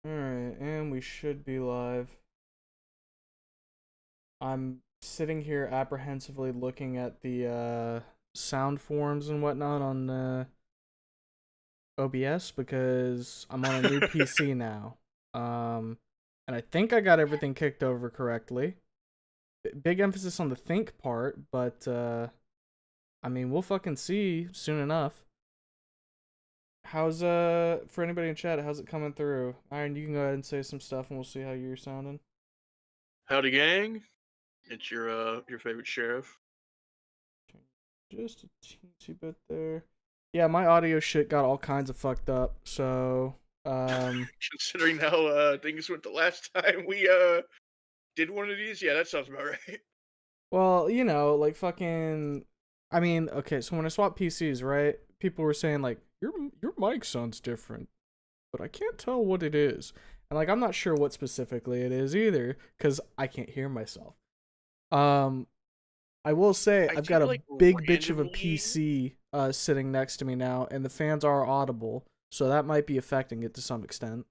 Alright, and we should be live. I'm sitting here apprehensively looking at the sound forms and whatnot on OBS because I'm on a new PC now. And I think I got everything kicked over correctly. Big emphasis on the think part, but I mean, we'll fucking see soon enough. How's for anybody in chat, how's it coming through? Iron, you can go ahead and say some stuff and we'll see how you're sounding. Howdy, gang. It's your favorite sheriff. Just a teensy bit there. Yeah, my audio shit got all kinds of fucked up, so Considering how things went the last time we did one of these, yeah, that sounds about right. well, you know, like fucking I mean, okay, so when I swapped PCs, right? People were saying like your mic sounds different, but I can't tell what it is. And like I'm not sure what specifically it is either cuz I can't hear myself. I will say I've got a like big bitch of a randomly... PC sitting next to me now, and the fans are audible, so that might be affecting it to some extent.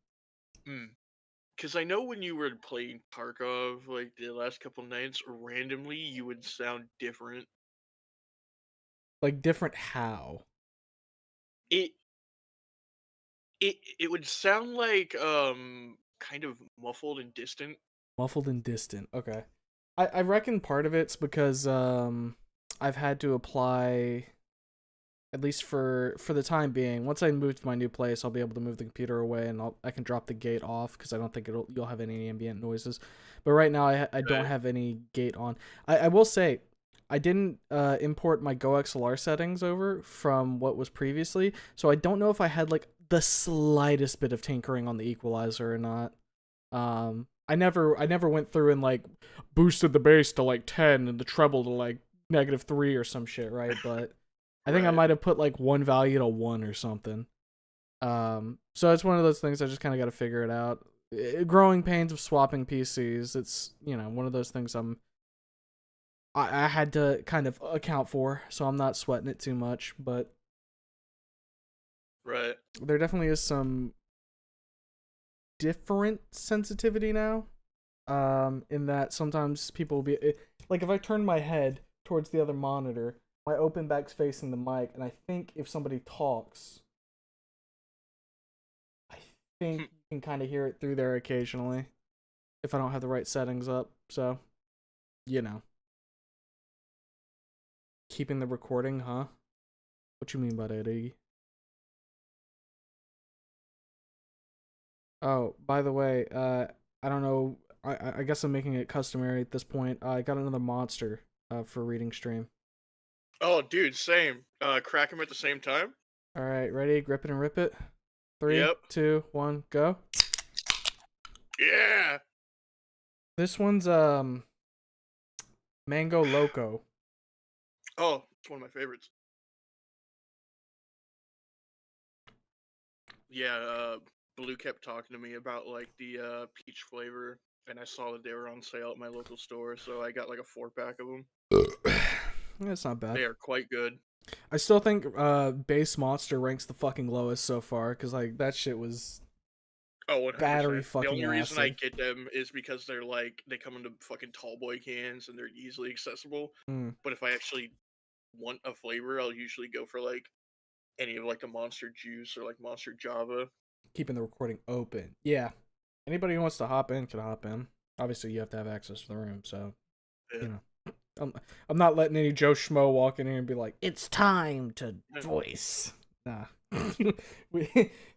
Because I know when you were playing Tarkov, like the last couple nights, randomly you would sound different. Like different how? It it would sound like kind of muffled and distant. Muffled and distant. Okay. I reckon part of it's because I've had to apply, at least for the time being. Once I move to my new place, I'll be able to move the computer away and I can drop the gate off because I don't think you'll have any ambient noises. But right now I don't have any gate on. I will say I didn't import my GoXLR settings over from what was previously, so I don't know if I had like the slightest bit of tinkering on the equalizer or not. I never went through and like boosted the bass to like 10 and the treble to like -3 or some shit, right? But I think I might have put like one value to 1 or something. So it's one of those things I just kind of got to figure it out. Growing pains of swapping PCs. It's, you know, one of those things I had to kind of account for, so I'm not sweating it too much, but there definitely is some different sensitivity now. In that sometimes people will be like, if I turn my head towards the other monitor, my open back's facing the mic, and I think if somebody talks, I think you can kind of hear it through there occasionally if I don't have the right settings up. So, you know, keeping the recording, huh? What you mean by that, Iggy? Oh, by the way, I don't know. I guess I'm making it customary at this point. I got another monster for reading stream. Oh, dude, same. Crack them at the same time. All right, ready? Grip it and rip it. 3, 2, 1, go. Yeah. This one's Mango Loco. Oh, it's one of my favorites. Yeah, Blue kept talking to me about like the peach flavor, and I saw that they were on sale at my local store, so I got like a 4-pack of them. That's not bad. They are quite good. I still think Base Monster ranks the fucking lowest so far, because like that shit was 100%. battery fucking The only reason I acid. get them is because they're like, they come into fucking tall boy cans and they're easily accessible. But if I actually want a flavor, I'll usually go for like any of like the Monster Juice or like Monster Java. Keeping the recording open. Yeah. Anybody who wants to hop in can hop in. Obviously, you have to have access to the room, so you know. I'm not letting any Joe Schmo walk in here and be like, "It's time to voice." Nah.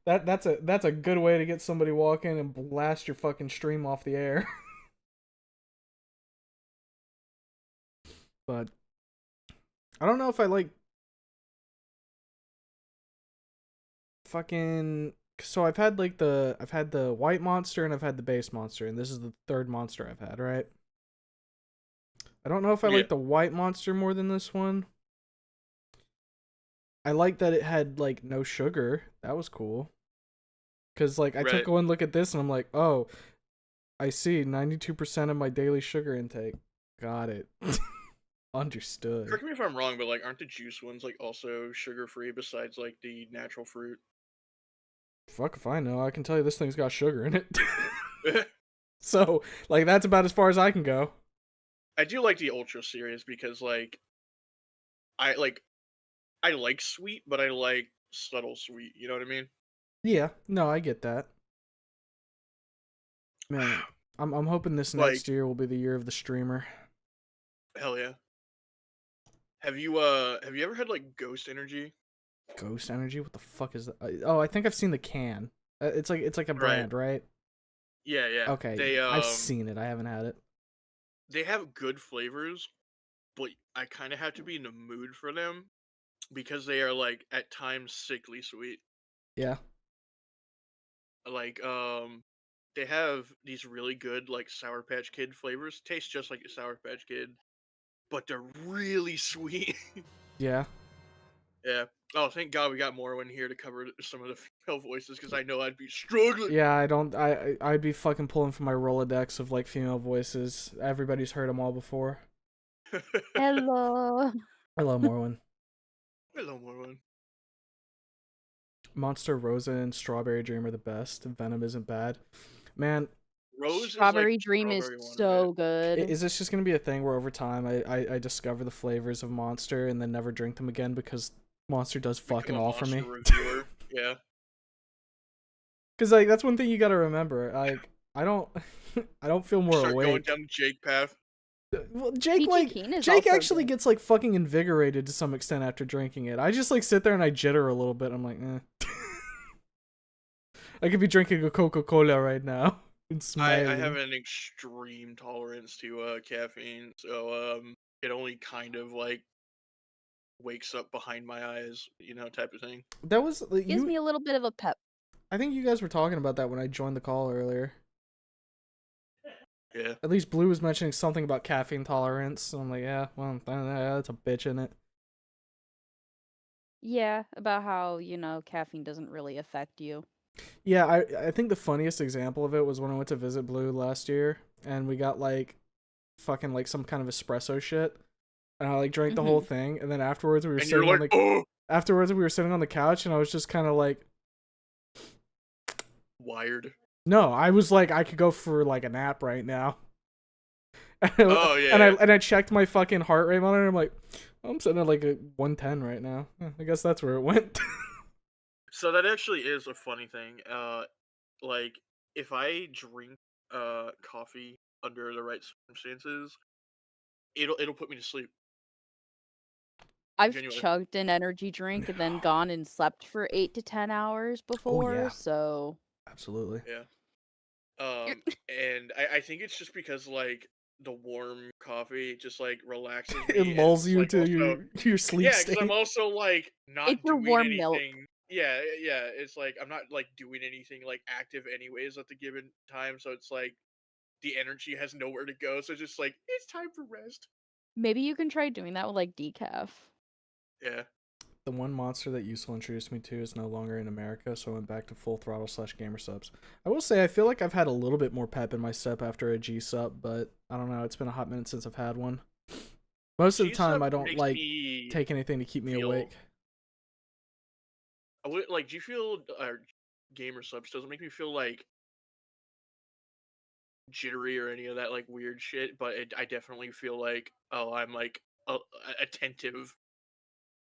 That's a good way to get somebody walk in and blast your fucking stream off the air. But I don't know if I like fucking. So I've had the white monster and I've had the base monster, and this is the third monster I've had, right? I don't know if I like the white monster more than this one. I like that it had like no sugar. That was cool. Cause like I took one look at this and I'm like, oh, I see 92% of my daily sugar intake. Got it. Understood. Correct me if I'm wrong, but like, aren't the juice ones like also sugar free besides like the natural fruit? Fuck if I know. I can tell you this thing's got sugar in it. So, like, that's about as far as I can go. I do like the Ultra series because I like I like sweet, but I like subtle sweet. You know what I mean? Yeah, no, I get that. Man, I'm hoping this Like, next year will be the year of the streamer. hell yeah. Have you ever had like Ghost Energy? Ghost Energy? What the fuck is that? Oh, I think I've seen the can. It's like a Right. brand, right? Yeah, yeah. Okay, I've seen it. I haven't had it. They have good flavors, but I kind of have to be in the mood for them because they are like at times sickly sweet. Yeah. Like they have these really good like Sour Patch Kid flavors. Taste just like a Sour Patch Kid, but they're really sweet. Yeah. Yeah. Oh, thank God we got Morrowind here to cover some of the female voices because I know I'd be struggling. Yeah, I'd be fucking pulling from my Rolodex of like female voices. Everybody's heard them all before. Hello. Hello, Morwen. Hello, Morrowind. Monster, Rosa, and Strawberry Dream are the best. Venom isn't bad. Man, Rose Strawberry is like Dream is strawberry one, so right? good. is this just gonna be a thing where over time I discover the flavors of Monster and then never drink them again because Monster does fucking all for me? Reviewer. Yeah. Because like that's one thing you gotta remember. Like I don't I don't feel more Start going awake. down the Jake path. Well, Jake Peachy like Keen is Jake also actually good. gets like fucking invigorated to some extent after drinking it. I just like sit there and I jitter a little bit. I'm like, eh. I could be drinking a Coca-Cola right now and smiling. I have an extreme tolerance to caffeine, so it only kind of like wakes up behind my eyes, you know, type of thing. That was like, Gives me a little bit of a pep. I think you guys were talking about that when I joined the call earlier. Yeah. At least Blue was mentioning something about caffeine tolerance. So I'm like, yeah, well, that's a bitch in it. Yeah, about how, you know, caffeine doesn't really affect you. Yeah, I think the funniest example of it was when I went to visit Blue last year and we got like fucking like some kind of espresso shit. And I like drank the whole thing, and then afterwards we were And sitting you're on like, the oh, afterwards we were sitting on the couch and I was just kind of like, wired. no, I was like I could go for like a nap right now. Oh yeah. And I checked my fucking heart rate monitor and I'm like, I'm sitting at like a 110 right now. I guess that's where it went. So that actually is a funny thing. Like if I drink coffee under the right circumstances, it'll put me to sleep. I've Genuinely. chugged an energy drink and then gone and slept for 8 to 10 hours before, yeah. so Absolutely. Yeah. And I think it's just because like the warm coffee just like relaxes me. It lulls you like, to also, your sleep yeah, state. because I'm also like not it's your doing warm anything. milk. Yeah, yeah. It's like I'm not like doing anything like active anyways at the given time, so it's like the energy has nowhere to go. So it's just like it's time for rest. Maybe you can try doing that with like decaf. Yeah. The one monster that Yusel introduced me to is no longer in America, so I went back to Full Throttle / Gamer Subs. I will say I feel like I've had a little bit more pep in my step after a G sub, but I don't know. It's been a hot minute since I've had one. Most of the time, I don't like take anything to keep me awake. I would like. Do you feel Gamer Subs doesn't make me feel like jittery or any of that like weird shit? But I definitely feel like I'm like attentive.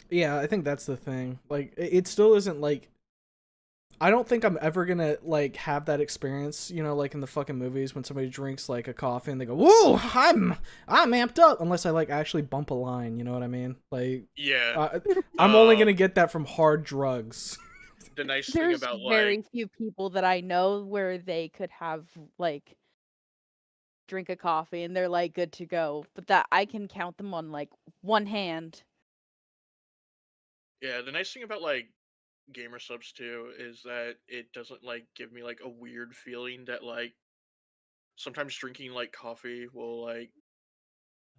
Yeah, I think that's the thing. Like, it still isn't like. I don't think I'm ever gonna like have that experience, you know, like in the fucking movies when somebody drinks like a coffee and they go, "Whoa, I'm amped up," unless I like actually bump a line. You know what I mean? Like, Yeah, I'm only gonna get that from hard drugs. The nice There's thing about very like few people that I know where they could have like drink a coffee and they're like good to go, but that I can count them on like one hand. yeah, the nice thing about like Gamer Subs too is that it doesn't like give me like a weird feeling that like sometimes drinking like coffee will like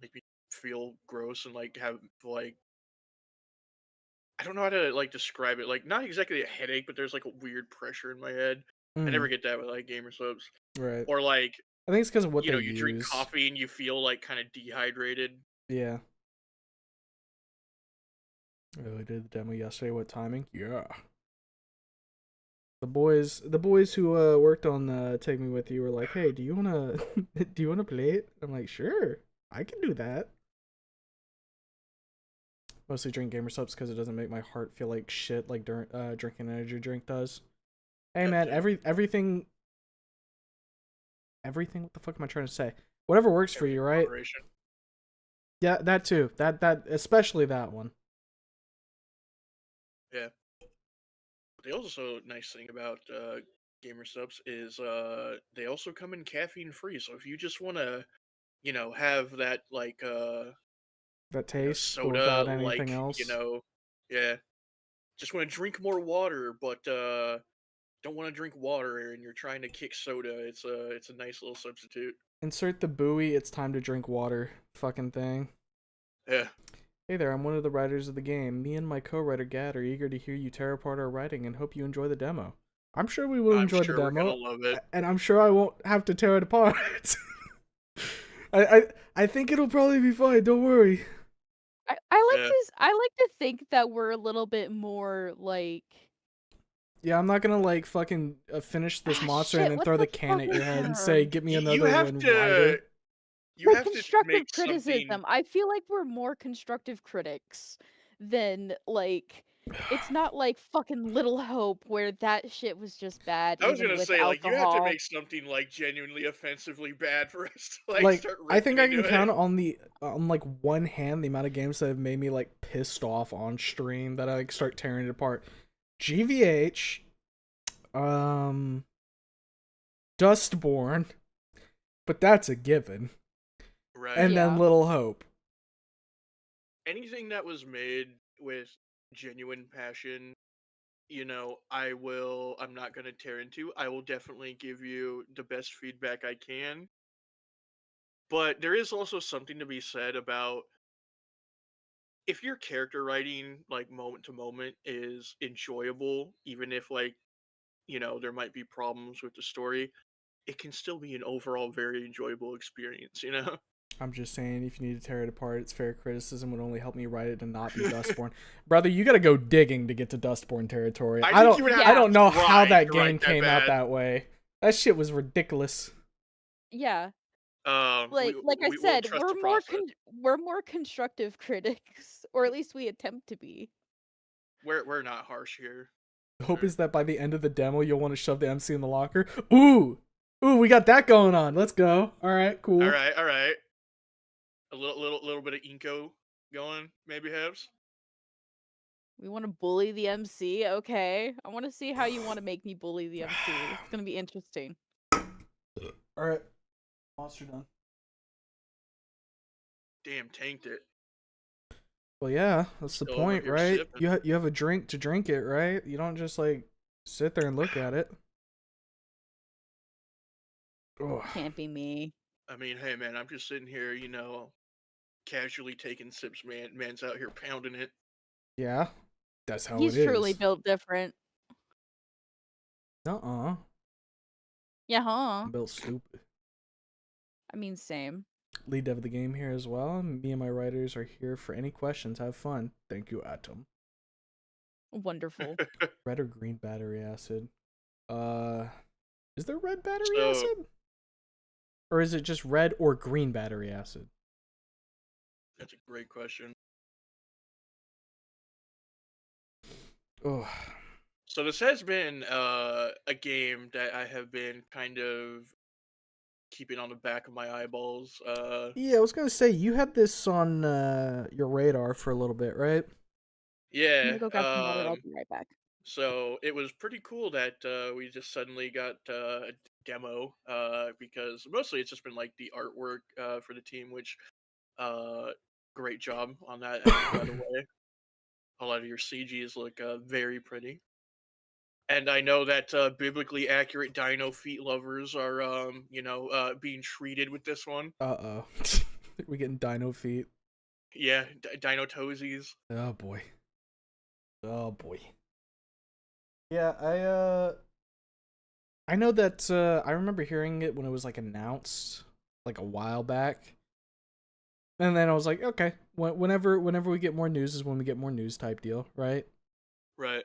make me feel gross and like have like I don't know how to like describe it. Like not exactly a headache, but there's like a weird pressure in my head. I never get that with like Gamer Subs. Right. Or like I think it's because of what you they know, you drink use. coffee and you feel like kind of dehydrated. Yeah. Oh, I did the demo yesterday. What timing? Yeah. The boys who worked on Take Me With You were like, "Hey, do you wanna do you wanna play it?" I'm like, "Sure, I can do that." Mostly drink gamer subs because it doesn't make my heart feel like shit like during drinking an energy drink does. Hey That man, too. everything. What the fuck am I trying to say? Whatever works for Everything you, in right? moderation. Yeah, that too. That especially that one. Yeah. The also nice thing about gamer subs is they also come in caffeine free. So if you just want to, have that like That taste, but soda without anything like, else. yeah, just want to drink more water, but don't want to drink water and you're trying to kick soda, it's a nice little substitute. Insert the buoy. It's time to drink water. Fucking thing. Yeah. Hey there, I'm one of the writers of the game. Me and my co-writer Gad are eager to hear you tear apart our writing and hope you enjoy the demo. I'm sure we will I'm enjoy the sure we're gonna demo, love it. and I'm sure I won't have to tear it apart. I think it'll probably be fine. Don't worry. I Yeah. like to think that we're a little bit more like Yeah, I'm not gonna like fucking finish this monster and shit, then what's throw the the can at your fucking head and say, term? "Get me You another have one to wider." you Like have to constructive make something. criticism. I feel like we're more constructive critics than like it's not like fucking Little Hope where that shit was just bad I was even gonna with say, like, you have to alcohol. make something like genuinely offensively bad for us to like Like, start I ripping think I can into it. count on like one hand the amount of games that have made me like pissed off on stream that I like start tearing it apart. GVH, um, Dustborn, but that's a given, and Right. then Yeah. Little Hope. Anything that was made with genuine passion, I'm not gonna tear into. I will definitely give you the best feedback I can. But there is also something to be said about if your character writing, like moment to moment, is enjoyable, even if like, there might be problems with the story, it can still be an overall very enjoyable experience. I'm just saying, if you need to tear it apart, it's fair criticism would only help me write it and not be Dustborn. Brother, you gotta go digging to get to Dustborn territory. I I think don't you would have I to Yeah. don't know how try that to game write that came out bad. that way. That shit was ridiculous. Yeah. We Like I we will said, trust the process. we're more constructive critics, or at least we attempt to be. We're not harsh here, The hope sir. is that by the end of the demo, you'll want to shove the MC in the locker. Ooh, we got that going on. Let's go. All right, All cool. right, all right. A little bit of Inko going, maybe Habs. We want to bully the MC, okay? I want to see how you want to make me bully the MC. It's gonna be interesting. All right, monster done. Damn, tanked it. Well, yeah, that's the Still over point, here right? sipping. You have a drink to drink it, right? You don't just like sit there and look at it. Oh, Can't be me. I mean, hey man, I'm just sitting here, casually taking sips. Man's out here pounding it. yeah, that's how it He's truly is. built different. Uh-uh, Yeah, huh? I'm built stupid. I mean, same. Lead dev of the game here as well. Me and my writers are here for any questions. Have fun. Thank you, Atom. Wonderful. Red or green battery acid? Is there red battery So acid? Or is it just red or green battery acid? that's a great question. Oh, So this has been a game that I have been kind of keeping on the back of my eyeballs. yeah. I was gonna say you had this on your radar for a little bit, right? I'm Yeah. gonna go grab some water. I'll be right back. So it was pretty cool that we just suddenly got a demo because mostly it's just been like the artwork for the team, which uh, great job on that end, by the way. A lot of your CGs look very pretty. And I know that biblically accurate dino feet lovers are, being treated with this one. Uh-oh. We getting dino feet. Yeah, dino toesies. Oh boy. Oh boy. Yeah, I know that I remember hearing it when it was like announced like a while back. And then I was like, okay, whenever we get more news is when we get more news type deal, right? Right.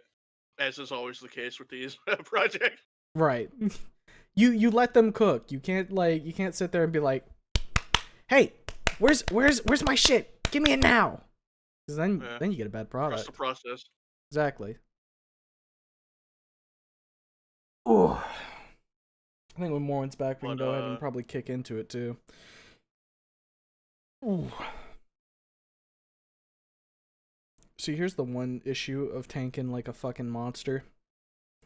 As is always the case with these projects. Right. You let them cook. You can't sit there and be like, hey, where's my shit? Give me it now. Because then you get a bad product. Trust the process. Exactly. Oh, I think when Morin's back, we can go ahead and probably kick into it too. Ooh. See, here's the one issue of tanking like a fucking monster.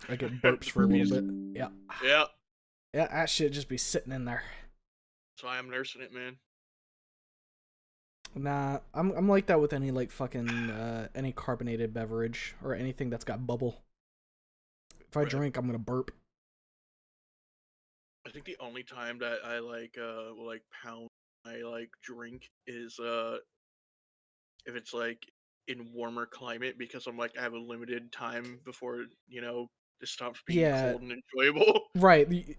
I get burps for a little bit. Yeah. Yeah. Yeah, that shit just be sitting in there. So I am nursing it, man. Nah, I'm like that with any like fucking any carbonated beverage or anything that's got bubble. If I drink, I'm gonna burp. I think the only time that I will like pound my like drink is if it's like in warmer climate, because I'm like I have a limited time before it stops being cold and enjoyable. Right.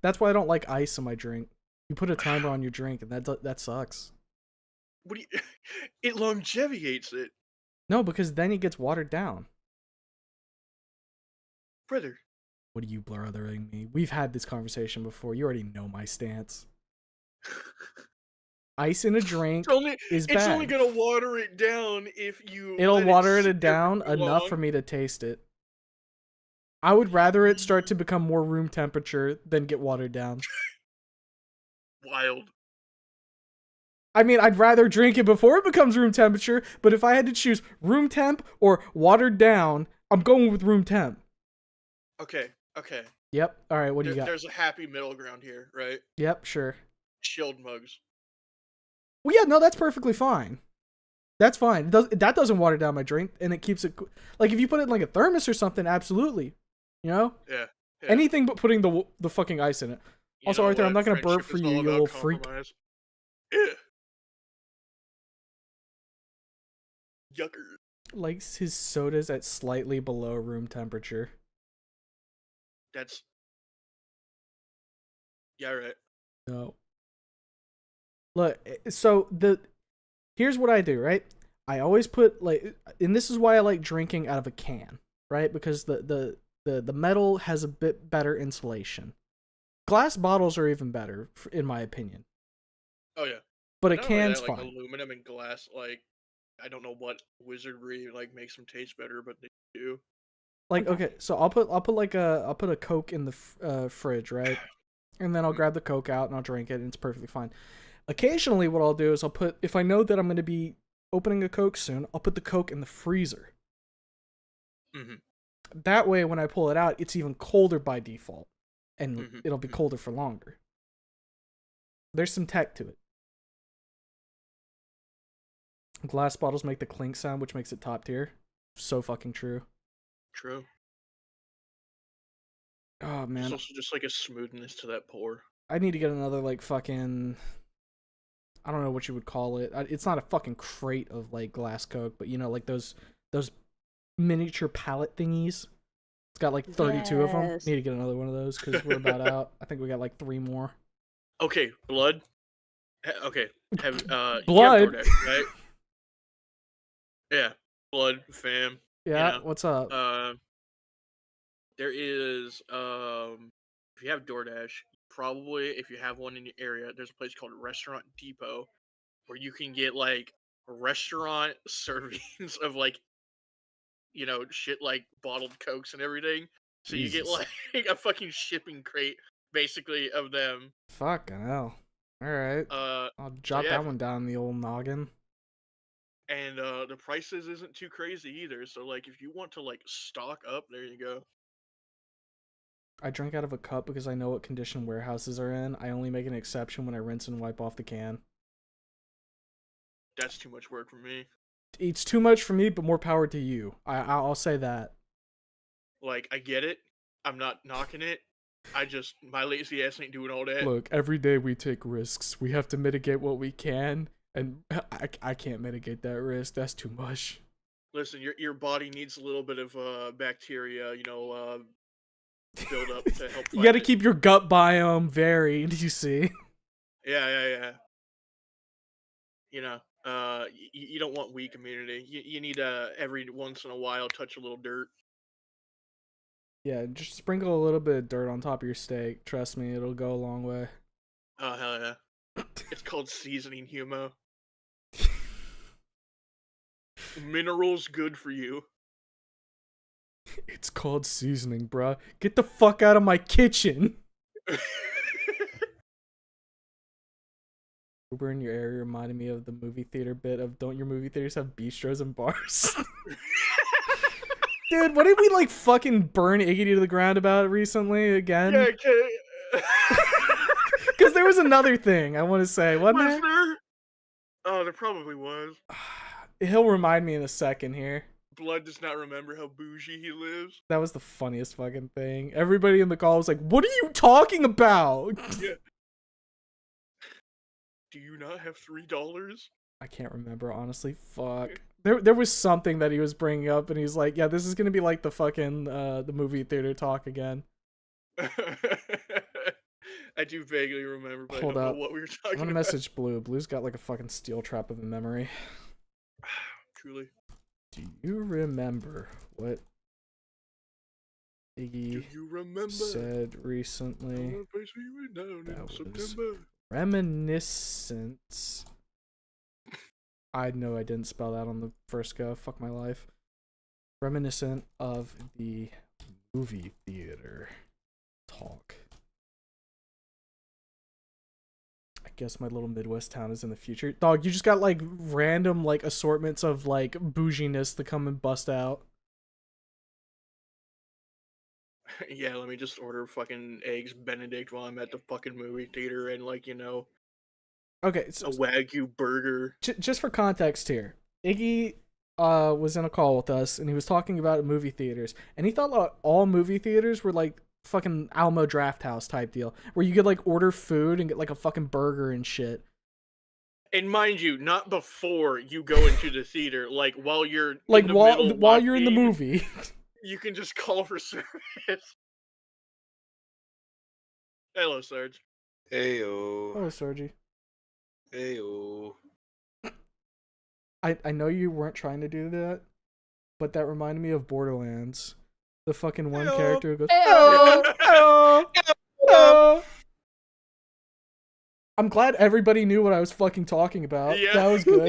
That's why I don't like ice in my drink. You put a timer on your drink, and that sucks. What do you? It longeviates it. No, because then it gets watered down. Brother. What are you brothering me? We've had this conversation before. You already know my stance. Ice in a drink is bad. It's only gonna water it down if you. It'll water it down enough for me to taste it. I would rather it start to become more room temperature than get watered down. Wild. I mean, I'd rather drink it before it becomes room temperature, but if I had to choose room temp or watered down, I'm going with room temp. Okay. Yep. All right, what do you got? There's a happy middle ground here, right? Yep, sure. Chilled mugs. Well, yeah, no, that's perfectly fine. That's fine. That doesn't water down my drink, and it keeps it... Like, if you put it in, like, a thermos or something, absolutely. You know? Yeah. Anything but putting the fucking ice in it. Also, Arthur, I'm not going to burp for you, you little freak. Yeah. Yucker. Likes his sodas at slightly below room temperature. That's... Yeah, right. No. Look, so here's what I do, right? I always put, like, and this is why I like drinking out of a can, right? Because the metal has a bit better insulation. Glass bottles are even better, in my opinion. Oh yeah. But a can's fine. Like aluminum and glass, like, I don't know what wizardry like makes them taste better, but they do. Like, okay, so I'll put a Coke in the fridge, right? And then I'll grab the Coke out and I'll drink it, and it's perfectly fine. Occasionally, what I'll do is if I know that I'm going to be opening a Coke soon, I'll put the Coke in the freezer. Mm-hmm. That way, when I pull it out, it's even colder by default, and it'll be colder for longer. There's some tech to it. Glass bottles make the clink sound, which makes it top tier. So fucking true. True. Oh, man. There's also just like a smoothness to that pour. I need to get another, like, fucking... I don't know what you would call it. It's not a fucking crate of, like, glass Coke, but, you know, like those miniature pallet thingies. It's got, like, 32 of them. Need to get another one of those, because we're about out. I think we got, like, 3 more. Okay, blood. Okay, Blood? You have DoorDash, right? Yeah, blood, fam. Yeah, you know, what's up? There is, if you have DoorDash, probably, if you have one in your area, there's a place called Restaurant Depot where you can get, like, restaurant servings of, like, shit like bottled Cokes and everything. So Jesus. You get, like, a fucking shipping crate, basically, of them. Fucking hell. Alright. I'll jot that one down in the old noggin. And the prices isn't too crazy either, so, like, if you want to, like, stock up, there you go. I drink out of a cup because I know what condition warehouses are in. I only make an exception when I rinse and wipe off the can. That's too much work for me. It's too much for me, but more power to you. I'll say that. Like, I get it. I'm not knocking it. My lazy ass ain't doing all that. Look, every day we take risks. We have to mitigate what we can, and I can't mitigate that risk. That's too much. Listen, your body needs a little bit of bacteria, build up to help. You got to keep your gut biome varied. You see? Yeah. you don't want weak immunity. You need every once in a while touch a little dirt. Yeah, just sprinkle a little bit of dirt on top of your steak. Trust me, it'll go a long way. Oh hell yeah! It's called seasoning humo. Minerals good for you. It's called seasoning, bruh. Get the fuck out of my kitchen. Uber in your area reminded me of the movie theater bit of don't your movie theaters have bistros and bars? Dude, what did we like fucking burn Iggy to the ground about recently again? Yeah, okay. Because there was another thing I want to say, wasn't Was there? there? Oh, there probably was. He'll remind me in a second here. Blood does not remember how bougie he lives. That was the funniest fucking thing. Everybody in the call was like, what are you talking about? Yeah. Do you not have $3? I can't remember, honestly. Fuck. There was something that he was bringing up, and he's like, yeah, this is gonna be like the fucking, the movie theater talk again. I do vaguely remember, but Hold I don't up. know what we were talking I'm gonna about. message Blue. Blue's got like a fucking steel trap of a memory. Truly. Do you remember what Iggy said recently? That was reminiscence. I know I didn't spell that on the first go. Fuck my life. Reminiscent of the movie theater talk. I guess my little Midwest town is in the future. Dog, you just got like random like assortments of like bouginess to come and bust out. Yeah, let me just order fucking eggs Benedict while I'm at the fucking movie theater and like, Okay, so a Wagyu burger. Just for context here, Iggy was in a call with us and he was talking about movie theaters, and he thought all movie theaters were like fucking Alamo Draft House type deal, where you could like order food and get like a fucking burger and shit. And mind you, not before you go into the theater, like while you're like in the while you're in the movie. You can just call for service. Hello, Sarge. Heyo. Oh, Sergi. Heyo. I know you weren't trying to do that, but that reminded me of Borderlands. The fucking one character who goes, Heyo. "Heyo, heyo." I'm glad everybody knew what I was fucking talking about. Yeah. That was good.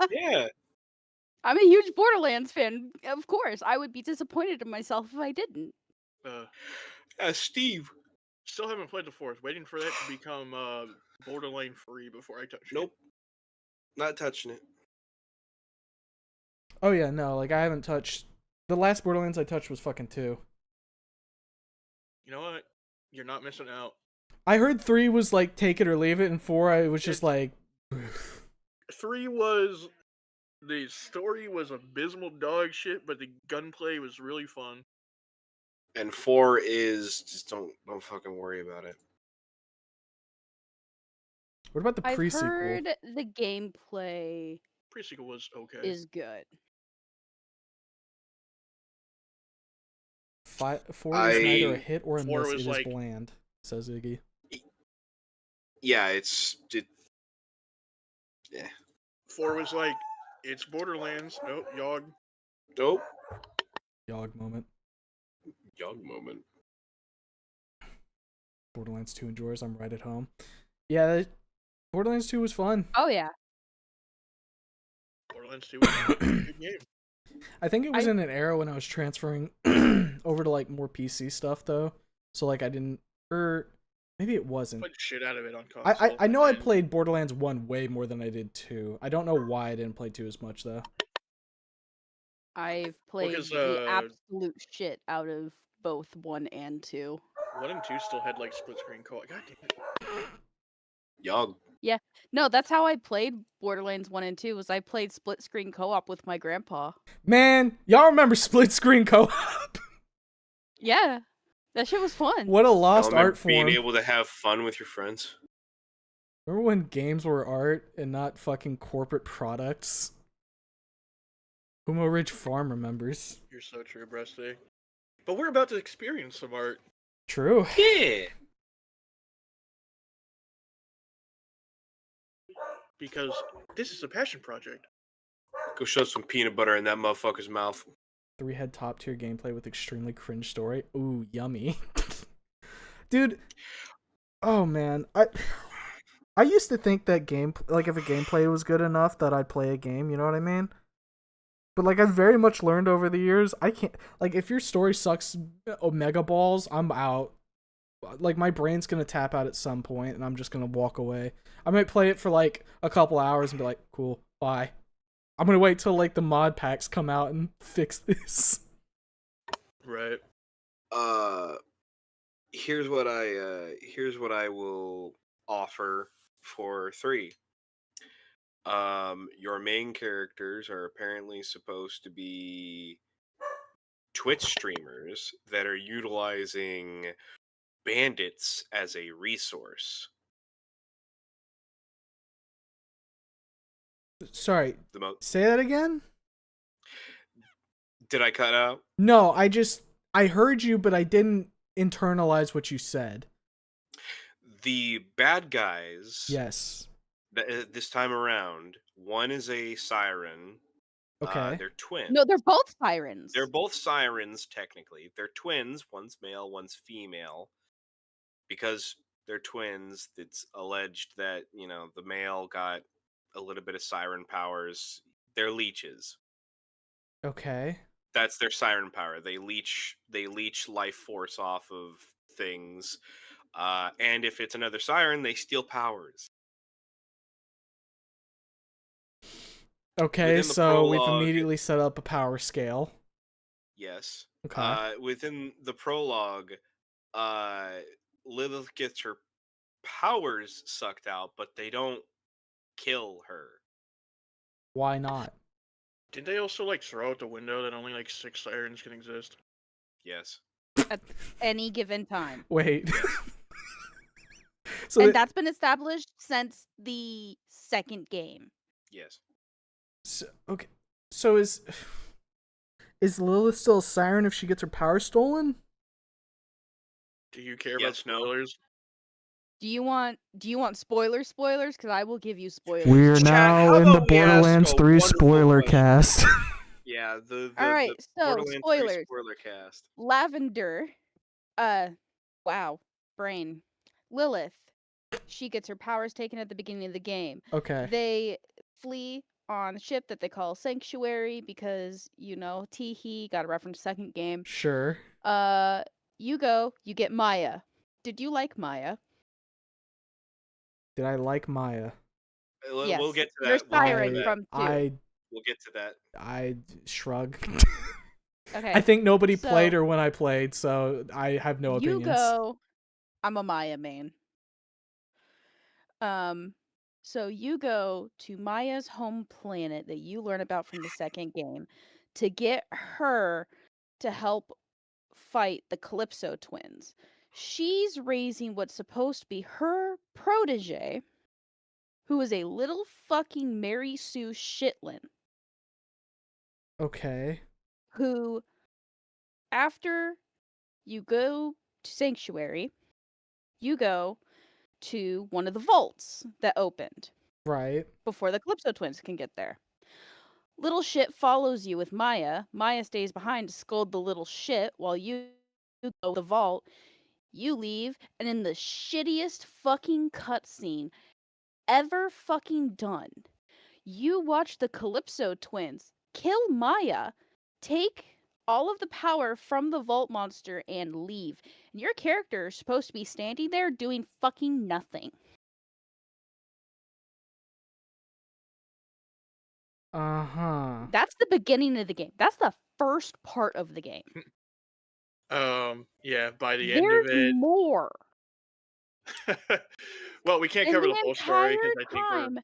Yeah. I'm a huge Borderlands fan. Of course, I would be disappointed in myself if I didn't. Steve. Still haven't played the fourth. Waiting for that to become Borderline free before I touch it. Nope. Not touching it. Oh yeah, no, like I haven't touched. The last Borderlands I touched was fucking 2. You know what? You're not missing out. I heard 3 was like take it or leave it, and 4 I was just like. 3 was. The story was abysmal dog shit, but the gunplay was really fun. And 4 is just don't fucking worry about it. What about the pre-sequel? I've heard the gameplay Pre-sequel was okay. is good. 4 is neither a hit or a 4 miss. It was is like- bland, says Iggy. Yeah, yeah. 4 was like, it's Borderlands. Nope, Yog. Nope. Yog moment. Young moment. Borderlands 2 enjoys. I'm right at home. Yeah, Borderlands 2 was fun. Oh yeah. Borderlands 2 was a good game. I think it was in an era when I was transferring over to like more PC stuff though. So like I didn't, or maybe it wasn't. Played shit out of it on console. I know I played Borderlands 1 way more than I did 2. I don't know why I didn't play 2 as much though. I've played 'cause, the absolute shit out of both 1 and 2. 1 and 2 still had like split screen co-op. God damn it. Young. No, that's how I played Borderlands 1 and 2, was I played split screen co-op with my grandpa. Man, y'all remember split screen co-op? Yeah. That shit was fun. What a lost Remember art form. being able to have fun with your friends. Remember when games were art and not fucking corporate products? Humo Ridge Farm remembers. You're so true, Breasty. But we're about to experience some art. True. Yeah. because this is a passion project. Go shove some peanut butter in that motherfucker's mouth. 3-head top tier gameplay with extremely cringe story. Ooh, yummy. Dude. Oh man. I used to think that if a gameplay was good enough that I'd play a game, you know what I mean? But like I've very much learned over the years, I can't if your story sucks omega balls, I'm out. Like my brain's gonna tap out at some point and I'm just gonna walk away. I might play it for like a couple hours and be like, cool, bye. I'm gonna wait till like the mod packs come out and fix this. Right. Here's what I will offer for 3. Your main characters are apparently supposed to be Twitch streamers that are utilizing bandits as a resource. Sorry, say that again? Did I cut out? No, I heard you, but I didn't internalize what you said. The bad guys. Yes. This time around, one is a siren. Okay. They're twins. No, they're both sirens. They're both sirens, technically. They're twins. One's male, one's female. Because they're twins, it's alleged that, the male got a little bit of siren powers. They're leeches. Okay. That's their siren power. They leech life force off of things. And if it's another siren, they steal powers. Okay, so we've immediately set up a power scale. Yes. Okay. Within the prologue, Lilith gets her powers sucked out, but they don't kill her. Why not? Didn't they also throw out the window that only 6 sirens can exist? Yes. At any given time. Wait. That's been established since the second game. Yes. So, okay. So is Lilith still a siren if she gets her power stolen? Do you care about spoilers? Do you want spoilers? Because I will give you spoilers. We're now in the Borderlands 3 spoiler cast. Yeah, all right. So Borderlands spoilers. 3 spoiler cast. Lavender, wow, brain. Lilith, she gets her powers taken at the beginning of the game. Okay. They flee on a ship that they call Sanctuary because Tayke got a reference second game. Sure. You get Maya. Did you like Maya? Did I like Maya? Yes. We'll get to that. You're siren from 2. We'll get to that. I shrug. Okay. I think nobody played her when I played, so I have no opinions. I'm a Maya main. So you go to Maya's home planet that you learn about from the second game to get her to help fight the Calypso twins. She's raising what's supposed to be her protege, who is a little fucking Mary Sue Shitlin. Okay. Who, after you go to Sanctuary, you go to one of the vaults that opened. Right. Before the Calypso twins can get there. Little shit follows you with Maya. Maya stays behind to scold the little shit while you go to the vault. You leave, and in the shittiest fucking cutscene ever fucking done, you watch the Calypso twins kill Maya, take all of the power from the vault monster, and leave. And your character is supposed to be standing there doing fucking nothing. Uh-huh. That's the beginning of the game. That's the first part of the game. Yeah, by the end of it. There's more. Well, we can't cover the whole story because I think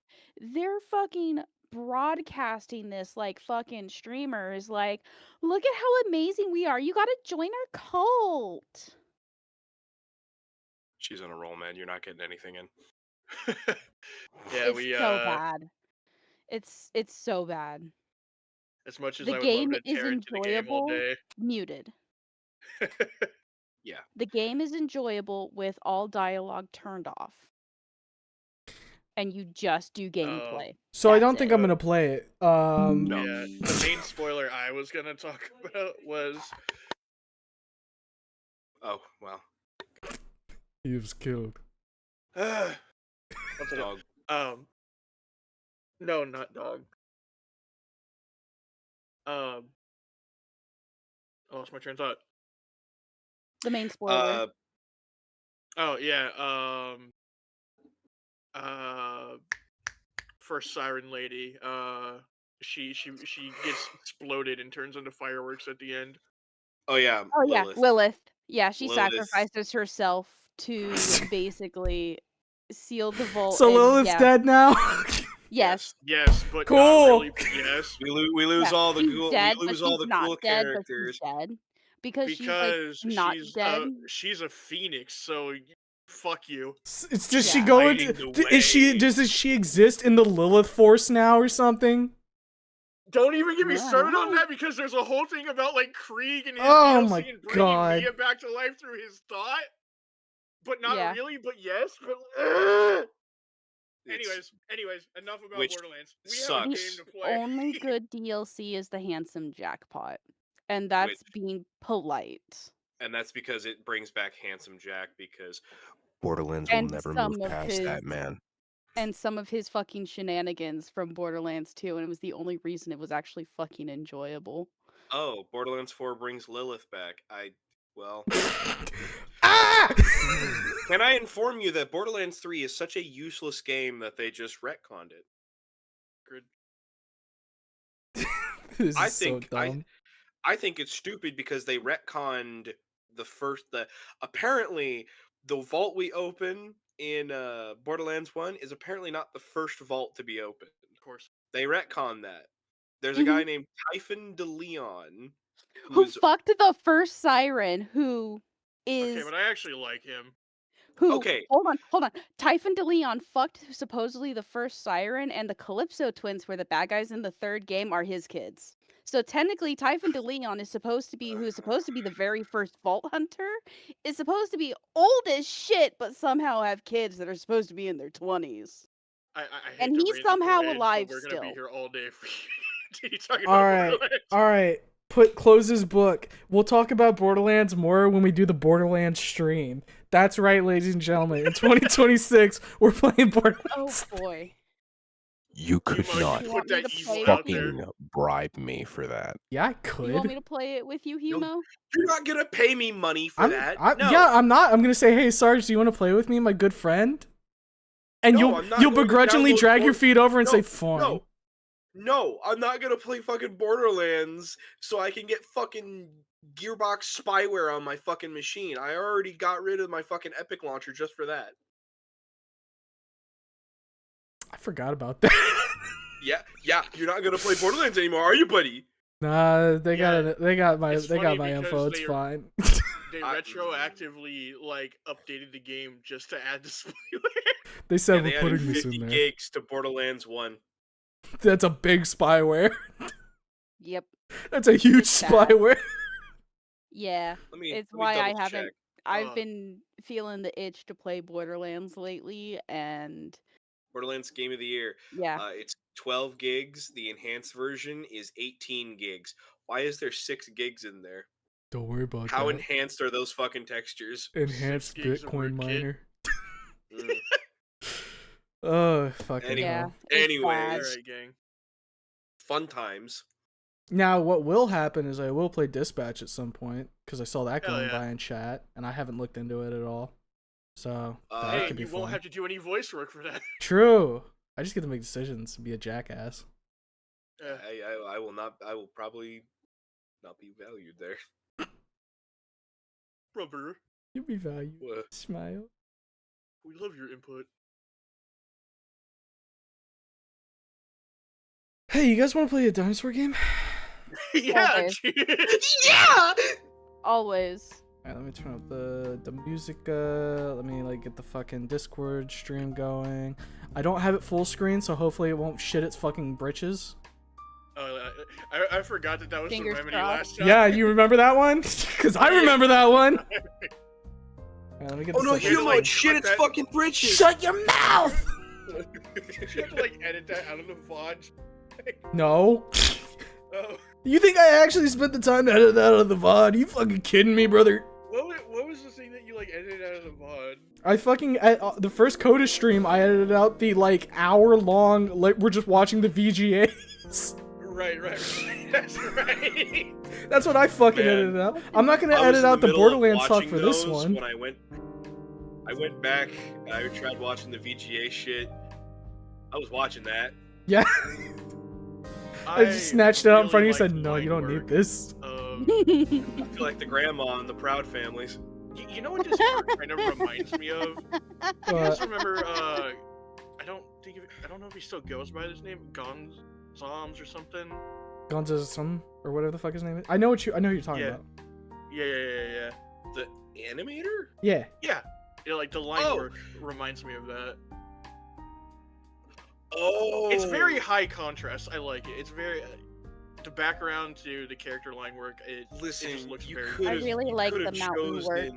they're fucking broadcasting this fucking streamers look at how amazing we are. You gotta join our cult. She's on a roll, man. You're not getting anything in. Yeah, it's so bad. It's so bad. As much as the I would game love to is tear into the game all day. Muted. Yeah. The game is enjoyable with all dialogue turned off. and you just do gameplay. So I That's don't think it. I'm gonna play it. No. Yeah, the main spoiler I was gonna talk about was. Oh, well. He was killed. What's it? Dog. No, not dog. I lost my train of thought. The main spoiler. Oh yeah. First siren lady. She gets exploded and turns into fireworks at the end. Oh yeah. Oh yeah, Lilith. Yeah, she Lilith. sacrifices herself to basically seal the vault. So and, Lilith's dead now. Yes. Yes, but Cool. not really. But yes. We lose all the She's cool. dead, We lose but all she's the not cool dead, but characters. she's dead. Because she's not dead. She's a phoenix, so fuck you. Does she go into? Does she exist in the Lilith Force now or something? Don't even get me started on that because there's a whole thing about like Krieg and his Oh DLC my and bringing God. Mia back to life through his thought, but not Yeah. really. But yes, but. Anyways, enough about Which Borderlands. We sucks. have a game to play. Only good DLC is the handsome jackpot, and that's being polite. And that's because it brings back Handsome Jack, because Borderlands will never move past that, man. And some of his fucking shenanigans from Borderlands 2, and it was the only reason it was actually fucking enjoyable. oh, Borderlands 4 brings Lilith back. Ah! Can I inform you that Borderlands 3 is such a useless game that they just retconned it? This is I so think dumb. I think it's stupid because they retconned apparently the vault we open in Borderlands 1 is apparently not the first vault to be opened. Of course. They retconned that. There's a guy named Typhon DeLeon who fucked the first siren, who is Okay, but I actually like him. Okay. Hold on. Typhon DeLeon fucked supposedly the first siren, and the Calypso twins, who are the bad guys in the third game, are his kids. So technically, Typhon DeLeon is supposed to be the very first Vault Hunter, is supposed to be old as shit, but somehow have kids that are supposed to be in their 20s. I and he's somehow alive we're still. We're gonna be here all day for you. Talking All about right. Close his book. We'll talk about Borderlands more when we do the Borderlands stream. That's right, ladies and gentlemen. In 2026, we're playing Borderlands. Oh boy. You could not fucking bribe me for that. Yeah, I could. You want me to play it with you, Humo? You're not gonna pay me money for that. No. Yeah, I'm not. I'm gonna say, hey, Sarge, do you want to play with me, my good friend? And you'll begrudgingly drag your feet over and say, fine. No, I'm not gonna play fucking Borderlands so I can get fucking Gearbox spyware on my fucking machine. I already got rid of my fucking Epic launcher just for that. I forgot about that. Yeah, you're not gonna play Borderlands anymore, are you, buddy? Nah, they got my info. It's fine. They retroactively updated the game just to add the spyware. They said they we're putting this in 50 there. gigs to Borderlands 1. That's a big spyware. Yep. That's a huge spyware. Yeah. It's why I haven't. I've been feeling the itch to play Borderlands lately, and Borderlands Game of the Year. Yeah. It's 12 gigs. The enhanced version is 18 gigs. Why is there 6 gigs in there? Don't worry about How that. enhanced are those fucking textures? Enhanced Bitcoin miner. Oh, fucking hell. Anyways, fun times. Now, what will happen is I will play Dispatch at some point, because I saw that going by in chat, and I haven't looked into it at all. So, that could be fun. You won't have to do any voice work for that. True. I just get to make decisions and be a jackass. I will probably not be valued there. Rubber. You'll be valued. What? Smile. We love your input. Hey, you guys want to play a dinosaur game? Yeah, yeah. Always. Alright, let me turn up the music. Let me get the fucking Discord stream going. I don't have it full screen, so hopefully it won't shit its fucking britches. Oh, I forgot that was Fingers the remedy crossed. last time. Yeah, you remember that one? Because I remember that one. Right, let me get Oh no, Humo, shit its fucking britches. Shut your mouth! Did you have to like edit that out of the VOD? No. Oh. You think I actually spent the time to edit that out of the VOD? You fucking kidding me, brother? What was the thing that you like edited out of the VOD? I fucking the first Coda stream. I edited out the like hour-long. Like we're just watching the VGAs. Right. That's right. That's what I fucking edited out. I'm not gonna edit out the Borderlands talk for this one. When I went back, I tried watching the VGA shit. I was watching that. Yeah. I just snatched it out in front of you and said, no, you don't need this. I feel like the grandma in the Proud Families. You know what this kind of reminds me of? You guys remember, I don't know if he still goes by this name, Gonzoms or something? Gonzoms or whatever the fuck his name is. I know who you're talking about. Yeah. The animator? Yeah. Yeah, like the line work reminds me of that. Oh, it's very high contrast. I like it. It's very the background to the character line work. It just looks very. I really like the mountain work.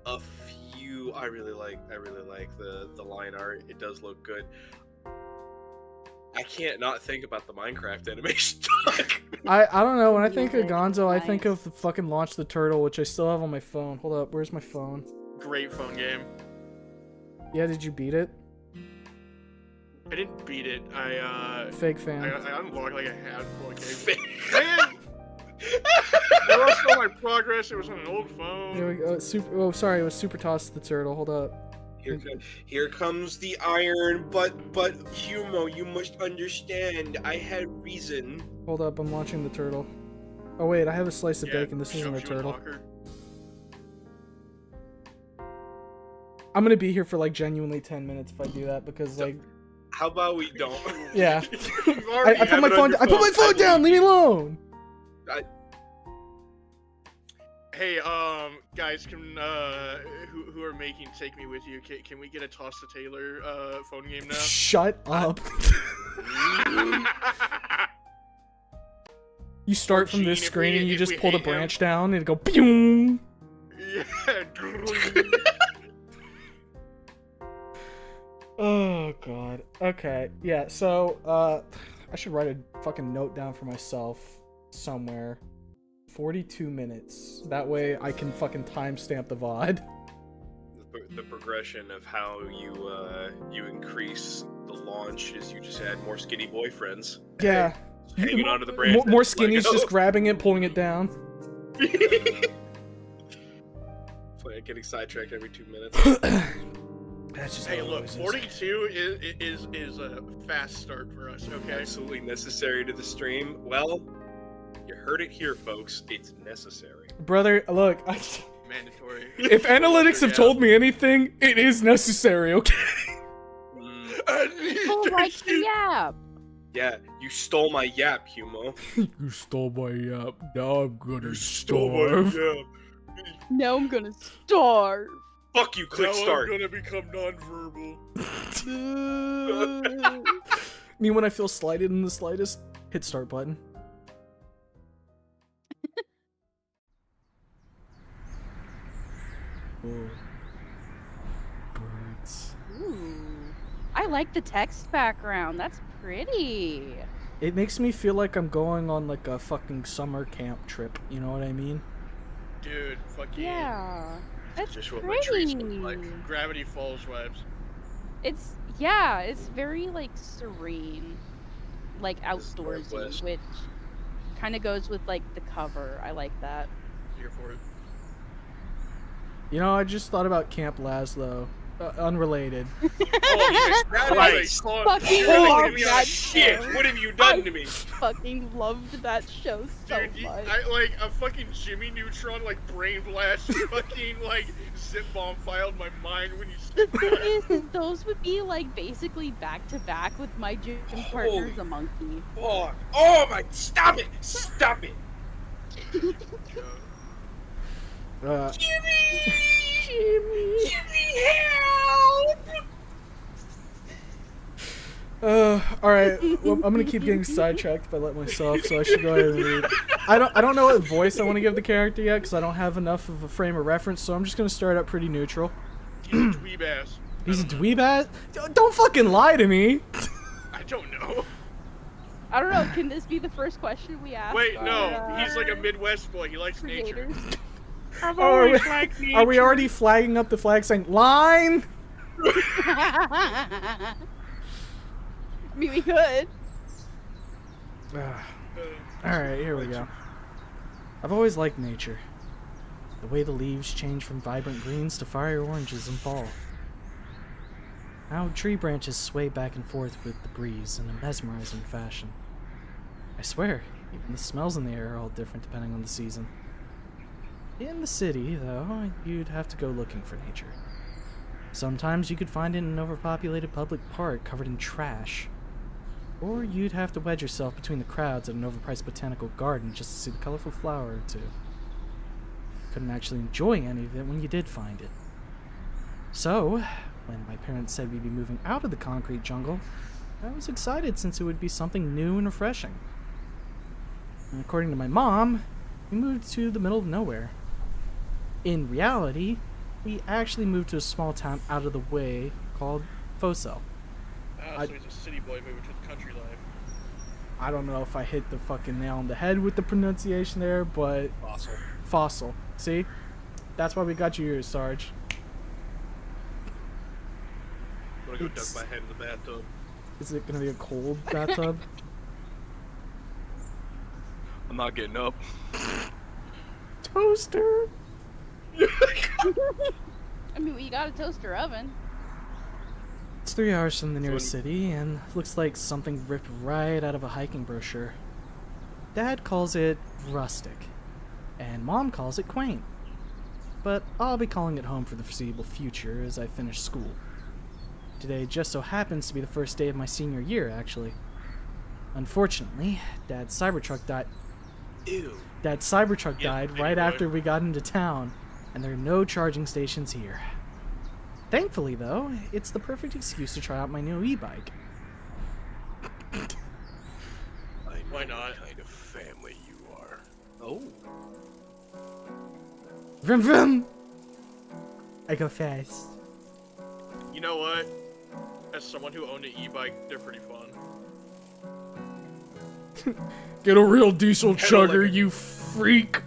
A few. I really like the line art. It does look good. I can't not think about the Minecraft animation. I don't know. When I think of Gonzo, I think of the fucking Launch the Turtle, which I still have on my phone. Hold up, where's my phone? Great phone game. Yeah, did you beat it? I didn't beat it. Fake fan. I unlocked like a handful of games. Fake fan. I lost all my progress. It was on an old phone. There we go. Sorry, it was Super Toss the Turtle. Hold up. Here comes the iron, but Humo, you must understand. I had reason. Hold up, I'm launching the turtle. Oh wait, I have a slice of bacon. This isn't a turtle. I'm gonna be here for like genuinely 10 minutes if I do that because like. How about we don't? Yeah. I put my phone. I put my phone down. Leave me alone. Hey, guys, can who are making Take Me With You? Can we get a Toss to Taylor phone game now? Shut up. You start from this screen and you just pull the branch down and go boom. Yeah. Oh god. Okay. Yeah. So I should write a fucking note down for myself somewhere. 42 minutes. That way I can fucking timestamp the VOD. The progression of how you increase the launch is you just add more skinny boyfriends. Yeah. Hanging onto the branch. More skinnies just grabbing it, pulling it down. Getting sidetracked every 2 minutes. That's just hey, look, 42 is a fast start for us, okay? Absolutely necessary to the stream. Well, you heard it here, folks. It's necessary. Brother, look, mandatory. If analytics have told me anything, it is necessary, okay? Oh, like the YAP. Yeah, you stole my YAP, Humo. You stole my YAP. Now I'm gonna starve. Now I'm gonna starve. Fuck you, click start. I'm gonna become non-verbal. Me when I feel slighted in the slightest, hit start button. Ooh. Birds. Ooh. I like the text background. That's pretty. It makes me feel like I'm going on like a fucking summer camp trip. You know what I mean? Dude, fucking. Yeah. That's just pretty. What my trees look like. Gravity Falls vibes. It's very like serene, like outdoorsy, which kind of goes with like the cover. I like that. Here for it. You know, I just thought about Camp Laszlo. Unrelated. Oh, Christ. Fucking love that shit. What have you done to me? Fucking loved that show so much. I like a fucking Jimmy Neutron like brain blast fucking like zip bomb filed my mind when you said The thing is those would be like basically back to back with my gym partner, the monkey. Oh my! Stop it! Stop it! Jimmy, help! Alright, well, I'm gonna keep getting sidetracked if I let myself, so I should go ahead and read. I don't know what voice I want to give the character yet, because I don't have enough of a frame of reference, so I'm just gonna start out pretty neutral. Dweeb ass. He's a dweeb ass? Don't fucking lie to me! I don't know. I don't know. Can this be the first question we ask? Wait, no. He's like a Midwest boy. He likes nature. I've always liked nature. Are we already flagging up the flag saying, line? I mean, we could. Alright, here we go. I've always liked nature. The way the leaves change from vibrant greens to fiery oranges in fall. How tree branches sway back and forth with the breeze in a mesmerizing fashion. I swear, even the smells in the air are all different depending on the season. In the city, though, you'd have to go looking for nature. Sometimes you could find it in an overpopulated public park covered in trash. Or you'd have to wedge yourself between the crowds at an overpriced botanical garden just to see the colorful flower or two. Couldn't actually enjoy any of it when you did find it. So, when my parents said we'd be moving out of the concrete jungle, I was excited since it would be something new and refreshing. And according to my mom, we moved to the middle of nowhere. In reality, we actually moved to a small town out of the way called Fosel. So he's a city boy moving to the country life. I don't know if I hit the fucking nail on the head with the pronunciation there, but... Fossil. See? That's why we got you here, Sarge. I'm gonna go dunk my head in the bathtub. Is it gonna be a cold bathtub? I'm not getting up. Toaster! I mean, we got a toaster oven. It's 3 hours from the nearest city, and looks like something ripped right out of a hiking brochure. Dad calls it rustic, and Mom calls it quaint. But I'll be calling it home for the foreseeable future as I finish school. Today just so happens to be the first day of my senior year, actually. Unfortunately, Dad's Cybertruck died. Ew. Dad's Cybertruck Yeah, died anyway. right after we got into town, and there are no charging stations here. Thankfully, though, it's the perfect excuse to try out my new e-bike. Why not? What kind of family you are? Oh. Vroom vroom! I go fast. You know what? As someone who owned an e-bike, they're pretty fun. Get a real diesel Pedal chugger, like a- you freak!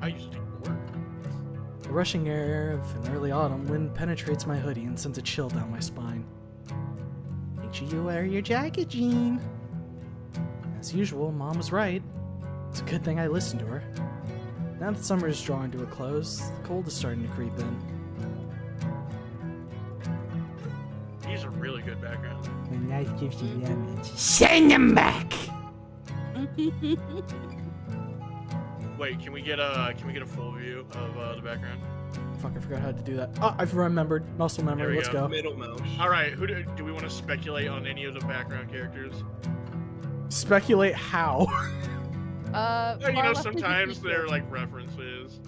I used to take it to work. The rushing air of an early autumn wind penetrates my hoodie and sends a chill down my spine. Make sure you wear your jacket, Jean. As usual, Mom was right. It's a good thing I listened to her. Now that summer is drawing to a close, the cold is starting to creep in. These are really good backgrounds. When life gives you lemons, send them back! Wait, can we get a full view of the background? Fuck, I forgot how to do that. Oh, I've remembered. Muscle There memory, we let's go. Middle mouse. All right, who do we want to speculate on any of the background characters? Speculate how. You far know, left is a sometimes teacher. they're like references.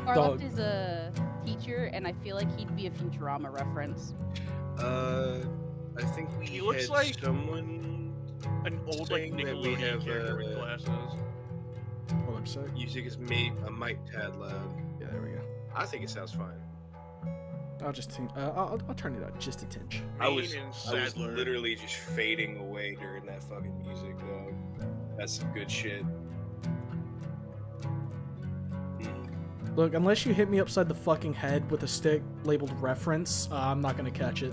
Far Dog. left is a teacher, and I feel like he'd be a Futurama reference. I think we He looks had like someone An old like saying that we Nickelodeon have character with glasses. Hold up a sec. music is made a mic tad loud. Yeah, there we go. I think it sounds fine. I'll just I'll turn it up just a tinge. I was Mean and I was Sadler. literally just fading away during that fucking music, though. That's some good shit. Look, unless you hit me upside the fucking head with a stick labeled reference, I'm not gonna catch it.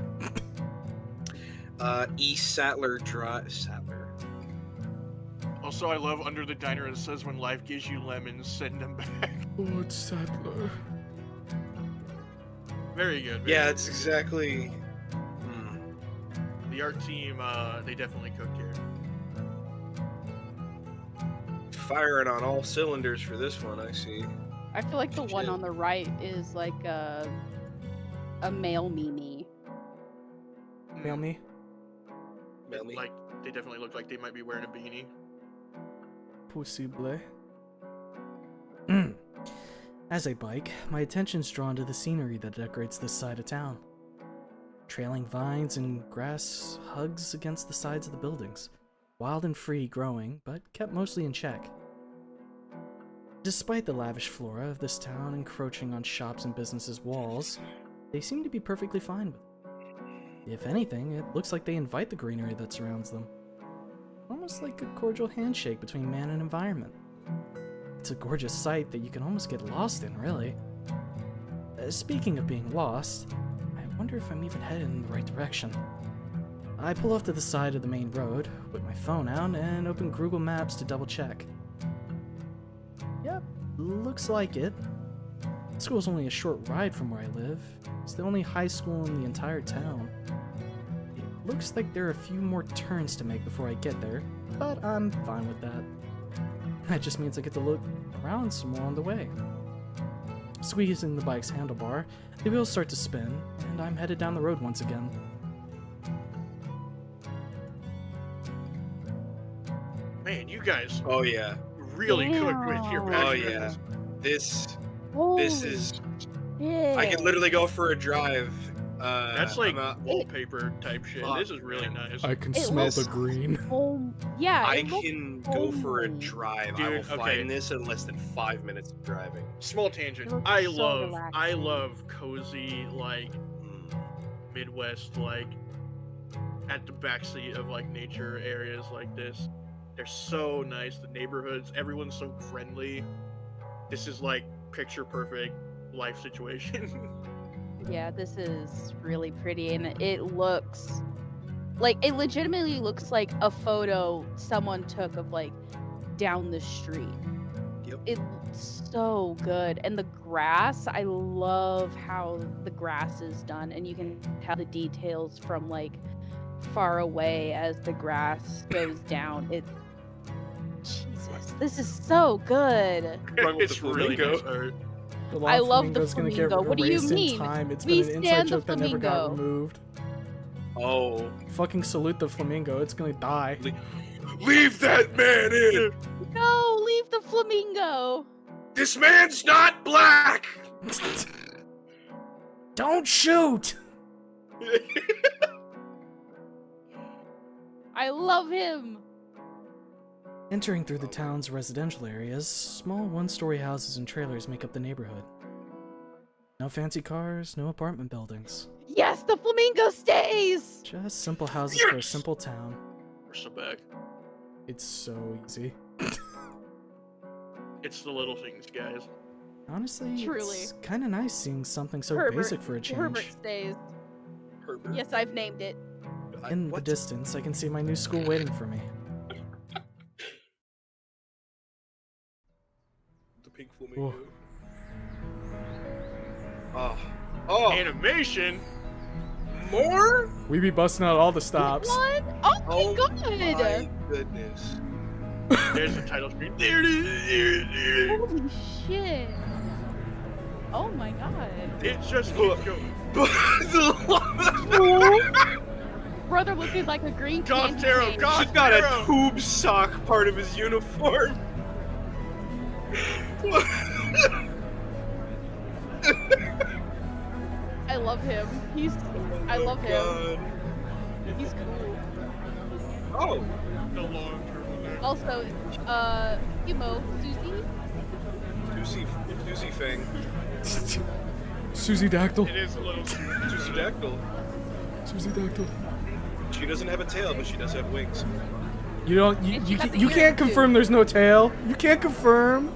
East Sattler Drive. Sattler. Also, I love Under the Diner. It says, "When life gives you lemons, send them back." Lord Sadler. Very good. very Yeah, good. it's exactly. The art team. They definitely cooked here. Firing on all cylinders for this one, I see. I feel like the one Shit. on the right is like a male Mimi. Mail me. Mail me. Like they definitely look like they might be wearing a beanie. Possible. As I bike, my attention's drawn to the scenery that decorates this side of town. Trailing vines and grass hugs against the sides of the buildings, wild and free growing, but kept mostly in check. Despite the lavish flora of this town encroaching on shops and businesses' walls, they seem to be perfectly fine with it. If anything, it looks like they invite the greenery that surrounds them. Almost like a cordial handshake between man and environment. It's a gorgeous sight that you can almost get lost in, really. Speaking of being lost, I wonder if I'm even headed in the right direction. I pull off to the side of the main road, whip my phone out, and open Google Maps to double check. Yep, looks like it. The school's only a short ride from where I live. It's the only high school in the entire town. It looks like there are a few more turns to make before I get there, but I'm fine with that. That just means I get to look around some more on the way. Squeezing the bike's handlebar, the wheels start to spin, and I'm headed down the road once again. Man, you guys Oh yeah. really cooked with your Damn. Oh background. yeah. This Holy is. shit. I could literally go for a drive. That's like I'm out- wallpaper type shit. Fuck, This is really nice. I can It smell looks- the green. Yeah, I it looks can go for a homely. drive. I Dude, will okay. find this in less than 5 minutes of driving. Small tangent. It looks I so relaxing. love cozy, like Midwest, like at the backseat of like nature areas like this. They're so nice. The neighborhoods, everyone's so friendly. This is like picture perfect life situation. Yeah, this is really pretty, and it looks like it legitimately looks like a photo someone took of like down the street. Yep. It looks so good, and the grass. I love how the grass is done, and you can tell the details from like far away as the grass goes down. Jesus, this is so good. Wrong with It's the really flamingo. nice art. The I long love the flamingo's gonna get flamingo. What do you erased in mean? time. It's We been an inside stand the joke that never got flamingo. removed. Oh. Fucking salute the flamingo. It's gonna die. Leave that man in! No, leave the flamingo. This man's not black! Don't shoot! I love him. Entering through the town's residential areas, small one-story houses and trailers make up the neighborhood. No fancy cars, no apartment buildings. Yes, the flamingo stays. Just simple houses for a simple town. We're so back. It's so easy. It's the little things, guys. Honestly, Truly. it's kind of nice seeing something so Herbert- basic for a change. Herbert stays. Herbert. Yes, I've named it. In the What? distance, I can see my new school waiting for me. The pink flamingo. Whoa. Oh. Oh! Animation. More? We be busting out all the stops. What? Oh my Oh god! my goodness. There's the title screen. There it is. There it is. Holy shit! Oh my god! It just keeps going. Brother looking like a green Goth candy Taro, cane. Goth She's got a Taro. tube sock part of his uniform. I love him. I love him. God. He's cool. Oh, The long turtleneck. Also, Emo, Susie. Susie Fang. Susie Dactyl. It is a little. Susie Dactyl. Susie Dactyl. She doesn't have a tail, but she does have wings. You don't. And she got the You ears, can't too. confirm there's no tail. You can't confirm.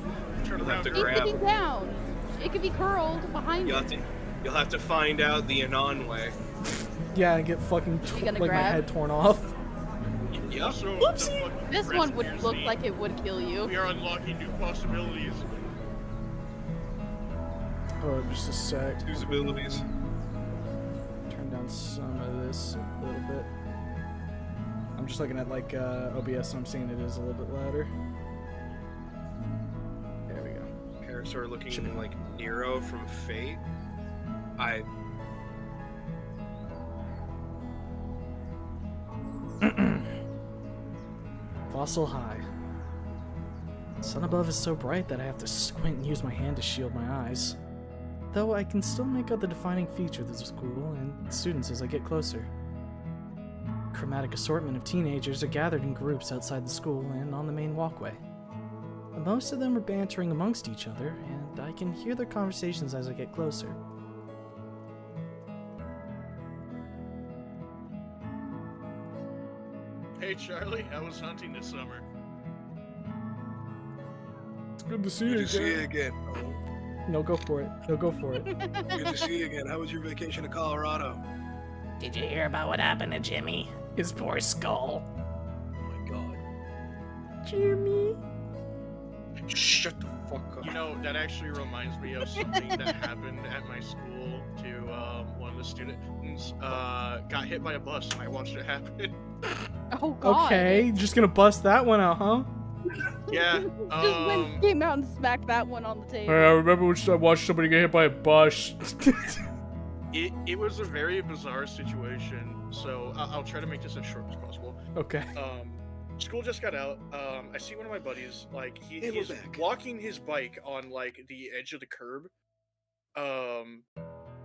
Turtle Have to down. It could be grab. down. It could be curled behind you. You'll have to find out the Anon way. Yeah, and get fucking You gonna my grab? head torn off. Yep. Also, the Whoopsie. fucking This rest one of would your look scene, like it would kill you. We are unlocking new possibilities. Oh, just a sec. Whose abilities? Turn down some of this a little bit. I'm just looking at like OBS, and I'm seeing it is a little bit louder. There we go. Parents are looking like Nero from Fate. I Fossil High. Sun above is so bright that I have to squint and use my hand to shield my eyes. Though I can still make out the defining features of the school and students as I get closer. Chromatic assortment of teenagers are gathered in groups outside the school and on the main walkway. Most of them are bantering amongst each other, and I can hear their conversations as I get closer. Hey Charlie, how was hunting this summer? It's good to see Good to see you again. No, go for it. No, go for it. Good to see you again. How was your vacation to Colorado? Did you hear about what happened to Jimmy? His poor skull. Oh my god. Jimmy. Shut the fuck up. You know, that actually reminds me of something that happened at my school to one of the students. Got hit by a bus and I watched it happen. Oh god. Okay, just gonna bust that one out, huh? Yeah. Just went, came out and smacked that one on the table. I remember when I watched somebody get hit by a bus. It was a very bizarre situation, so I'll try to make this as short as possible. Okay. School just got out. I see one of my buddies, like he's walking his bike on like the edge of the curb.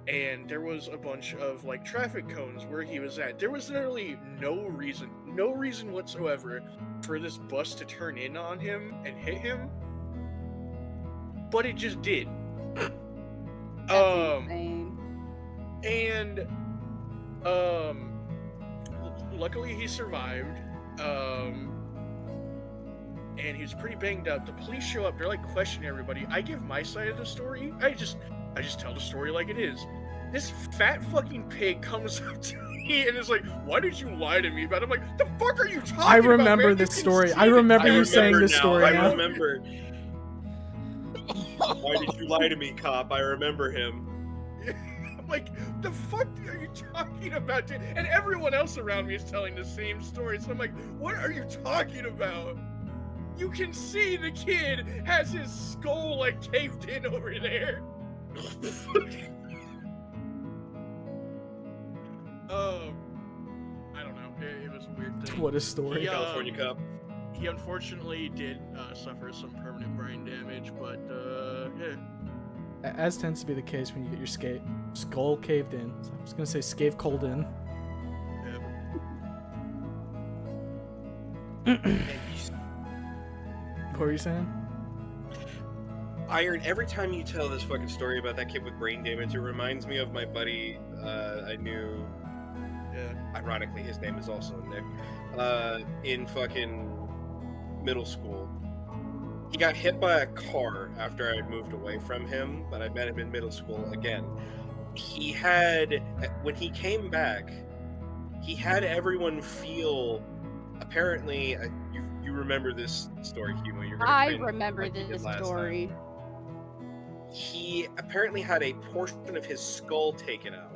And there was a bunch of like traffic cones where he was at. There was literally no reason whatsoever for this bus to turn in on him and hit him. But it just did. That's insane. And luckily he survived. And he was pretty banged up. The police show up, they're like questioning everybody. I give my side of the story. I just tell the story like it is. This fat fucking pig comes up to me and is like, "Why did you lie to me about it?" I'm like, "The fuck are you talking about?" I remember this story. I remember you saying this story. I remember. Why did you lie to me, cop? I remember him. I'm like, the fuck are you talking about, dude? And everyone else around me is telling the same story. So I'm like, what are you talking about? You can see the kid has his skull like caved in over there. I don't know. It was a weird thing. What a story. California cop. He unfortunately did suffer some permanent brain damage, but yeah. As tends to be the case when you get your skull caved in. So I was gonna say scave cold in. What were you saying? Iron, every time you tell this fucking story about that kid with brain damage, it reminds me of my buddy I knew. Yeah. Ironically, his name is also Nick. In fucking middle school. He got hit by a car after I had moved away from him, but I met him in middle school again. He had, when he came back, he had everyone feel, apparently, you remember this story, Hugo. I remember this story. He apparently had a portion of his skull taken out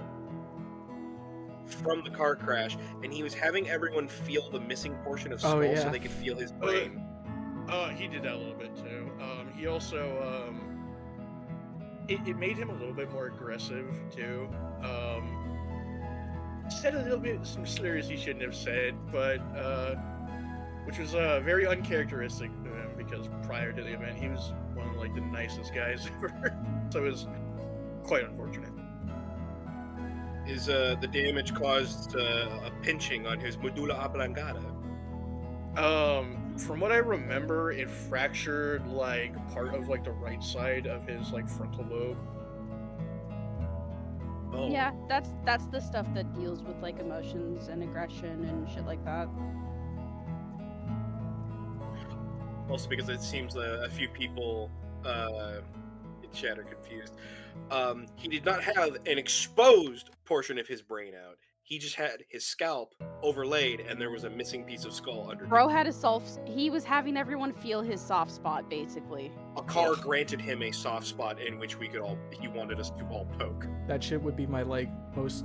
from the car crash, and he was having everyone feel the missing portion of skull so they could feel his brain. He did that a little bit too. He also, it made him a little bit more aggressive too. Said a little bit some slurs he shouldn't have said, but which was very uncharacteristic of him because prior to the event he was one of like the nicest guys ever. So it was quite unfortunate. Is the damage caused a pinching on his medulla oblongata? From what I remember, it fractured like part of like the right side of his like frontal lobe. Oh. Yeah, that's the stuff that deals with like emotions and aggression and shit like that. Also because it seems a few people in chat are confused. He did not have an exposed portion of his brain out. He just had his scalp overlaid, and there was a missing piece of skull underneath. Bro had he was having everyone feel his soft spot, basically. A car granted him a soft spot in which he wanted us to all poke. That shit would be my most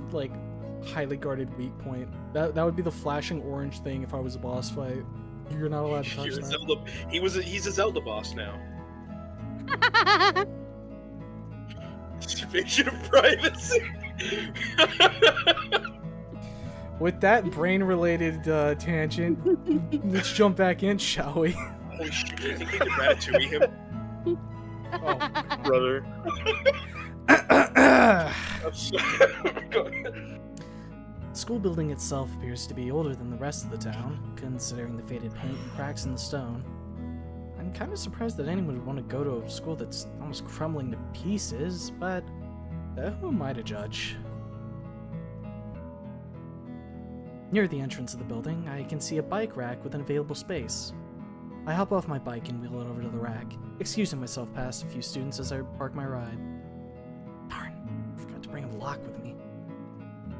highly guarded weak point. That would be the flashing orange thing if I was a boss fight. You're not allowed to touch that. He's a Zelda boss now. Invasion of privacy. With that brain-related tangent, let's jump back in, shall we? Holy shit, do you think he could ratatouille him? Oh, brother. The school building itself appears to be older than the rest of the town, considering the faded paint and cracks in the stone. I'm kind of surprised that anyone would want to go to a school that's almost crumbling to pieces, but who am I to judge? Near the entrance of the building, I can see a bike rack with an available space. I hop off my bike and wheel it over to the rack, excusing myself past a few students as I park my ride. Darn, I forgot to bring a lock with me.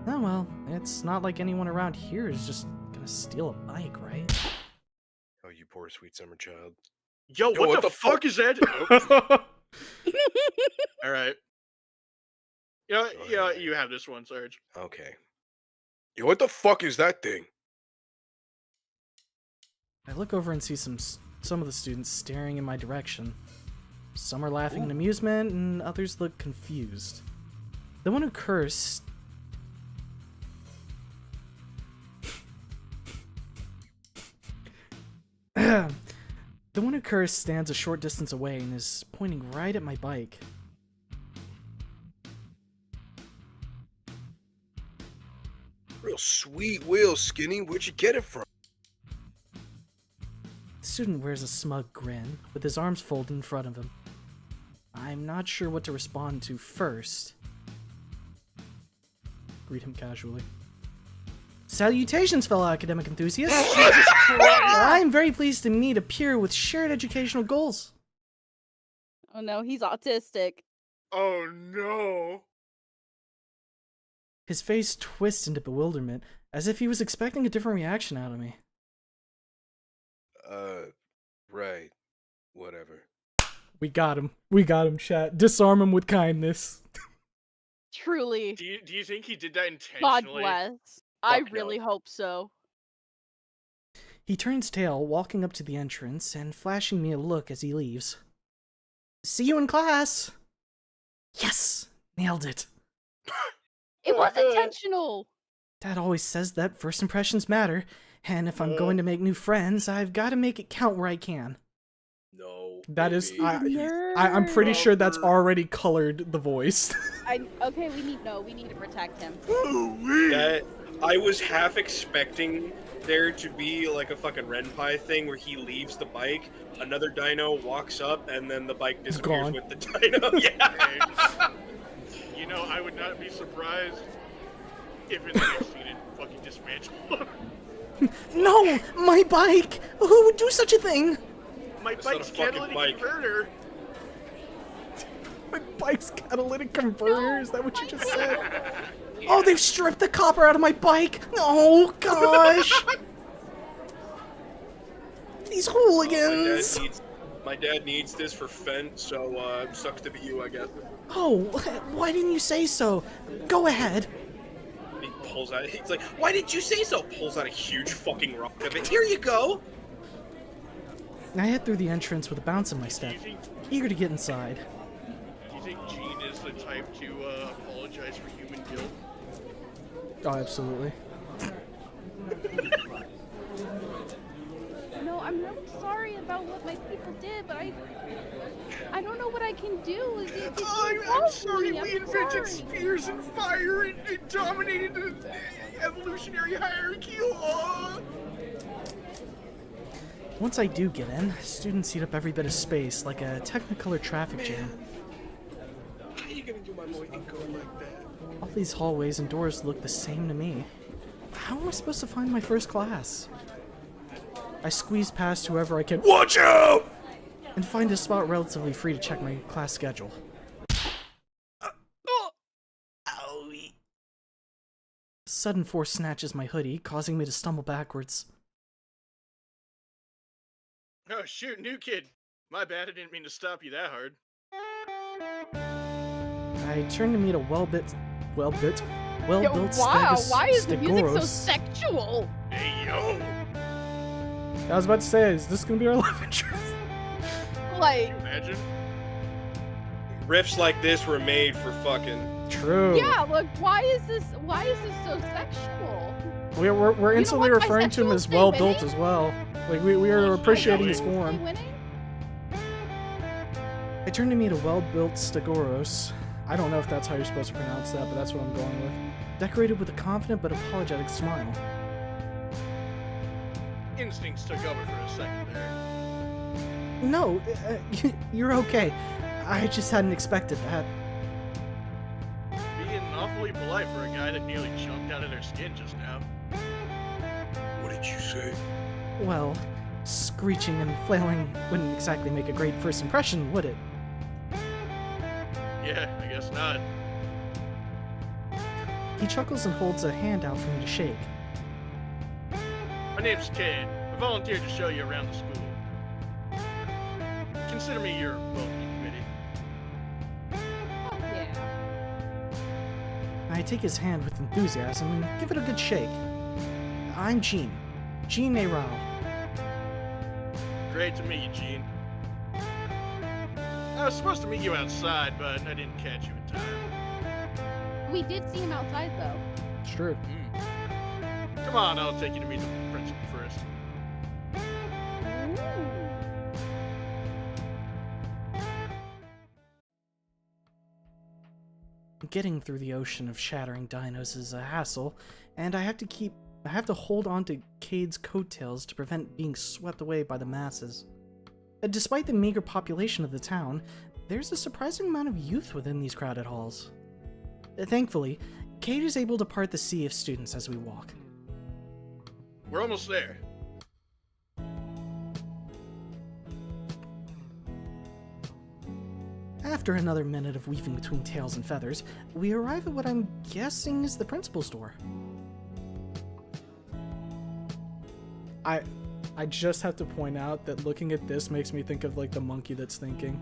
Oh well, it's not like anyone around here is just gonna steal a bike, right? Oh, you poor sweet summer child. Yo, what the fuck is that? All right. You have this one, Sarge. Okay. Yo, what the fuck is that thing? I look over and see some of the students staring in my direction. Some are laughing in amusement, and others look confused. The one who cursed... The one who cursed stands a short distance away and is pointing right at my bike. Real sweet wheel, Skinny. Where'd you get it from? The student wears a smug grin, with his arms folded in front of him. I'm not sure what to respond to first. Greet him casually. Salutations, fellow academic enthusiasts! I'm very pleased to meet a peer with shared educational goals. Oh no, he's autistic. Oh no. His face twists into bewilderment, as if he was expecting a different reaction out of me. Right. Whatever. We got him. We got him, chat. Disarm him with kindness. Truly. Do you think he did that God intentionally? bless. I Fuck no. really hope so. He turns tail, walking up to the entrance, and flashing me a look as he leaves. See you in class! Yes! Nailed it. It was intentional! Dad always says that first impressions matter, and if I'm going to make new friends, I've got to make it count where I can. No. That is... baby. I'm pretty sure that's already colored the voice. Okay, we need to protect him. I was half expecting there to be like a fucking Renpai thing where he leaves the bike, another dino walks up, and then the bike disappears with the dino. Yeah. You know, I would not be surprised if in the next scene it fucking dismantled. No! My bike! Who would do such a thing? My That's not bike's a fucking catalytic bike. converter. My bike's catalytic converter? Is that what you just said? Oh, they've stripped the copper out of my bike! Oh, gosh! These hooligans! My dad needs this for Fent, so sucks to be you, I guess. Oh, why didn't you say so? Go ahead. He pulls out. He's like, "Why didn't you say so?" Pulls out a huge fucking rock of it. Here you go. I head through the entrance with a bounce in my Do step, you think eager to get inside. Gene is the type to apologize for human guilt? Oh, absolutely. No, I'm really sorry about what my people did, but I don't know what I can do. I'm sorry we invented spears and fire and dominated the evolutionary hierarchy. Oh. Once I do get in, students eat up every bit of space like a Technicolor traffic jam. How you gonna do my boy Inco like that? All these hallways and doors look the same to me. How am I supposed to find my first class? I squeeze past whoever I can. Watch out! And find a spot relatively free to check my class schedule. Owie. Sudden force snatches my hoodie, causing me to stumble backwards. Oh shoot, new kid. My bad, I didn't mean to stop you that hard. I turn to meet a well-built Yo, wow, why is the music so Stegoros. sexual? Hey yo! I was about to say, is this gonna be our love interest? Like, Imagine. Riffs like this were made for fucking. True. yeah, like why is this so sexual? We're instantly what? referring to him as Bisexuals, well-built they as well. Like, we are appreciating his form. I turn to meet a well-built Stegoros. I don't know if that's how you're supposed to pronounce that, but that's what I'm going with. Decorated with a confident but apologetic smile. Instincts took over for a second there. No, you're okay. I just hadn't expected that. Being awfully polite for a guy that nearly jumped out of their skin just now. What did you say? Well, screeching and flailing wouldn't exactly make a great first impression, would it? Yeah, I guess not. He chuckles and holds a hand out for me to shake. My name's Cade. I volunteered to show you around the school. Consider me your welcoming committee. Oh, yeah. I take his hand with enthusiasm and give it a good shake. I'm Jean. Jean A. Rao. Great to meet you, Gene. I was supposed to meet you outside, but I didn't catch you in time. We did see him outside, though. It's true. Come on, I'll take you to meet the principal first. Getting through the ocean of shattering dinos is a hassle, and I have to hold on to Cade's coattails to prevent being swept away by the masses. Despite the meager population of the town, there's a surprising amount of youth within these crowded halls. Thankfully, Cade is able to part the sea of students as we walk. We're almost there. After another minute of weaving between tails and feathers, we arrive at what I'm guessing is the principal's door. I just have to point out that looking at this makes me think of like the monkey that's thinking.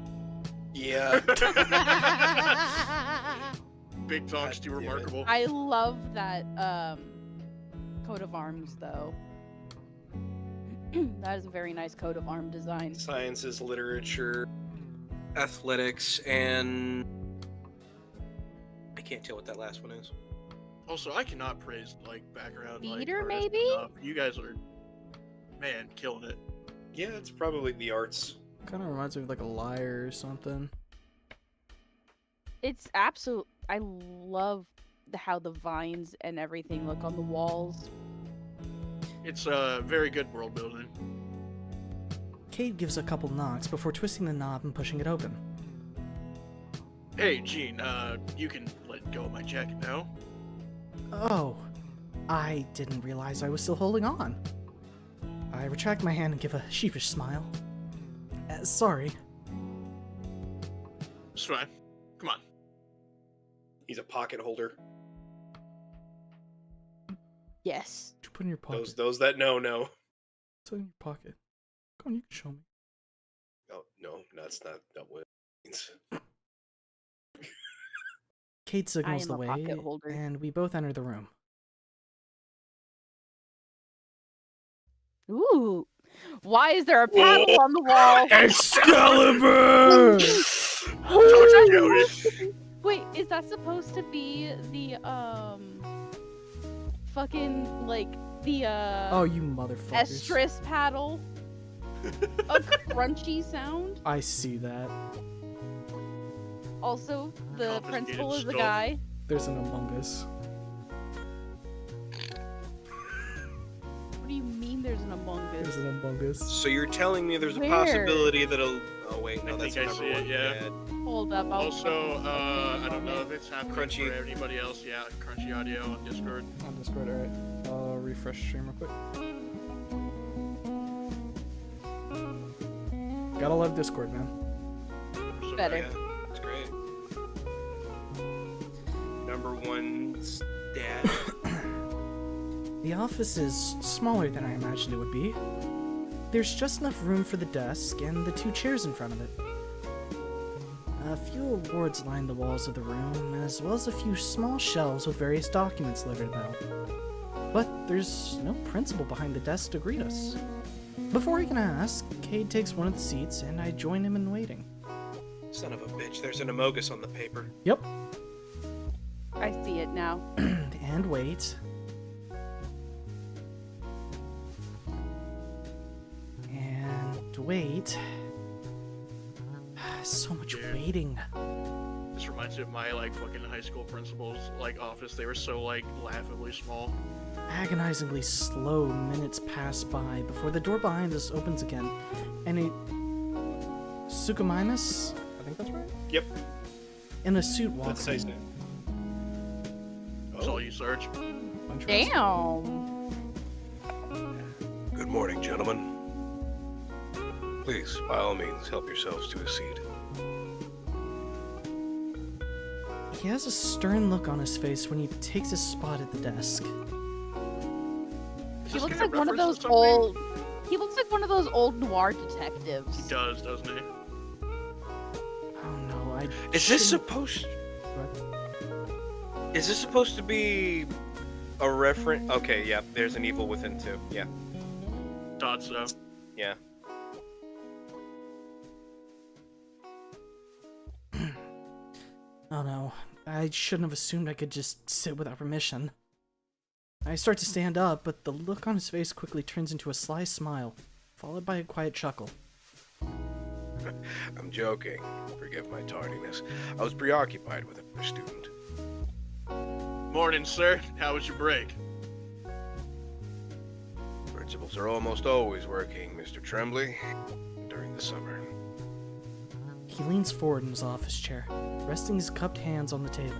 Yeah. Big talks too remarkable. I love that coat of arms, though. That is a very nice coat of arm design. Sciences, literature, athletics, and I can't tell what that last one is. Also, I cannot praise like background. Theater, artists maybe? enough. You guys are, man, killing it. Yeah, it's probably the arts. Kind of reminds me of like a lyre or something. It's absolute. I love how the vines and everything look on the walls. It's very good world building. Cade gives a couple knocks before twisting the knob and pushing it open. Hey, Gene, you can let go of my jacket now. Oh, I didn't realize I was still holding on. I retract my hand and give a sheepish smile. Sorry. It's fine. Come on. He's a pocket holder. Yes. What you put in your pocket? Those that know. What's in your pocket? Go on, you can show me. Oh no, that's not what it means. Cade signals am the a way, pocket holder. and we both enter the room. Ooh. Why is there a paddle on the wall? Excalibur! Wait, is that supposed to be the fucking like the Oh, you motherfuckers. estrus paddle? A crunchy sound. I see that. Also, the Confiscated principal is a stuff. guy. There's an Among Us. What do you mean there's an Among Us? There's an Among Us. So you're telling me there's a Where? possibility that a... Oh wait, no, I that's think I another see it, one. yeah. Hold up. I'll Also, I don't know if it's happening Crunchy. for anybody else. Yeah, Crunchy Audio on Discord. On Discord, alright. I'll refresh stream real quick. Gotta love Discord, man. So, Better. Yeah, it's great. Number one stat. The office is smaller than I imagined it would be. There's just enough room for the desk and the 2 chairs in front of it. A few awards line the walls of the room, as well as a few small shelves with various documents littered about. But there's no principal behind the desk to greet us. Before he can ask, Cade takes one of the seats, and I join him in waiting. Son of a bitch, there's an Amogus on the paper. Yep. I see it now. And wait. And wait. So much waiting. This reminds me of my like fucking high school principal's like office. They were so like laughably small. Agonizingly slow minutes pass by before the door behind us opens again, and a Suchomimus? I think that's right. Yep. In a suit walks Let's say so. That's all you search. Damn. Good morning, gentlemen. Please, by all means, help yourselves to a seat. He has a stern look on his face when he takes his spot at the desk. He looks like one of those old. He looks like one of those old noir detectives. He does, doesn't he? Oh no, I. Is this supposed? Is this supposed to be a reference? Okay, yeah. There's an evil within too. Yeah. Thought so. Yeah. Oh no, I shouldn't have assumed I could just sit without permission. I start to stand up, but the look on his face quickly turns into a sly smile, followed by a quiet chuckle. I'm joking. Forgive my tardiness. I was preoccupied with a student. Morning, sir. How was your break? Principals are almost always working, Mr. Tremblay, during the summer. He leans forward in his office chair, resting his cupped hands on the table.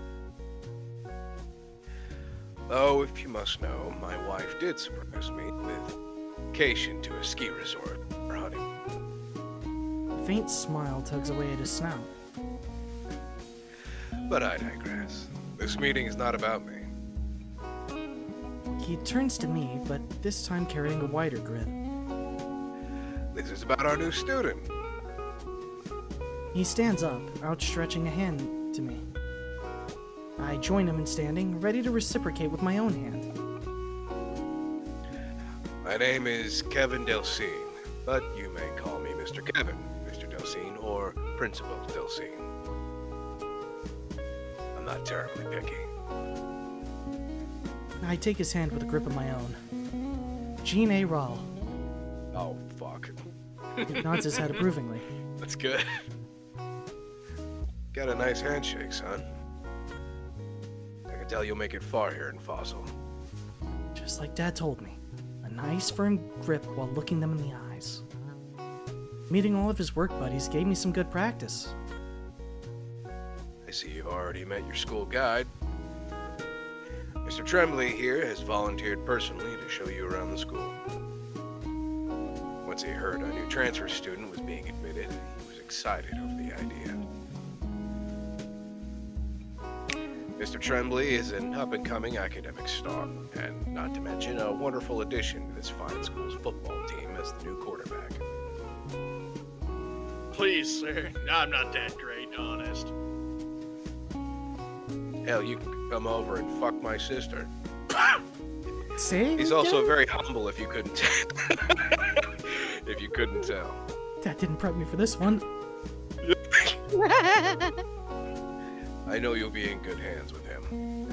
Though, if you must know, my wife did surprise me with vacation to a ski resort for hunting. A faint smile tugs away at his snout. But I digress. This meeting is not about me. He turns to me, but this time carrying a wider grin. This is about our new student. He stands up, outstretching a hand to me. I join him in standing, ready to reciprocate with my own hand. My name is Kevin Delcine, but you may call me Mr. Kevin, Mr. Delcine, or Principal Delcine. I'm not terribly picky. I take his hand with a grip of my own. Jean A. Rawl. Oh, fuck. He nods his head approvingly. That's good. Got a nice handshake, son. I can tell you'll make it far here in Fossil. Just like Dad told me. A nice firm grip while looking them in the eyes. Meeting all of his work buddies gave me some good practice. I see you've already met your school guide. Mr. Tremblay here has volunteered personally to show you around the school. Once he heard a new transfer student was being admitted, he was excited over the idea. Mr. Tremblay is an up-and-coming academic star, and not to mention a wonderful addition to this fine school's football team as the new quarterback. Please, sir. I'm not that great, honest. Hell, you can come over and fuck my sister. Say? He's also very humble, if you couldn't if you couldn't tell. Dad didn't prep me for this one. I know you'll be in good hands with him.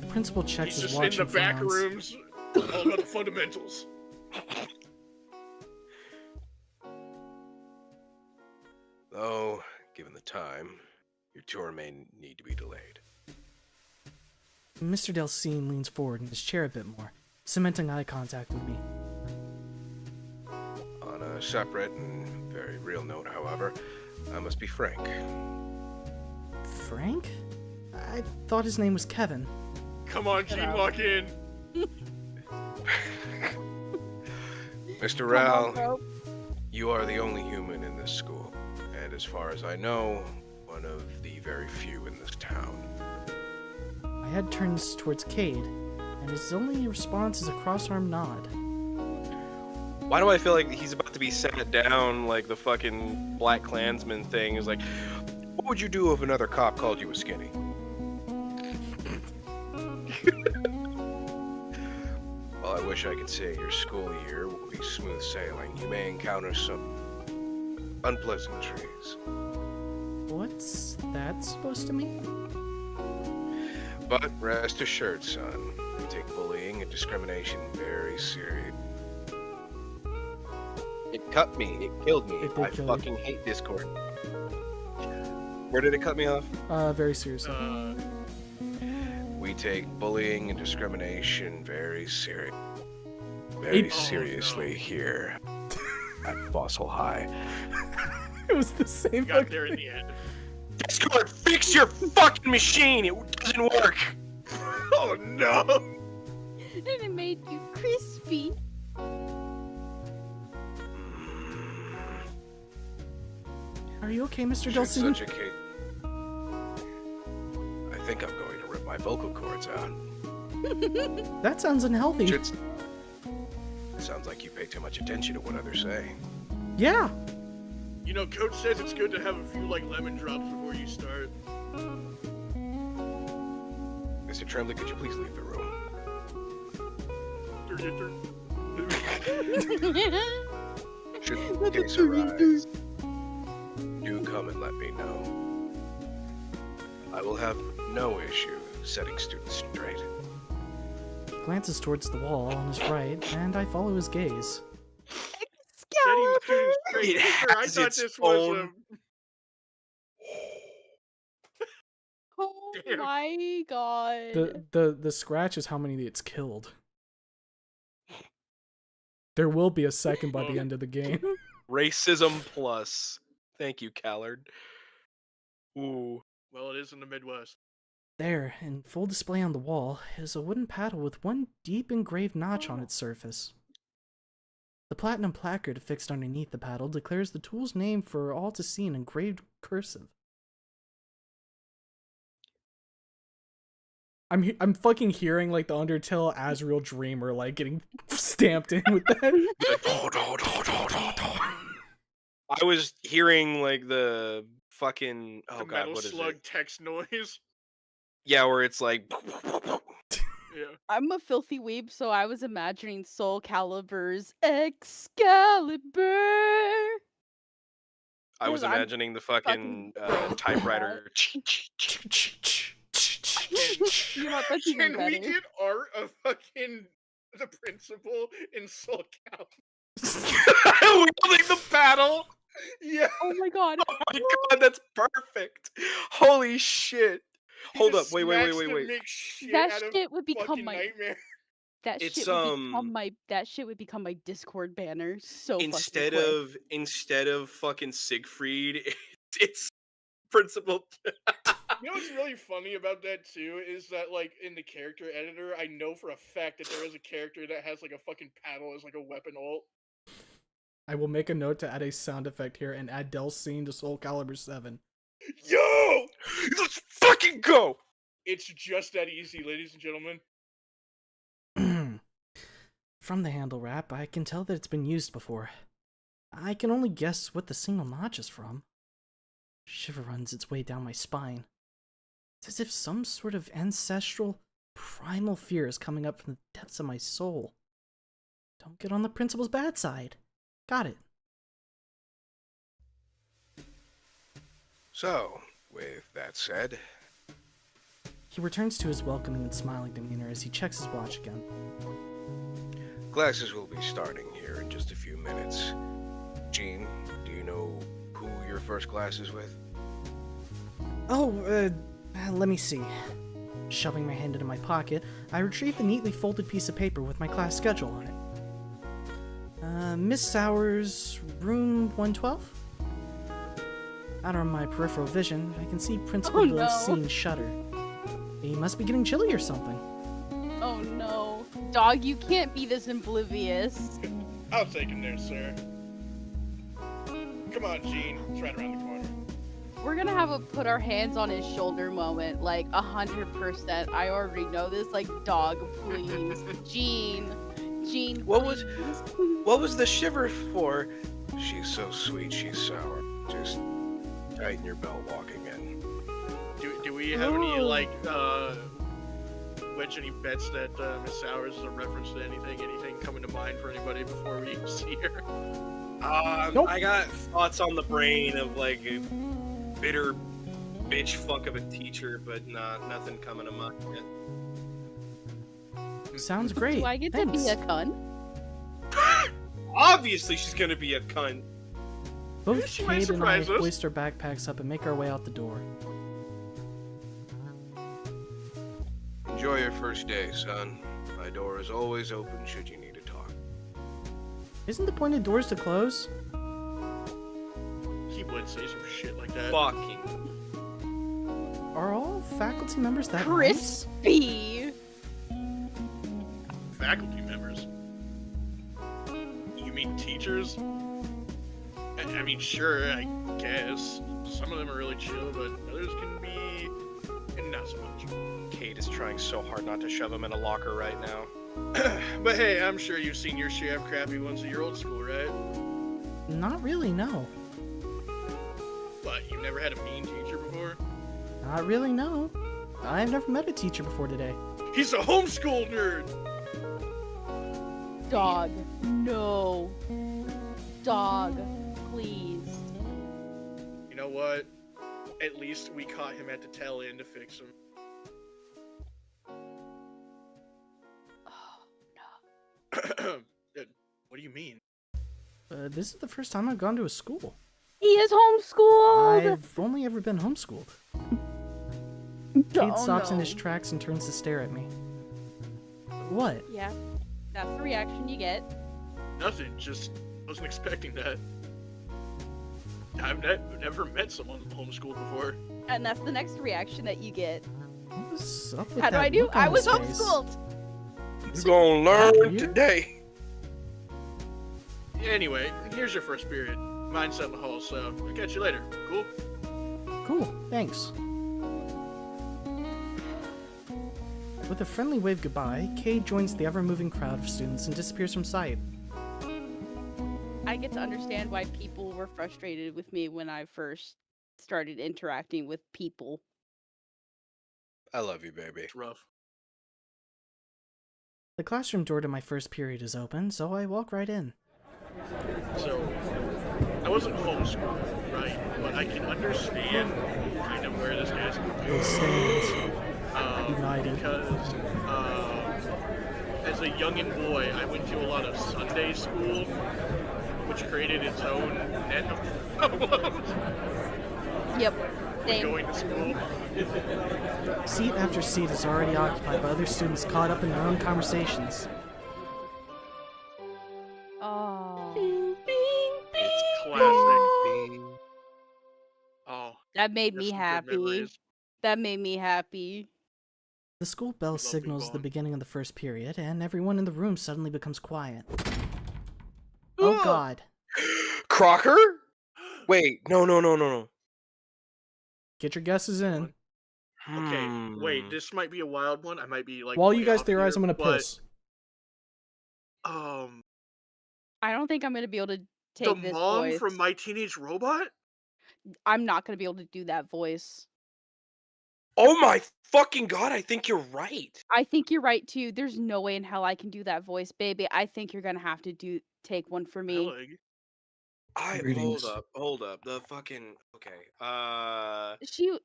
The principal checks He's his just watch in the and back frowns. rooms, all about the fundamentals. Though, given the time, your tour may need to be delayed. Mr. Delcine leans forward in his chair a bit more, cementing eye contact with me. On a separate and very real note, however, I must be frank. Frank? I thought his name was Kevin. Come on, Gene, walk in. Mr. Rao, you are the only human in this school, and as far as I know, one of the very few in this town. My head turns towards Cade, and his only response is a cross-armed nod. Why do I feel like he's about to be sent down like the fucking Black Klansman thing? Is like, what would you do if another cop called you a skinny? Well, I wish I could say your school year will be smooth sailing. You may encounter some unpleasantries. What's that supposed to mean? But rest assured, son, we take bullying and discrimination very serious. It cut me. It killed me. It did I kill fucking hate Discord. Where did it cut me off? Very seriously. We take bullying and discrimination very Oh, seriously here. at Fossil High. It was the same. We got there in the end. Discord, fix your fucking machine! It doesn't work! Oh no! And it made you crispy. Are you okay, Mr. Should Dulcine? such a case... I think I'm going to rip my vocal cords out. That sounds unhealthy. Should... Sounds like you pay too much attention to what others say. Yeah. You know, Coach says it's good to have a few like lemon drops before you start. Mr. Tremblay, could you please leave the room? Should the case arise, do come and let me know. I will have no issue setting students straight. He glances towards the wall on his right, and I follow his gaze. Setting students straight. It Mister, I has thought its this was own- Oh Damn. my god. The scratch is how many it's killed. There will be a second by the end of the game. Racism plus. Thank you, Callard. Ooh. Well, it is in the Midwest. There, in full display on the wall, is a wooden paddle with one deep engraved notch on its surface. The platinum placard affixed underneath the paddle declares the tool's name for all to see in engraved cursive. I'm fucking hearing like the Undertale Azrael Dreamer like getting stamped in with that. I was hearing like the fucking The Metal Slug text noise. Yeah, where it's like Yeah. I'm a filthy weeb, so I was imagining Soul Calibur's Excalibur. I was I'm imagining the fucking fucking typewriter. You know, that's even Can we better. get art of fucking the principal in Soul Calibur? Wielding the paddle. Yeah. Oh my god. Oh my god, that's perfect. Holy shit. He Hold just up, wait. smacks the mix shit That out of shit would become fucking my nightmare. It's, shit would become my Discord banner so instead fucking quick. of fucking Siegfried, it's principal. You know what's really funny about that too is that like in the character editor, I know for a fact that there is a character that has like a fucking paddle as like a weapon alt. I will make a note to add a sound effect here and add Dulcine to Soul Calibur 7. Yo! Let's fucking go! It's just that easy, ladies and gentlemen. From the handle wrap, I can tell that it's been used before. I can only guess what the single notch is from. Shiver runs its way down my spine. It's as if some sort of ancestral, primal fear is coming up from the depths of my soul. Don't get on the principal's bad side. Got it. So, with that said, He returns to his welcoming and smiling demeanor as he checks his watch again. classes will be starting here in just a few minutes. Jean, do you know who your first class is with? Oh, let me see. Shoving my hand into my pocket, I retrieve the neatly folded piece of paper with my class schedule on it. Miss Sowers, room 112? Out of my peripheral vision, I can see Principal Dulcine shudder. He must be getting chilly or something. Oh no. Dog, you can't be this oblivious. I'll take him there, sir. Come on, Gene. It's right around the corner. We're gonna have a put our hands on his shoulder moment, like 100%. I already know this. Like, dog, please. Gene, What please. What was the shiver for? She's so sweet, she's sour. Just tighten your belt walking in. Do we have any like wedge any bets that Miss Sowers is a reference to anything coming to mind for anybody before we see her? Nope. I got thoughts on the brain of like a bitter bitch fuck of a teacher, but nothing coming to mind yet. Sounds great. Do I get Thanks. to be a cunt? Obviously she's gonna be a cunt. Both She might Cade and I surprise us. hoist our backpacks up and make our way out the door. Enjoy your first day, son. My door is always open should you need to talk. Isn't the point of doors to close? He would say some shit like that. Fucking. Are all faculty members that nice? Crispy. Faculty members? You mean teachers? I mean, sure, I guess. Some of them are really chill, but others can be not so much. Kate is trying so hard not to shove him in a locker right now. But hey, I'm sure you've seen your share of crappy ones at your old school, right? Not really, no. But you've never had a mean teacher before? Not really, no. I've never met a teacher before today. He's a homeschool nerd! Dog. No. Dog. Please. You know what? At least we caught him at the tail end to fix him. What do you mean? This is the first time I've gone to a school. He is homeschooled. I've only ever been homeschooled. Cade stops in his tracks and turns to stare at me. What? Yeah, that's the reaction you get. Nothing, just wasn't expecting that. I've never met someone homeschooled before. And that's the next reaction that you get. What's up with How do that I do? look on I was his face? homeschooled. You're gonna learn weird? today. Anyway, here's your first period. Mine's set in the hall, so I'll catch you later. Cool? Cool, thanks. With a friendly wave goodbye, Cade joins the ever-moving crowd of students and disappears from sight. I get to understand why people were frustrated with me when I first started interacting with people. I love you, baby. It's rough. The classroom door to my first period is open, so I walk right in. So, I wasn't homeschooled, right? But I can understand kind of where this guy's coming Those stands. United. Because as a youngin' boy, I went to a lot of Sunday school, which created its own net of problems. Yep. When Same. going to school. Seat after seat is already occupied by other students caught up in their own conversations. Oh. It's classic. Oh, That made there's me some good happy. memories. That made me happy. The school bell Love Big signals the Bong. beginning of the first period, and everyone in the room suddenly becomes quiet. Oh god. Crocker? Wait, no. Get your guesses in. Okay, wait, this might be a wild one. I might be like. While way you guys off theorize, here, I'm gonna but, piss. I don't think I'm gonna be able to The take this mom voice. from My Teenage Robot? I'm not gonna be able to do that voice. Oh my fucking god, I think you're right. I think you're right too. There's no way in hell I can do that voice, baby. I think you're gonna have to take one for me. Hellig. Greetings. Hold up. The fucking okay.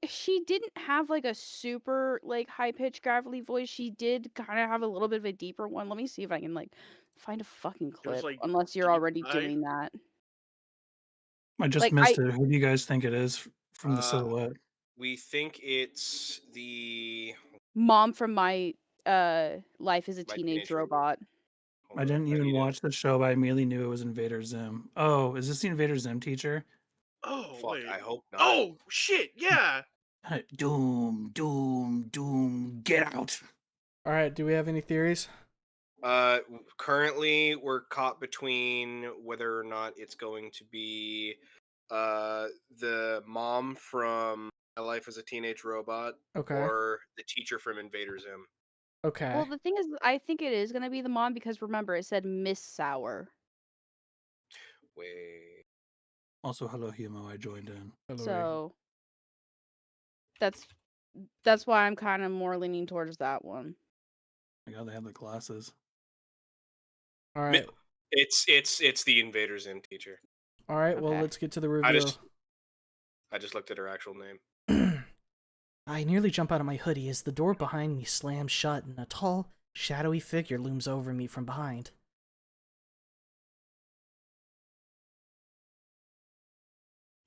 She didn't have like a super like high pitched gravelly voice. She did kind of have a little bit of a deeper one. Let me see if I can like find a fucking It was, clip. like, Unless you're deep already high. doing that. I just Like, missed it. Who do you guys think it is from the Uh, silhouette? We think it's the. Mom from my Life as a My Teenage Teenage Robot. Robot. Hold I up, didn't need even to- watch the show, but I immediately knew it was Invader Zim. Oh, is this the Invader Zim teacher? Oh, Fuck, wait. I hope not. Oh, shit, yeah! Doom, get out. Alright, do we have any theories? Currently, we're caught between whether or not it's going to be the mom from My Life as a Teenage Robot Okay. or the teacher from Invader Zim. Okay. Well, the thing is, I think it is gonna be the mom because remember it said Miss Sour. Wait. Also, hello, Humo. I joined in. Hello, So that's why I'm kind of more leaning towards that one. My God, they have the glasses. Alright. It's the Invader Zim teacher. Alright, well, Okay. let's get to the reveal. I just looked at her actual name. I nearly jump out of my hoodie as the door behind me slams shut and a tall, shadowy figure looms over me from behind.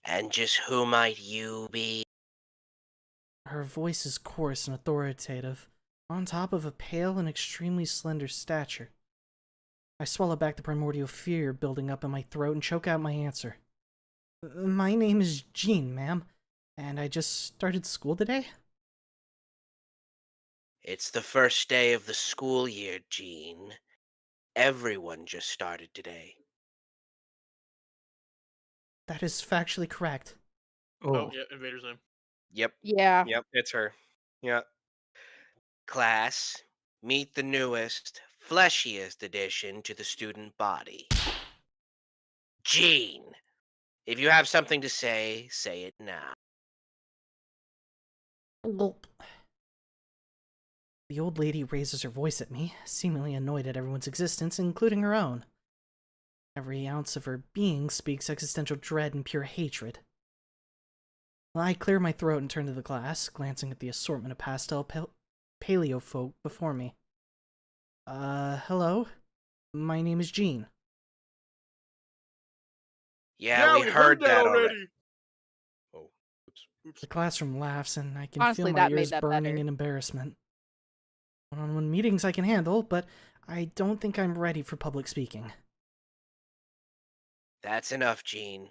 And just who might you be? Her voice is coarse and authoritative, on top of a pale and extremely slender stature. I swallow back the primordial fear building up in my throat and choke out my answer. My name is Jean, ma'am, and I just started school today? It's the first day of the school year, Jean. Everyone just started today. That is factually correct. Oh, yeah, Invader Zim. Yep. Yeah. Yep, it's her. Yeah. Class, meet the newest, fleshiest addition to the student body. Jean. If you have something to say it now. Gulp. The old lady raises her voice at me, seemingly annoyed at everyone's existence, including her own. Every ounce of her being speaks existential dread and pure hatred. I clear my throat and turn to the class, glancing at the assortment of pastel paleo folk before me. Hello? My name is Jean. Yeah, we heard that already. Oh, oops. The classroom laughs, and I can Honestly, feel my that made ears that burning better. in embarrassment. One-on-one meetings I can handle, but I don't think I'm ready for public speaking. That's enough, Jean.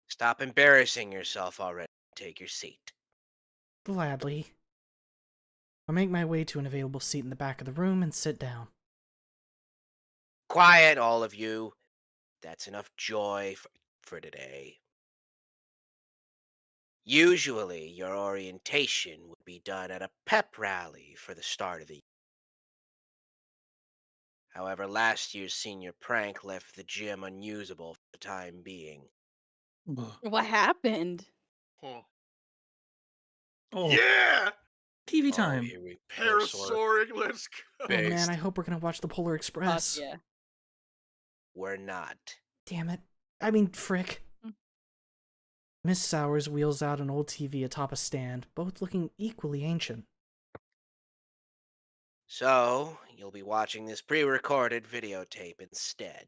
Stop embarrassing yourself already. Take your seat. Gladly. I make my way to an available seat in the back of the room and sit down. Quiet, all of you. That's enough joy for today. Usually, your orientation would be done at a pep rally for the start of the year. However, last year's senior prank left the gym unusable for the time being. What happened? Huh. Oh, Yeah! TV Oh, time. here we Parasauric, let's go. Oh man, I hope we're gonna watch the Polar Express. Yeah. We're not. Damn it. I mean, frick. Mm. Miss Sowers wheels out an old TV atop a stand, both looking equally ancient. So, you'll be watching this pre-recorded videotape instead.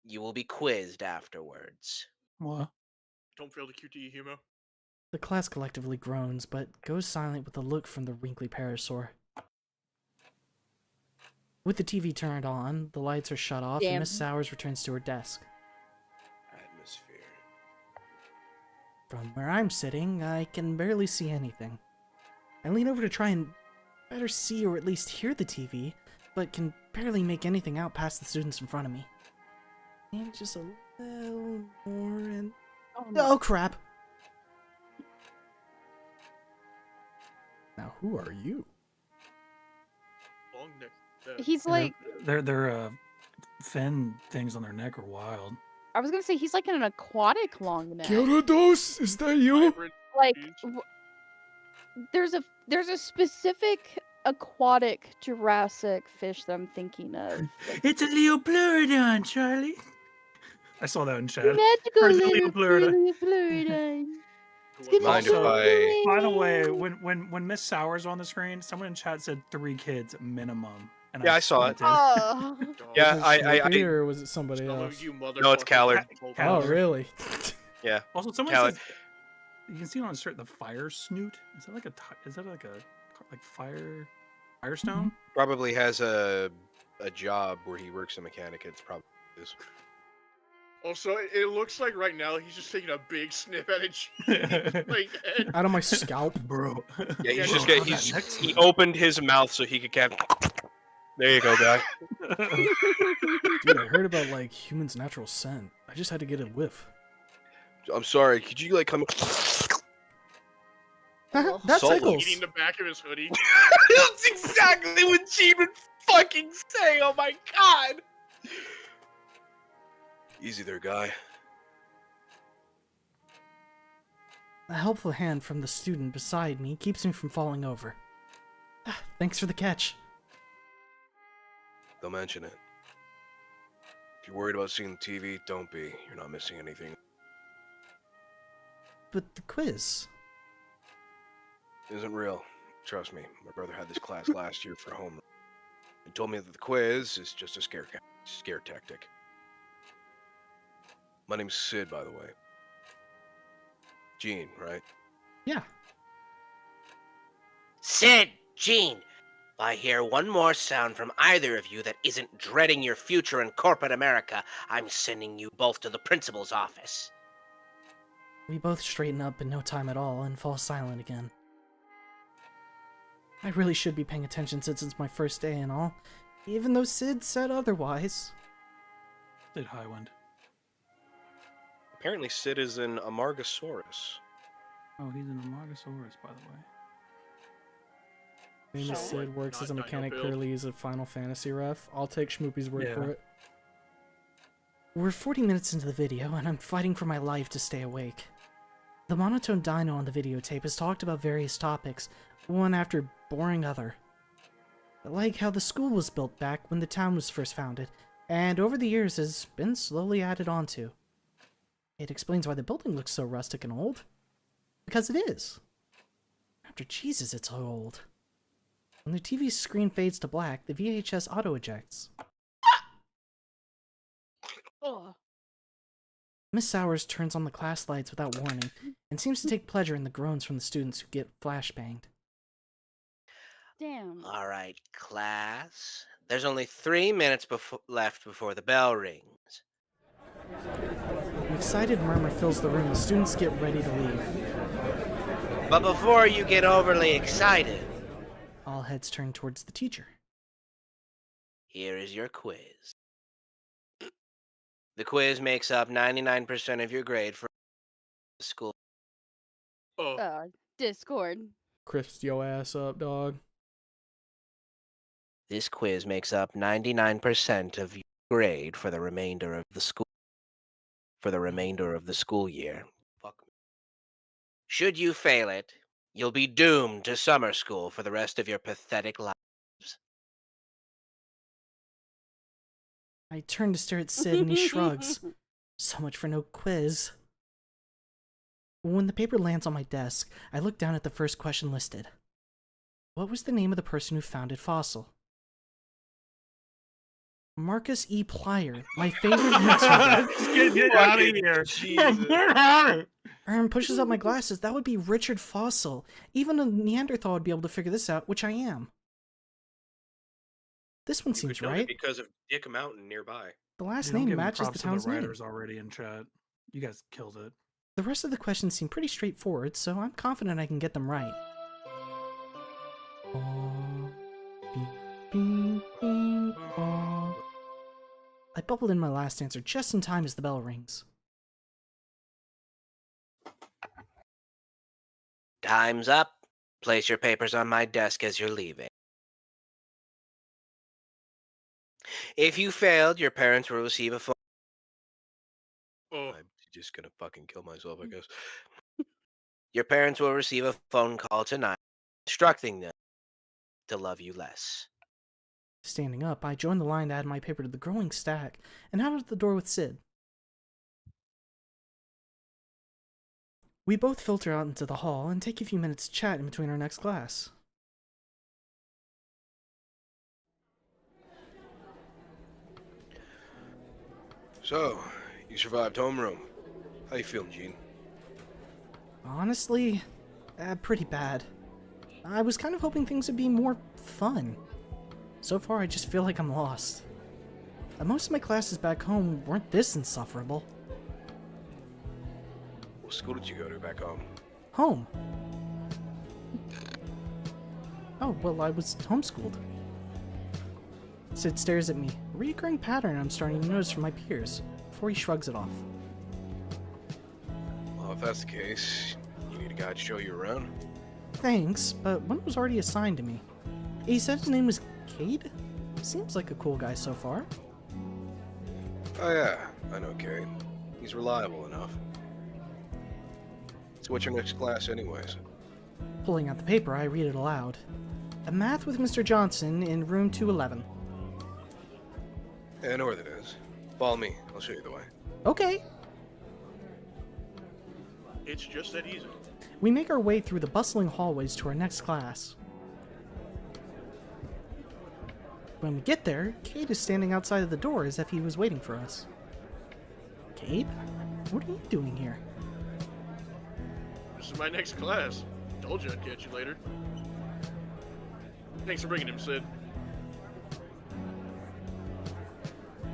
You will be quizzed afterwards. What? Don't fail the QTE humo. The class collectively groans, but goes silent with a look from the wrinkly parasaur. With the TV turned on, the lights are shut off, and Damn. Miss Sowers returns to her desk. Atmosphere. From where I'm sitting, I can barely see anything. I lean over to try and better see or at least hear the TV, but can barely make anything out past the students in front of me. And just a little more and... Oh, no. Oh crap! Now who are you? Long neck. He's Yeah, like, their fin things on their neck are wild. I was gonna say he's like an aquatic long neck. Gyarados, is that you? Hybrid Like, species. there's a specific aquatic Jurassic fish that I'm thinking of. It's a Leopleurodon, Charlie. I saw that in chat. Magical Where's the little Leopleurodon? Leopleurodon. Who It's was gonna Mind that? if be I- By the way, great. when Miss Sowers on the screen, someone in chat said 3 kids minimum. And Yeah, I saw it. squinted. Oh. Dog. Yeah, Was it I- Snoopy, or was it somebody Some else? of you No, it's motherfuckers Callard. told Callard. Oh, me. really? Yeah. Also, someone Callard. says you can see on his shirt the fire snoot. Is that like Firestone? Probably has a job where he works a mechanic. It's probably is. Also, it looks like right now he's just taking a big snip at a cheese. Like, and Out of my scalp? Bro. Yeah, Yeah, he's no, just no, get, no, he's He opened his mouth so he could catch. There you go, guy. Dude, I heard about, like, humans' natural scent. I just had to get a whiff. I'm sorry. Could you like come? That Salt tickles! eating the back of his hoodie. That's exactly what Gene would fucking say. Oh my god. Easy there, guy. A helpful hand from the student beside me keeps me from falling over. Thanks for the catch. Don't mention it. If you're worried about seeing the TV, don't be. You're not missing anything. But the quiz... It isn't real. Trust me. My brother had this class last year for homework. He told me that the quiz is just a scare tactic. My name's Sid, by the way. Gene, right? Yeah. Sid, Jean, I hear one more sound from either of you that isn't dreading your future in corporate America, I'm sending you both to the principal's office. We both straighten up in no time at all and fall silent again. I really should be paying attention since it's my first day and all, even though Sid said otherwise. Sid Highwind. Apparently Sid is an Amargasaurus. Oh, he's an Amargasaurus, by the way. Famous So, Sid like, works not as a mechanic, dino build. clearly he's a Final Fantasy ref. I'll take Schmoopy's word Yeah. for it. We're 40 minutes into the video, and I'm fighting for my life to stay awake. The monotone dino on the videotape has talked about various topics, one after boring other. Like how the school was built back when the town was first founded, and over the years has been slowly added onto. It explains why the building looks so rustic and old. Because it is. After Jesus, it's so old. When the TV screen fades to black, the VHS auto-ejects. Oh. Miss Sowers turns on the class lights without warning, and seems to take pleasure in the groans from the students who get flashbanged. Damn. All right, class. There's only 3 minutes left before the bell rings. An excited murmur fills the room as students get ready to leave. But before you get overly excited, All heads turn towards the teacher. here is your quiz. The quiz makes up 99% of your grade for the school. Oh, Discord. Crisps your ass up, dog. This quiz makes up 99% of your grade for the remainder of the school. Year. Fuck me. Should you fail it, you'll be doomed to summer school for the rest of your pathetic lives. I turn to stare at Sid and he shrugs. So much for no quiz. When the paper lands on my desk, I look down at the first question listed. What was the name of the person who founded Fossil? Marcus E. Plyer, my favorite YouTuber. Get out of here. Jesus. Get out. Aaron pushes up my glasses. That would be Richard Fossil. Even a Neanderthal would be able to figure this out, which I am. This one You seems would know right. it because of Dick Mountain nearby. The last Dude, I'm name giving matches the props to town's name. writers already in chat. You guys killed it. The rest of the questions seem pretty straightforward, so I'm confident I can get them right. I bubbled in my last answer just in time as the bell rings. Time's up. Place your papers on my desk as you're leaving. If you failed, your parents will receive a phone. oh, I'm just gonna fucking kill myself, I guess. Your parents will receive a phone call tonight, instructing them to love you less. Standing up, I joined the line to add my paper to the growing stack and head out the door with Sid. We both filter out into the hall and take a few minutes to chat in between our next class. So, you survived homeroom. How you feeling, Gene? Honestly, pretty bad. I was kind of hoping things would be more fun. So far, I just feel like I'm lost. Most of my classes back home weren't this insufferable. What school did you go to back home? Home. Oh, well, I was homeschooled. Sid stares at me, a recurring pattern I'm starting to notice from my peers, before he shrugs it off. Well, if that's the case, you need a guy to show you around. Thanks, but one was already assigned to me. He said his name was Cade? Seems like a cool guy so far. Oh yeah, I know Cade. He's reliable enough. So what's your next class anyways? Pulling out the paper, I read it aloud. A math with Mr. Johnson in room 211. Yeah, I know where that is. Follow me, I'll show you the way. Okay. it's just that easy. We make our way through the bustling hallways to our next class. When we get there, Cade is standing outside of the door as if he was waiting for us. Cade? What are you doing here? This is my next class. Told you I'd catch you later. Thanks for bringing him, Sid.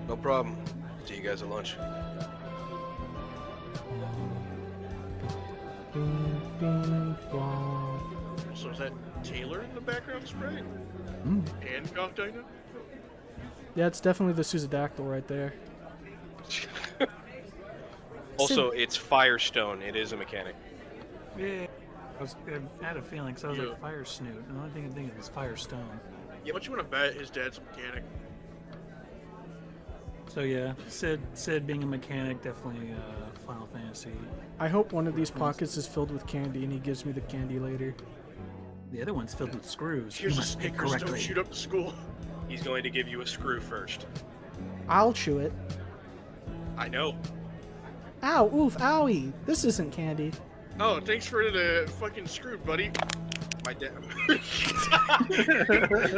No problem. See you guys at lunch. So is that Taylor in the background spray? Hancock Dino? Yeah, it's definitely the Susadactyl right there. Also, it's Firestone. It is a mechanic. Yeah. I had a feeling, because I was like, Fire Snoot. And the only thing I think of is Firestone. Yeah, what you want to bet his dad's a mechanic? So yeah, Sid being a mechanic, definitely Final Fantasy. I hope one of these pockets is filled with candy and he gives me the candy later. The other one's filled with screws. Here's You a must pick Snickers, don't correctly. shoot up the school. He's going to give you a screw first. I'll chew it. I know. Ow, oof, owie. This isn't candy. Oh, thanks for the fucking screw, buddy. My dad.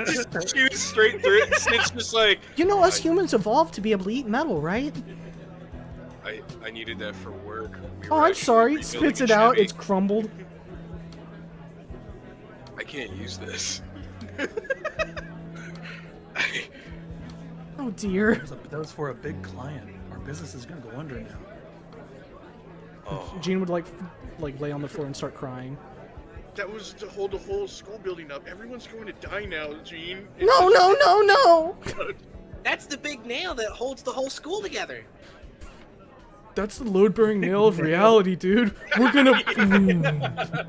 Just shoots straight through it. It's just like. You know, us humans evolved to be able to eat metal, right? I needed that for work. We Oh, were I'm actually sorry. rebuilding Spits a it out. Chevy. It's crumbled. I can't use this. Oh dear. That was for a big client. Our business is gonna go under now. Oh. Gene would like lay on the floor and start crying. That was to hold the whole school building up. Everyone's going to die now, Gene. No, no, no, no! That's the big nail that holds the whole school together. That's the load-bearing nail of reality, dude. We're gonna...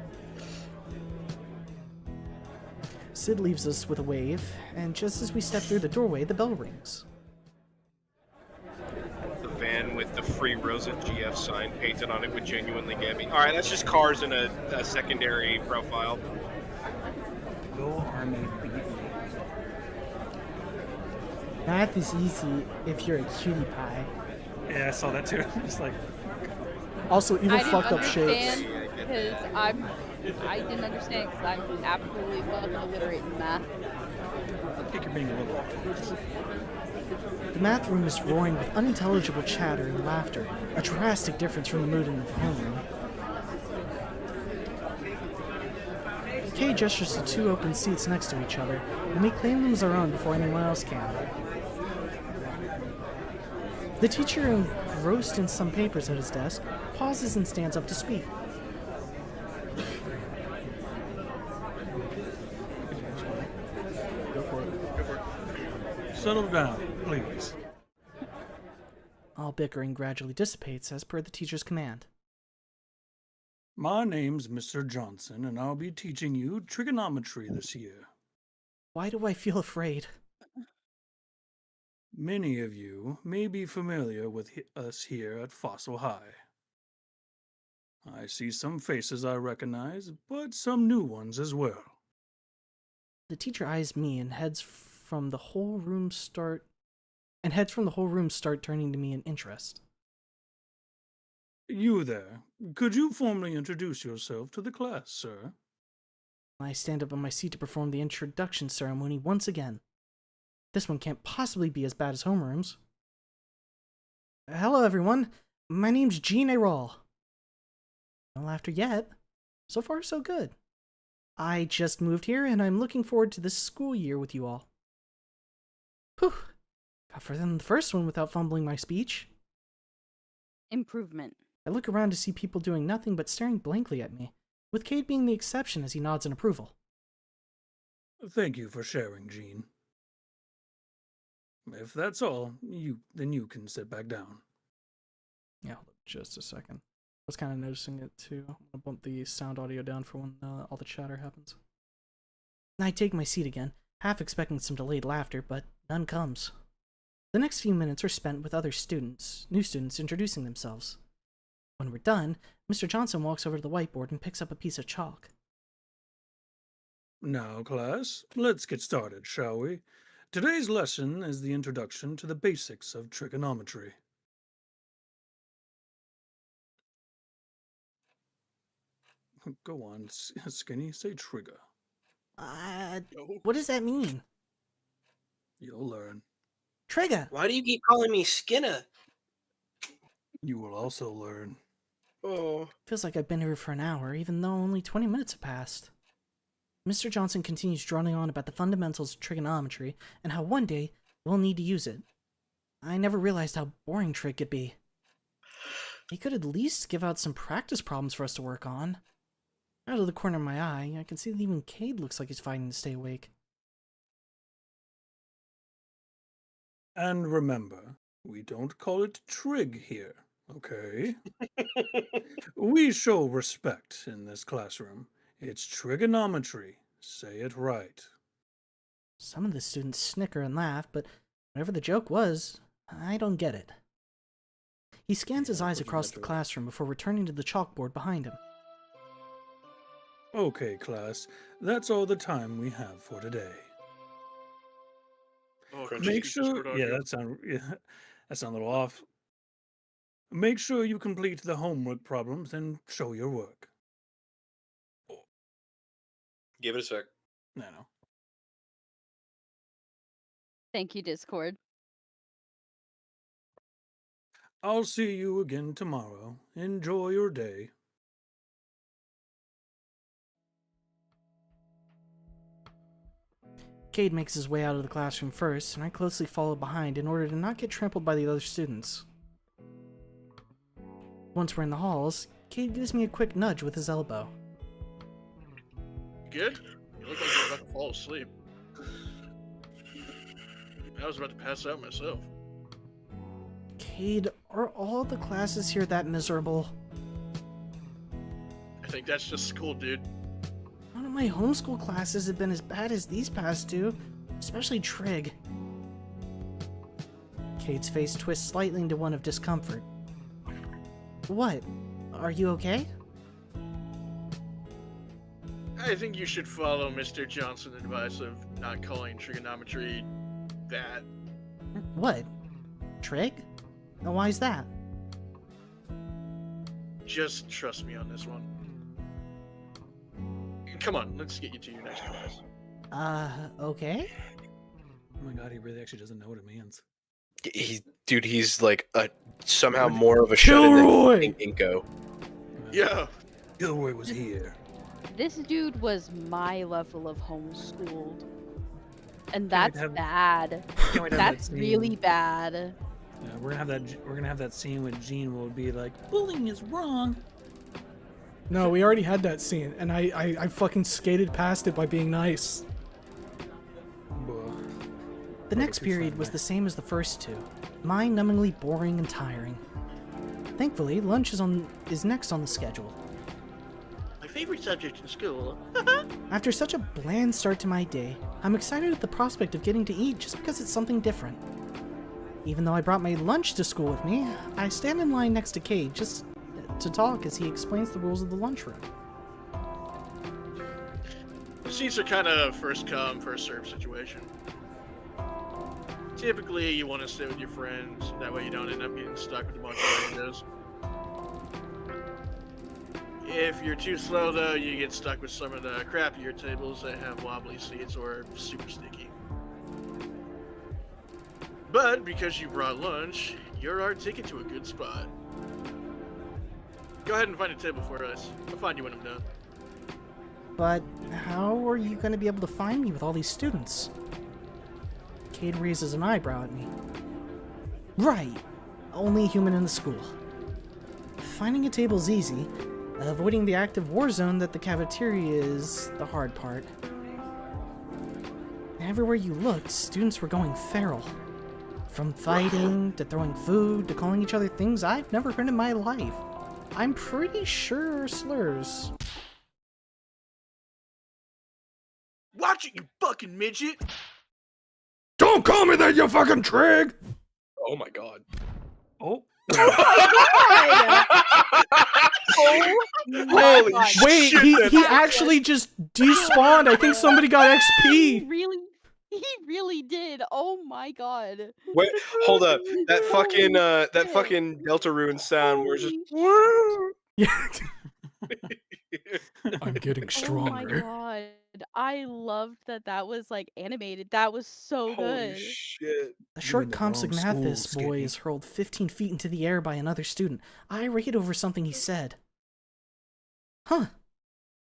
Sid leaves us with a wave, and just as we step through the doorway, the bell rings. The van with the Free Rosa GF sign painted on it would genuinely get me. Alright, that's just cars in a secondary profile. Go Army beat me. Math is easy if you're a cutie pie. Yeah, I saw that too. Just like. Also, even I didn't fucked up shapes. understand because I didn't understand because I'm absolutely fucking illiterate in math. I think you're being a little. The math room is roaring with unintelligible chatter and laughter, a drastic difference from the mood in the homeroom. Kay gestures to two open seats next to each other, and we claim them as our own before anyone else can. The teacher, engrossed in some papers at his desk, pauses and stands up to speak. Go for it. Go for it. Settle down, please. All bickering gradually dissipates as per the teacher's command. My name's Mr. Johnson, and I'll be teaching you trigonometry this year. Why do I feel afraid? Many of you may be familiar with us here at Fossil High. I see some faces I recognize, but some new ones as well. The teacher eyes me and heads from the whole room start turning to me in interest. You there, could you formally introduce yourself to the class, sir? I stand up on my seat to perform the introduction ceremony once again. This one can't possibly be as bad as homeroom's. Hello, everyone. My name's Gene Aral. No laughter yet. So far, so good. I just moved here, and I'm looking forward to this school year with you all. Whew. Got further than the first one without fumbling my speech. Improvement. I look around to see people doing nothing but staring blankly at me, with Cade being the exception as he nods in approval. Thank you for sharing, Gene. If that's all, then you can sit back down. Yeah, hold up just a second. I was kind of noticing it too. I'm gonna bump the sound audio down for when all the chatter happens. I take my seat again, half expecting some delayed laughter, but none comes. The next few minutes are spent with other students, new students introducing themselves. When we're done, Mr. Johnson walks over to the whiteboard and picks up a piece of chalk. Now, class, let's get started, shall we? Today's lesson is the introduction to the basics of trigonometry. Go on, Skinny, say trigger. What does that mean? You'll learn. Trigger! Why do you keep calling me Skinner? You will also learn. Oh. Feels like I've been here for an hour, even though only 20 minutes have passed. Mr. Johnson continues droning on about the fundamentals of trigonometry and how one day we'll need to use it. I never realized how boring trig could be. He could at least give out some practice problems for us to work on. Out of the corner of my eye, I can see that even Cade looks like he's fighting to stay awake. And remember, we don't call it trig here, okay? We show respect in this classroom. It's trigonometry. Say it right. Some of the students snicker and laugh, but whatever the joke was, I don't get it. He scans his eyes across the classroom before returning to the chalkboard behind him. Okay, class, that's all the time we have for today. Oh, Make sure, that sounded a little off. Make sure you complete the homework problems and show your work. Give it a sec. No. Thank you, Discord. I'll see you again tomorrow. Enjoy your day. Cade makes his way out of the classroom first, and I closely follow behind in order to not get trampled by the other students. Once we're in the halls, Cade gives me a quick nudge with his elbow. You good? You look like you're about to fall asleep. I was about to pass out myself. Cade, are all the classes here that miserable? I think that's just school, dude. None of my homeschool classes have been as bad as these past two, especially trig. Cade's face twists slightly into one of discomfort. What? Are you okay? I think you should follow Mr. Johnson's advice of not calling trigonometry that. What? Trig? And why is that? Just trust me on this one. Come on, let's get you to your next class. Okay? Oh my god, he really actually doesn't know what it means. He's like somehow more of a shut-in than Inko. Yeah. Gilroy was here. This dude was my level of homeschooled. And that's bad. That's really bad. Yeah, we're gonna have that scene when Gene will be like, bullying is wrong. No, we already had that scene, and I fucking skated past it by being nice. The next period was the same as the first two, mind-numbingly boring and tiring. Thankfully, lunch is next on the schedule. My favorite subject in school. After such a bland start to my day, I'm excited at the prospect of getting to eat just because it's something different. Even though I brought my lunch to school with me, I stand in line next to Cade just to talk as he explains the rules of the lunchroom. The seats are kind of first come, first serve situation. Typically, you want to sit with your friends, that way you don't end up getting stuck with a bunch of randos. If you're too slow, though, you get stuck with some of the crappier tables that have wobbly seats or super sticky. But because you brought lunch, you're our ticket to a good spot. Go ahead and find a table for us. I'll find you when I'm done. But how are you going to be able to find me with all these students? Cade raises an eyebrow at me. Right. Only a human in the school. Finding a table's easy. Avoiding the active war zone that the cafeteria is the hard part. Everywhere you looked, students were going feral. From fighting, to throwing food, to calling each other things I've never heard in my life. I'm pretty sure slurs. Watch it, you fucking midget! Don't call me that, you fucking trig! Oh my god. Oh. Holy Wait, shit! he actually just despawned. I think somebody got XP. He really did. Oh my god. Wait, hold up. That fucking Deltarune sound where it's just Yeah. I'm getting Oh stronger. my god. I loved that was like animated. That was so good. holy shit. A short in the Comsic wrong Mathis school, boy Skippy. is hurled 15 feet into the air by another student, irate over something he said. Huh.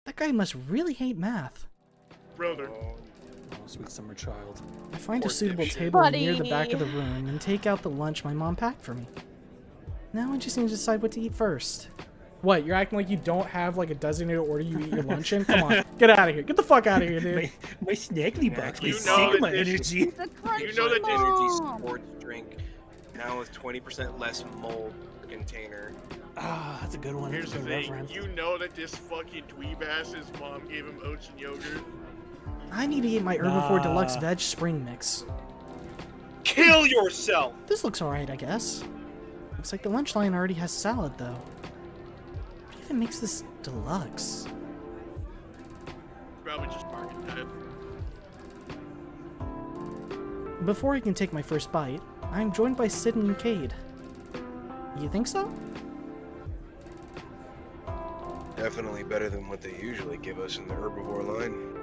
That guy must really hate math. brother. Oh, sweet summer child. I find Poor a suitable dipshit. table near the back of the room and take out the lunch my mom packed for me. Now I just need to decide what to eat first. What, you're acting like you don't have like a designated order you eat your lunch in? Come on, get out of here. Get the fuck out of here, dude. My snackly box You with know Sigma that this- energy. It's a crunchy You know that Mom. energy sports drink now with 20% less mold per container. Ah, that's a good one. Here's That's the a good thing, reference. you know that this fucking dweeb ass, his mom gave him oats and yogurt. I need to eat my Herbivore Deluxe Nah. Veg Spring Mix. Kill yourself! This looks alright, I guess. Looks like the lunch line already has salad, though. What even makes this deluxe? Probably just market type. Before I can take my first bite, I'm joined by Sid and Cade. You think so? Definitely better than what they usually give us in the herbivore line.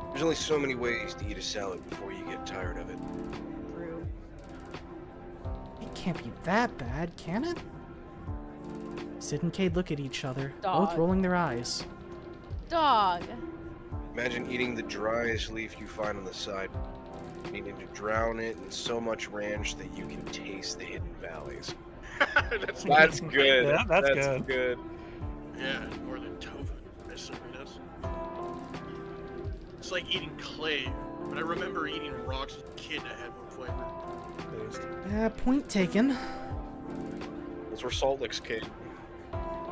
There's only so many ways to eat a salad before you get tired of it. True. It can't be that bad, can it? Sid and Cade look at each other, Dog. both rolling their eyes. Dog. Imagine eating the driest leaf you find on the side, needing to drown it in so much ranch that you can taste the hidden valleys. That's good. Yeah, that's good. good. Yeah, more than tofu. That's It's like eating clay, but I remember eating rocks as a kid that had more flavor. Point taken. Those were Salt Licks, kid.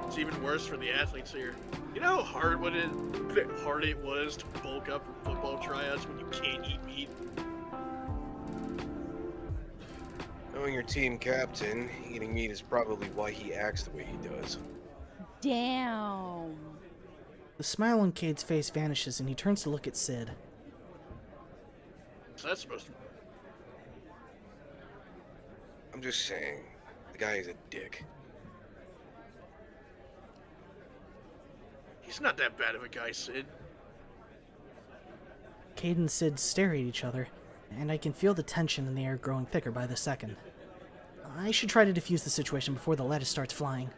It's even worse for the athletes here. You know how hard it was to bulk up for football tryouts when you can't eat meat? Knowing your team captain, eating meat is probably why he acts the way he does. Damn. The smile on Cade's face vanishes and he turns to look at Sid. So that's supposed to. I'm just saying, the guy is a dick. He's not that bad of a guy, Sid. Cade and Sid stare at each other, and I can feel the tension in the air growing thicker by the second. I should try to defuse the situation before the lettuce starts flying.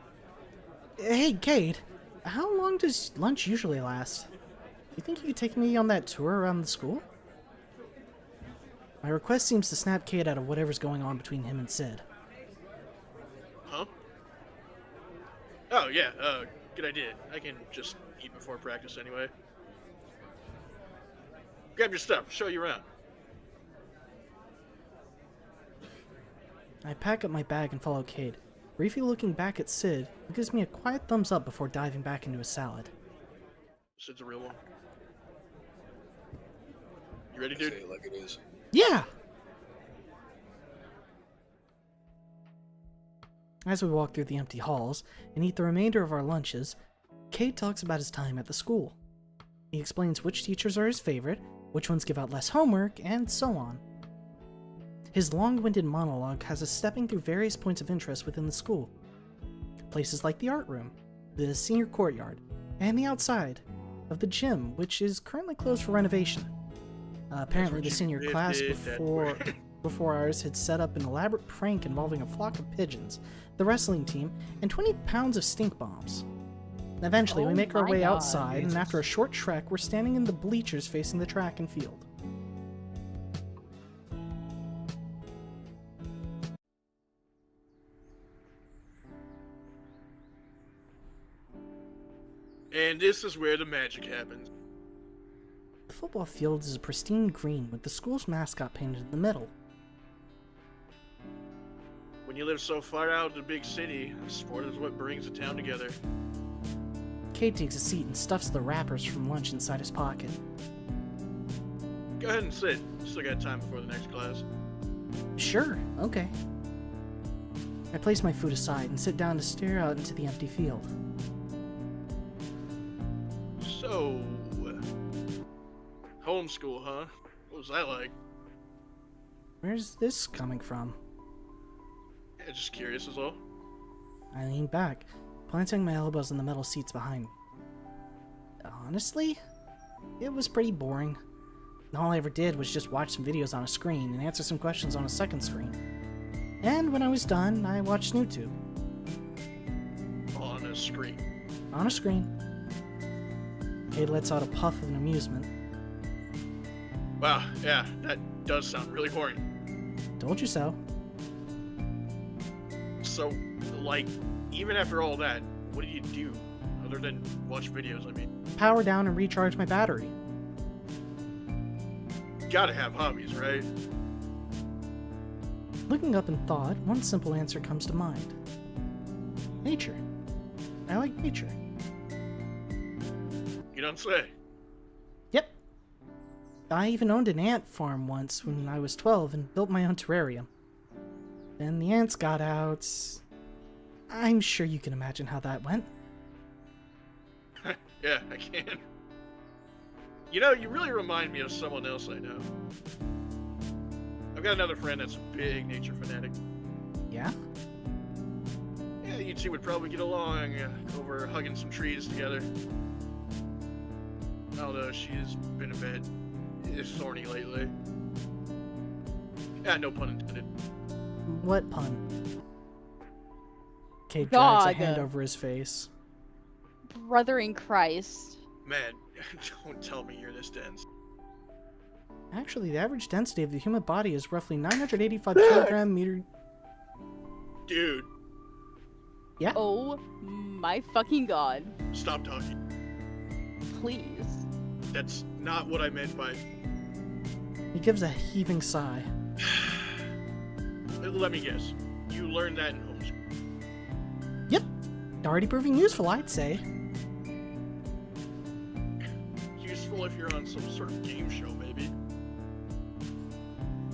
Hey, Cade, how long does lunch usually last? You think you could take me on that tour around the school? My request seems to snap Cade out of whatever's going on between him and Sid. Huh? Oh, yeah, good idea. I can just eat before practice anyway. Grab your stuff, show you around. I pack up my bag and follow Cade, briefly looking back at Sid, who gives me a quiet thumbs up before diving back into his salad. Sid's a real one. You ready, Say dude? it like it is. Yeah! As we walk through the empty halls and eat the remainder of our lunches, Cade talks about his time at the school. He explains which teachers are his favorite, which ones give out less homework, and so on. His long-winded monologue has us stepping through various points of interest within the school. Places like the art room, the senior courtyard, and the outside of the gym, which is currently closed for renovation. Apparently the senior class before ours had set up an elaborate prank involving a flock of pigeons, the wrestling team, and 20 pounds of stink bombs. Eventually, we make our way outside, and after a short trek, we're standing in the bleachers facing the track and field. And this is where the magic happens. The football field is a pristine green with the school's mascot painted in the middle. When you live so far out in the big city, sport is what brings a town together. Cade takes a seat and stuffs the wrappers from lunch inside his pocket. Go ahead and sit. Still got time before the next class. Sure, okay. I place my food aside and sit down to stare out into the empty field. So, homeschool, huh? What was that like? Where's this coming from? Yeah, just curious is all. I lean back, planting my elbows on the metal seats behind me. Honestly, it was pretty boring. All I ever did was just watch some videos on a screen and answer some questions on a second screen. And when I was done, I watched YouTube. On a screen. On a screen. Cade lets out a puff of amusement. Wow, yeah, that does sound really boring. Told you so. So, like, even after all that, what do you do? Other than watch videos, I mean. Power down and recharge my battery. Gotta have hobbies, right? Looking up in thought, one simple answer comes to mind. Nature. I like nature. You don't say. Yep. I even owned an ant farm once when I was 12 and built my own terrarium. Then the ants got out. I'm sure you can imagine how that went. Yeah, I can. You know, you really remind me of someone else I know. I've got another friend that's a big nature fanatic. Yeah? Yeah, you two would probably get along over hugging some trees together. Although she's been a bit thorny lately. Yeah, no pun intended. What pun? Cade drags a hand over his face. Brother in Christ. Man, don't tell me you're this dense. Actually, the average density of the human body is roughly 985 kilogram meter. Dude. Yeah? Oh my fucking god. Stop talking. Please. That's not what I meant by... He gives a heaving sigh. Let me guess. You learned that in homeschool. Yep. Already proving useful, I'd say. Useful if you're on some sort of game show, maybe.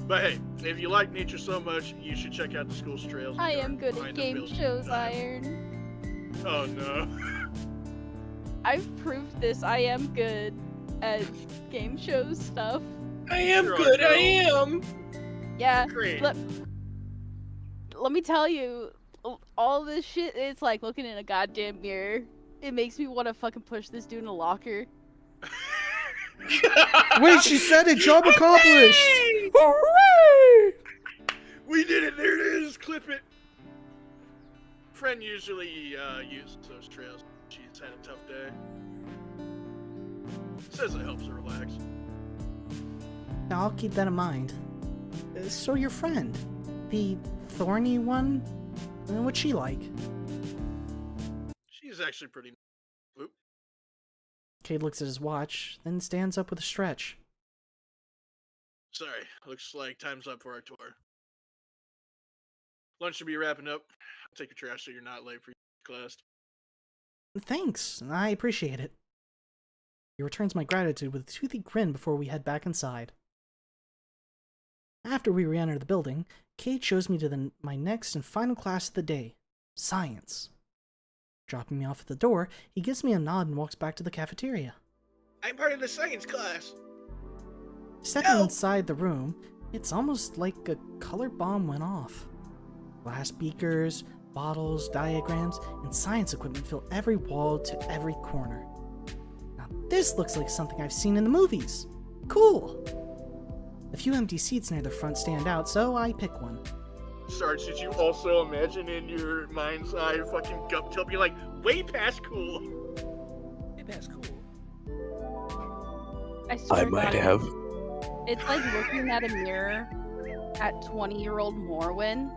But hey, if you like nature so much, you should check out the school's trails. I am good at game shows, Iron. Oh no. I've proved this. I am good at game shows stuff. I am good, I am! Yeah. Great. Let me tell you, all this shit, it's like looking in a goddamn mirror. It makes me want to fucking push this dude in a locker. Wait, she said it! Job accomplished! Hooray! We did it! There it is! Clip it! Friend usually uses those trails. She's had a tough day. Says it helps her relax. I'll keep that in mind. So your friend, the thorny one, what's she like? She's actually pretty... Oop. Cade looks at his watch, then stands up with a stretch. Sorry, looks like time's up for our tour. Lunch should be wrapping up. I'll take your trash so you're not late for class. Thanks, I appreciate it. He returns my gratitude with a toothy grin before we head back inside. After we re-enter the building, Cade shows me to my next and final class of the day, science. Dropping me off at the door, he gives me a nod and walks back to the cafeteria. I'm part of the science class. Stepping inside the room, it's almost like a color bomb went off. Glass beakers, bottles, diagrams, and science equipment fill every wall to every corner. Now this looks like something I've seen in the movies. Cool! A few empty seats near the front stand out, so I pick one. Sarge, did you also imagine in your mind's eye fucking gut tilt being like, way past cool? Hey, that's cool. I might have. It's like looking at a mirror at 20-year-old Morwin.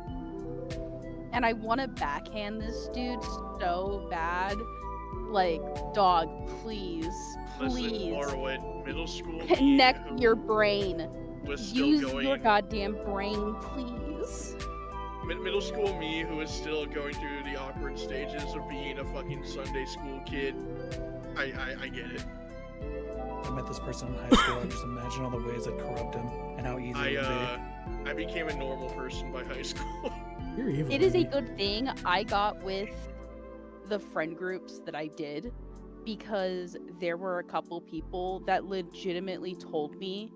And I want to backhand this dude so bad. Like, dog, please. Listen, Morrowind, middle school. Connect your brain. Use going... your goddamn brain, please. Middle school me, who is still going through the awkward stages of being a fucking Sunday school kid. I get it. I met this person in high school. I just imagine all the ways that corrupt him and how easy it would be. I became a normal person by high school. You're evil. It is a good thing I got with the friend groups that I did, because there were a couple people that legitimately told me,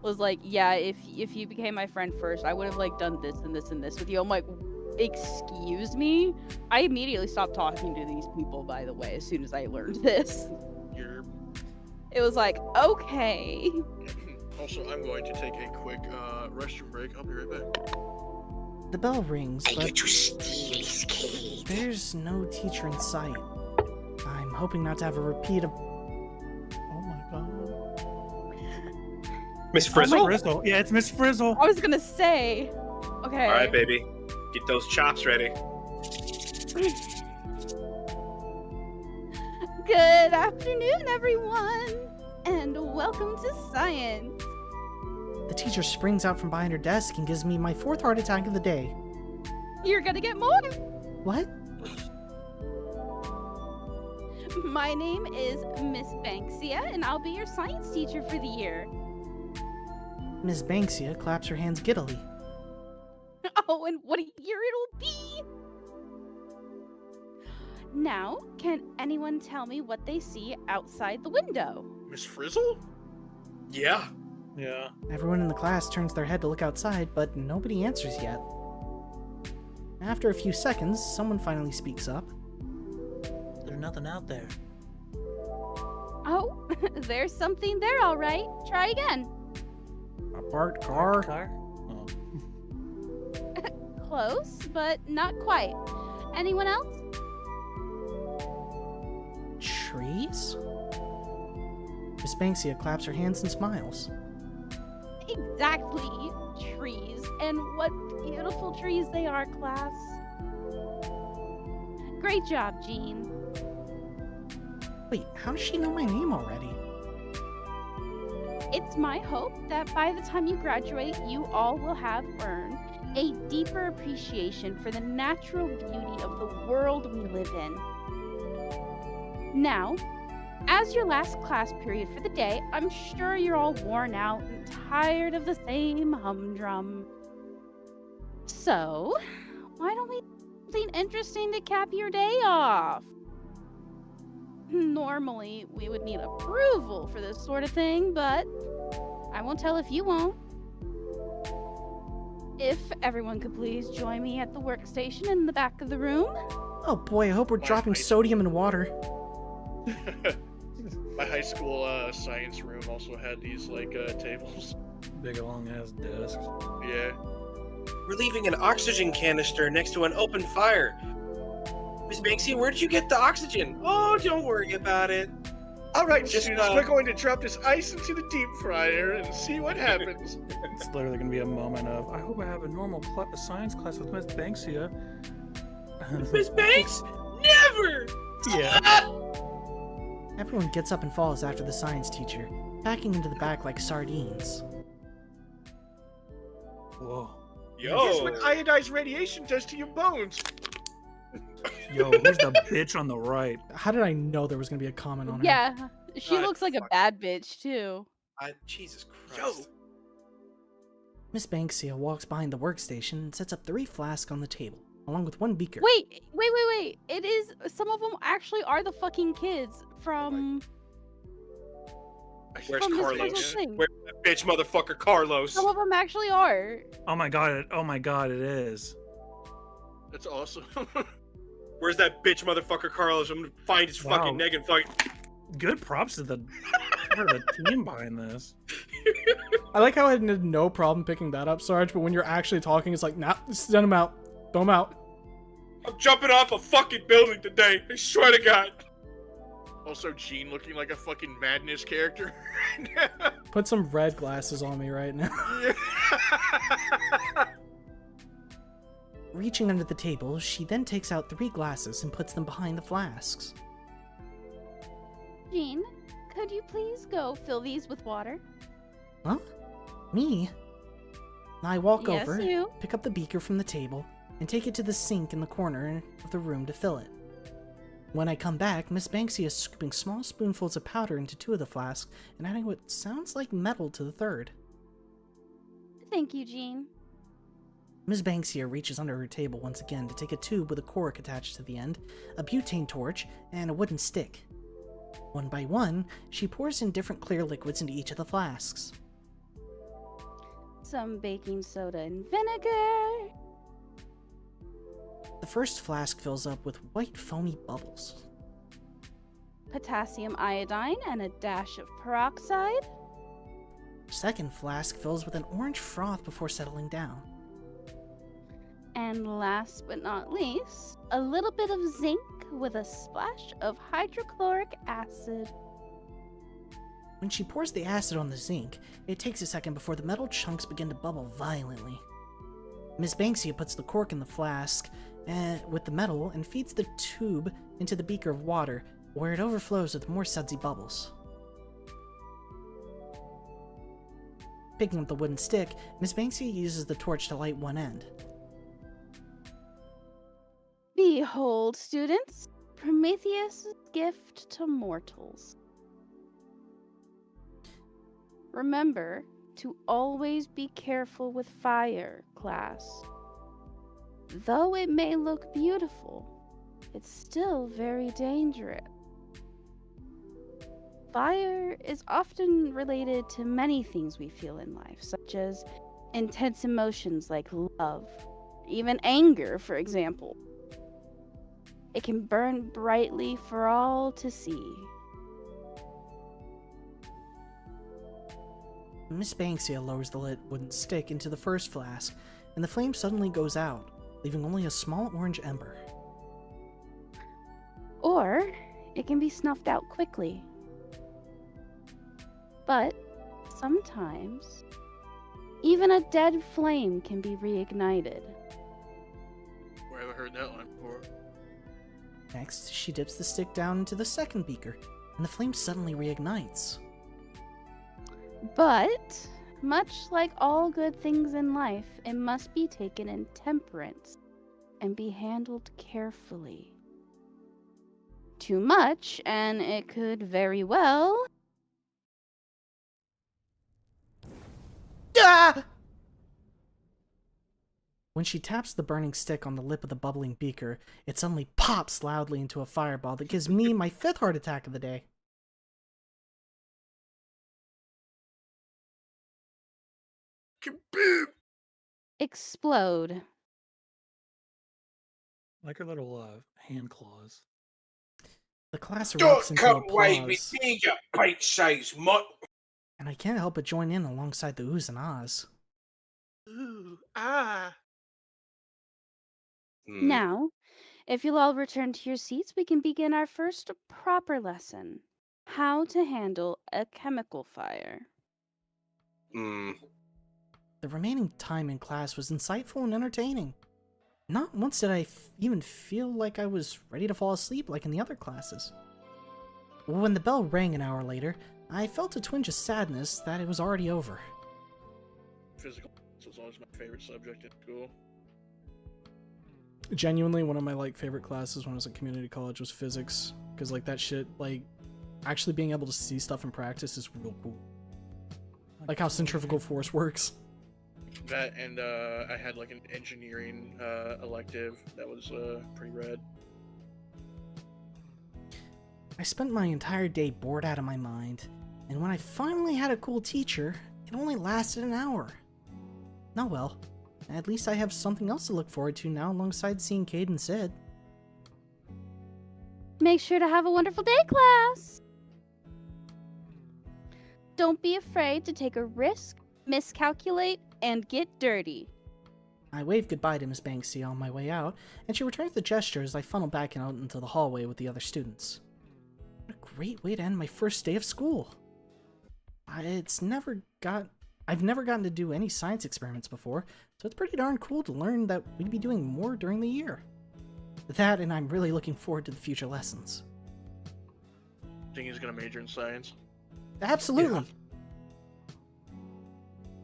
was like, yeah, if you became my friend first, I would have like done this and this and this with you. I'm like, excuse me? I immediately stopped talking to these people, by the way, as soon as I learned this. It was like, okay. Also, I'm going to take a quick restroom break. I'll be right back. The bell rings, Are you but too steely, Cade? there's no teacher in sight. I'm hoping not to have a repeat of... Miss Frizzle? Frizzle. Yeah, it's Miss Frizzle. I was gonna say. Okay. All right, baby. Get those chops ready. Good afternoon, everyone, and welcome to science. The teacher springs out from behind her desk and gives me my 4th heart attack of the day. You're gonna get more. What? My name is Miss Banksia, and I'll be your science teacher for the year. Miss Banksia claps her hands giddily. Oh, and what a year it'll be! Now, can anyone tell me what they see outside the window? Miss Frizzle? Yeah. Yeah. Everyone in the class turns their head to look outside, but nobody answers yet. After a few seconds, someone finally speaks up. There's nothing out there. Oh, there's something there, all right. Try again. A parked car? Oh. Close, but not quite. Anyone else? Trees? Miss Banksia claps her hands and smiles. Exactly. Trees. And what beautiful trees they are, class. Great job, Jean. Wait, how does she know my name already? It's my hope that by the time you graduate, you all will have earned a deeper appreciation for the natural beauty of the world we live in. Now, as your last class period for the day, I'm sure you're all worn out and tired of the same humdrum. So, why don't we do something interesting to cap your day off? Normally, we would need approval for this sort of thing, but I won't tell if you won't. If everyone could please join me at the workstation in the back of the room. Oh boy, I hope we're dropping sodium in water. My high school science room also had these like tables. Big long ass desks. Yeah. We're leaving an oxygen canister next to an open fire. Miss Banksy, where did you get the oxygen? Oh, don't worry about it. All right, students, we're going to drop this ice into the deep fryer and see what happens. It's literally going to be a moment of, I hope I have a normal science class with Miss Banksia. Miss Banks? Never! Yeah. Everyone gets up and follows after the science teacher, backing into the back like sardines. Whoa. Guess what iodized radiation does to your bones? Yo, who's the bitch on the right? How did I know there was going to be a comment on her? Yeah, she looks like a bad bitch, too. Jesus Christ. Miss Banksia walks behind the workstation and sets up 3 flasks on the table, along with 1 beaker. Wait. It is, some of them actually are the fucking kids from... Where's from Carlos? Where's that bitch motherfucker Carlos? Some of them actually are. Oh my god, it is. That's awesome. Where's that bitch motherfucker Carlos? I'm gonna find his fucking neck and fucking... Good props to the team behind this. I like how I had no problem picking that up, Sarge, but when you're actually talking, it's like, nah, send him out. Throw him out. I'm jumping off a fucking building today. I swear to God. Also, Gene looking like a fucking Madness character. Put some red glasses on me right now. Reaching under the table, she then takes out 3 glasses and puts them behind the flasks. Jean, could you please go fill these with water? Huh? Me? I walk Yes, over, you. pick up the beaker from the table, and take it to the sink in the corner of the room to fill it. When I come back, Miss Banksy is scooping small spoonfuls of powder into 2 of the flasks and adding what sounds like metal to the 3rd. Thank you, Jean. Ms. Banksia reaches under her table once again to take a tube with a cork attached to the end, a butane torch, and a wooden stick. One by one, she pours in different clear liquids into each of the flasks. Some baking soda and vinegar. The first flask fills up with white foamy bubbles. Potassium iodine and a dash of peroxide. Second flask fills with an orange froth before settling down. And last but not least, a little bit of zinc with a splash of hydrochloric acid. When she pours the acid on the zinc, it takes a second before the metal chunks begin to bubble violently. Miss Banksia puts the cork in the flask with the metal and feeds the tube into the beaker of water, where it overflows with more sudsy bubbles. Picking up the wooden stick, Miss Banksia uses the torch to light one end. Behold, students, Prometheus' gift to mortals. Remember to always be careful with fire, class. Though it may look beautiful, it's still very dangerous. Fire is often related to many things we feel in life, such as intense emotions like love, even anger, for example. It can burn brightly for all to see. Miss Banksia lowers the lit wooden stick into the first flask, and the flame suddenly goes out, leaving only a small orange ember. Or it can be snuffed out quickly. But sometimes, even a dead flame can be reignited. Where have I heard that line before? Next, she dips the stick down into the second beaker, and the flame suddenly reignites. But, much like all good things in life, it must be taken in temperance and be handled carefully. Too much, and it could very well... Ah! When she taps the burning stick on the lip of the bubbling beaker, it suddenly pops loudly into a fireball that gives me my 5th heart attack of the day. Explode. Like her little hand claws. The class erupts Don't into come away with applause, me, you bite-sized mutt. and I can't help but join in alongside the oohs and ahs. Ooh, ah. Now, if you'll all return to your seats, we can begin our first proper lesson. How to handle a chemical fire. The remaining time in class was insightful and entertaining. Not once did I even feel like I was ready to fall asleep like in the other classes. When the bell rang an hour later, I felt a twinge of sadness that it was already over. Physical was always my favorite subject in school. Genuinely, one of my favorite classes when I was at community college was physics, because that shit, actually being able to see stuff in practice is real cool. Like how centrifugal force works. That and I had an engineering elective that was pretty rad. I spent my entire day bored out of my mind, and when I finally had a cool teacher, it only lasted an hour. Oh well, at least I have something else to look forward to now alongside seeing Cade and Sid. Make sure to have a wonderful day, class! Don't be afraid to take a risk, miscalculate, and get dirty. I waved goodbye to Miss Banksia on my way out, and she returned the gesture as I funneled back out into the hallway with the other students. What a great way to end my first day of school! I've never gotten to do any science experiments before, so it's pretty darn cool to learn that we'd be doing more during the year. That, and I'm really looking forward to the future lessons. Think he's gonna major in science? Absolutely! Yeah.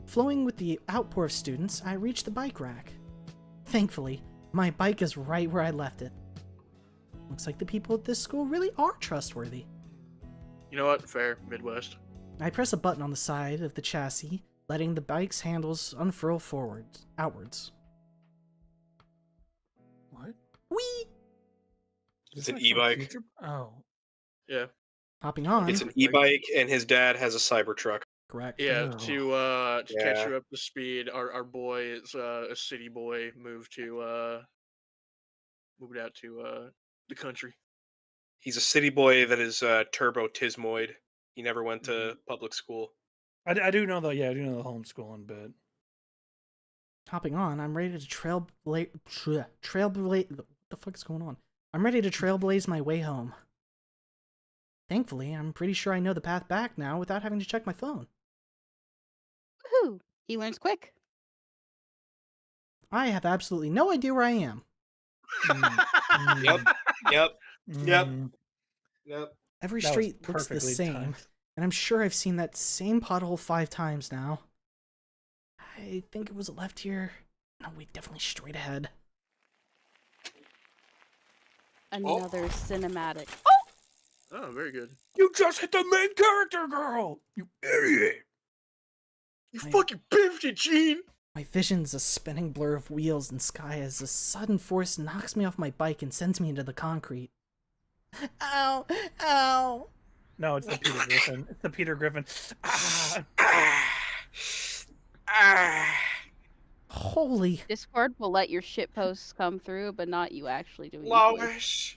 Flowing with the outpour of students, I reached the bike rack. Thankfully, my bike is right where I left it. Looks like the people at this school really are trustworthy. You know what? Fair. Midwest. I press a button on the side of the chassis, letting the bike's handles unfurl outwards. What? Whee! It's an e-bike. Oh. Yeah. Hopping on. It's an e-bike, and his dad has a Cybertruck. Correct. Yeah, to catch you up to speed, our boy is a city boy, moved out to the country. He's a city boy that is turbo tismoid. He never went to public school. I do know though. Yeah, I do know the homeschooling bit. Hopping on, I'm ready to trailblaze. What the fuck is going on? I'm ready to trailblaze my way home. Thankfully, I'm pretty sure I know the path back now without having to check my phone. Woohoo! He learns quick. I have absolutely no idea where I am. Yep. Every That was street looks the perfectly same, timed. and I'm sure I've seen that same pothole 5 times now. I think it was left here. No, wait, definitely straight ahead. Another cinematic. Oh, very good. You just hit the main character, girl! You idiot! You fucking biffed it, Gene! My vision's a spinning blur of wheels and sky as a sudden force knocks me off my bike and sends me into the concrete. Ow! Ow! No, it's the Peter Griffin. It's the Peter Griffin. Holy... Discord will let your shit posts come through, but not you actually doing Lois!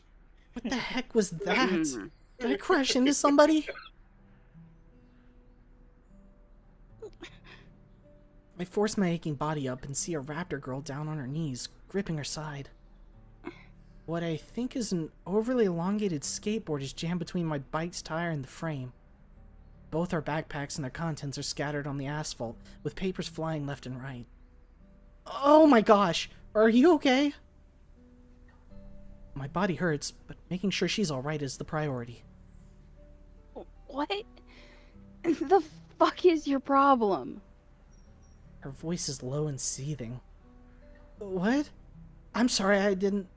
What the heck was that? Did I crash into somebody? I force my aching body up and see a raptor girl down on her knees, gripping her side. What I think is an overly elongated skateboard is jammed between my bike's tire and the frame. Both our backpacks and their contents are scattered on the asphalt, with papers flying left and right. Oh my gosh! Are you okay? My body hurts, but making sure she's alright is the priority. What the fuck is your problem? Her voice is low and seething. What? I'm sorry, I didn't...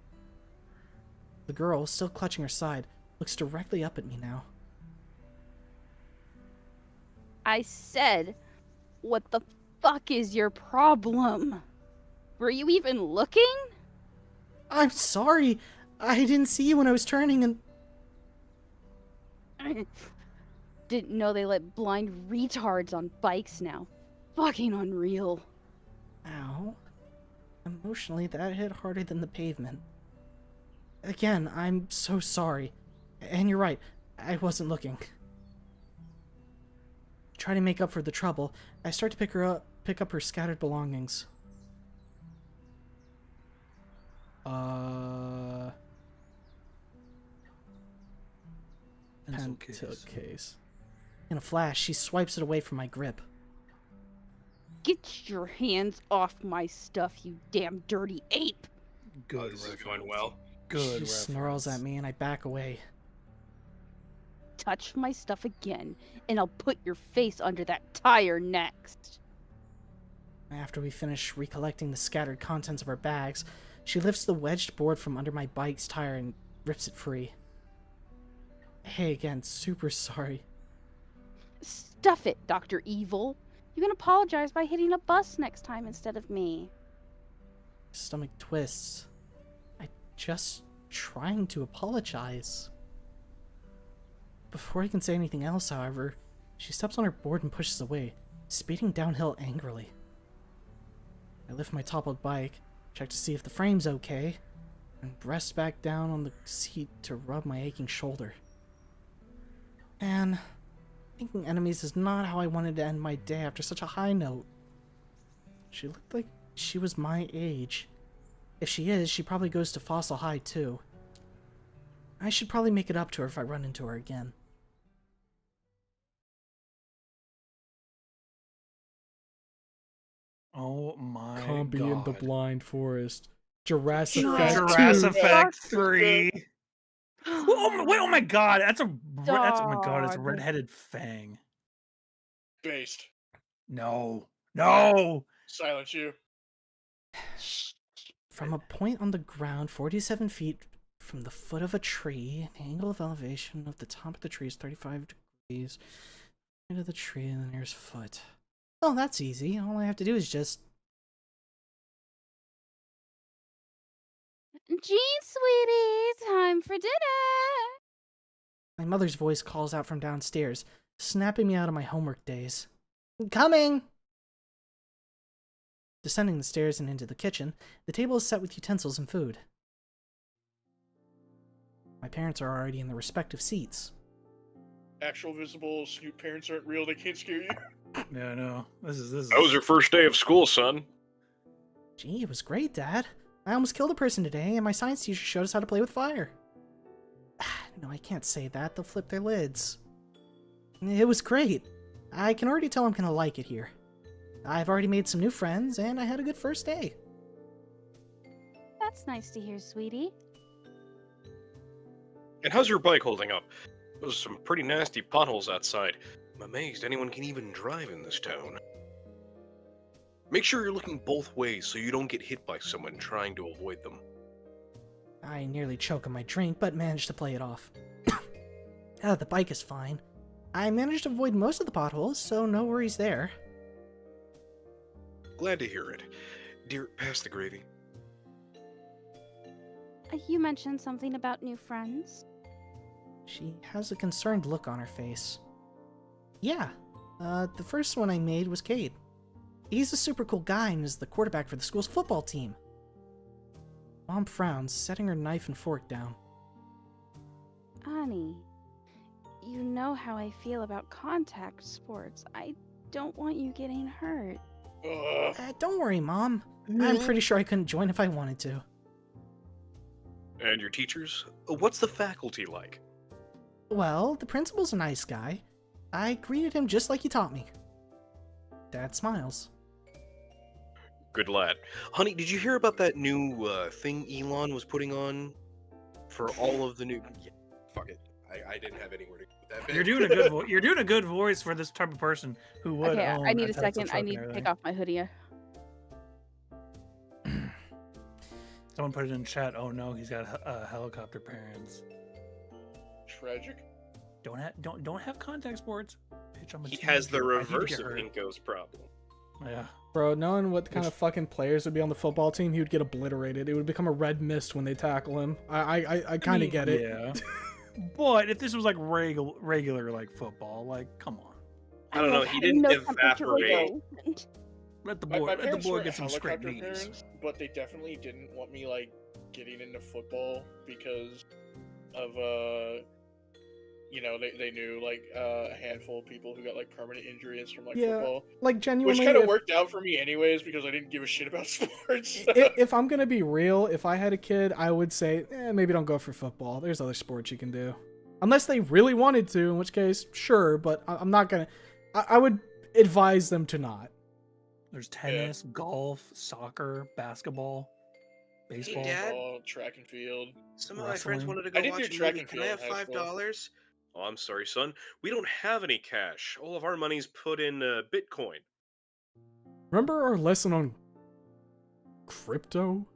The girl, still clutching her side, looks directly up at me now. I said, what the fuck is your problem? Were you even looking? I'm sorry! I didn't see you when I was turning and... Didn't know they let blind retards on bikes now. Fucking unreal. Ow. Emotionally, that hit harder than the pavement. Again, I'm so sorry. And you're right, I wasn't looking. Try to make up for the trouble, I start to pick up her scattered belongings. Pencil case. In a flash, she swipes it away from my grip. Get your hands off my stuff, you damn dirty ape! Good. This is going well. Good. She snarls at me and I back away. Touch my stuff again, and I'll put your face under that tire next. After we finish recollecting the scattered contents of our bags, she lifts the wedged board from under my bike's tire and rips it free. Hey, again, super sorry. Stuff it, Dr. Evil. You can apologize by hitting a bus next time instead of me. Stomach twists. I'm just trying to apologize. Before I can say anything else, however, she steps on her board and pushes away, speeding downhill angrily. I lift my toppled bike, check to see if the frame's okay, and rest back down on the seat to rub my aching shoulder. And thinking enemies is not how I wanted to end my day after such a high note. She looked like she was my age. If she is, she probably goes to Fossil High too. I should probably make it up to her if I run into her again. Oh my Combi god. in the Blind Forest. Jurassic Jurassic 2. Effect 3. Oh my god, that's oh my god, it's a red-headed fang. Based. No. Silence you. From a point on the ground 47 feet from the foot of a tree, the angle of elevation of the top of the tree is 35 degrees. Into the tree and the nearest foot. Oh, that's easy. All I have to do is just... Jean, sweetie, time for dinner! My mother's voice calls out from downstairs, snapping me out of my homework days. Coming! Descending the stairs and into the kitchen, the table is set with utensils and food. My parents are already in their respective seats. Actual visible Snoop parents aren't real, they can't scare you. Yeah, no. This is That was your first day of school, son. Gee, it was great, Dad. I almost killed a person today, and my science teacher showed us how to play with fire. No, I can't say that. They'll flip their lids. It was great. I can already tell I'm gonna like it here. I've already made some new friends, and I had a good first day. That's nice to hear, sweetie. And how's your bike holding up? There's some pretty nasty potholes outside. I'm amazed anyone can even drive in this town. Make sure you're looking both ways so you don't get hit by someone trying to avoid them. I nearly choked on my drink, but managed to play it off. The bike is fine. I managed to avoid most of the potholes, so no worries there. Glad to hear it. Dear, pass the gravy. You mentioned something about new friends. She has a concerned look on her face. Yeah, the first one I made was Cade. He's a super cool guy and is the quarterback for the school's football team. Mom frowns, setting her knife and fork down. Honey, you know how I feel about contact sports. I don't want you getting hurt. Don't worry, Mom. I'm pretty sure I couldn't join if I wanted to. And your teachers? What's the faculty like? Well, the principal's a nice guy. I greeted him just like he taught me. Dad smiles. Good lad. Honey, did you hear about that new thing Elon was putting on for all of the new... Yeah, fuck it. I didn't have anywhere to go with that bit. You're doing a good You're doing a good voice for this type of person who would. Okay, own I need a Tesla second. truck I and need to everything. take off my hoodie. Someone put it in chat. Oh no, he's got helicopter parents. Tragic. Don't have contact sports. Bitch, I'm a He has the teenager. I need to reverse get of hurt. Inko's problem. Yeah. Bro, knowing what kind of fucking players would be on the football team, he would get obliterated. It would become a red mist when they tackle him. I kind of get it. Yeah. But if this was like regular like football, like come on. I don't know. He didn't evaporate. Let the My boy parents were get some straight helicopter knees. parents, but they definitely didn't want me like getting into football because of you know, they knew like a handful of people who got like permanent injuries from like football. Like genuinely, Which kind of worked out for me anyways because I didn't give a shit about sports. If I'm gonna be real, if I had a kid, I would say maybe don't go for football. There's other sports you can do, unless they really wanted to. In which case, sure. But I'm not gonna. I would advise them to not. There's tennis, golf, soccer, basketball, baseball. Hey, Dad. Football, track and field. Some of my friends wanted to go I did watch do a track movie. and Can I field have in high school. $5? Oh, I'm sorry, son. We don't have any cash. All of our money's put in Bitcoin. Remember our lesson on crypto?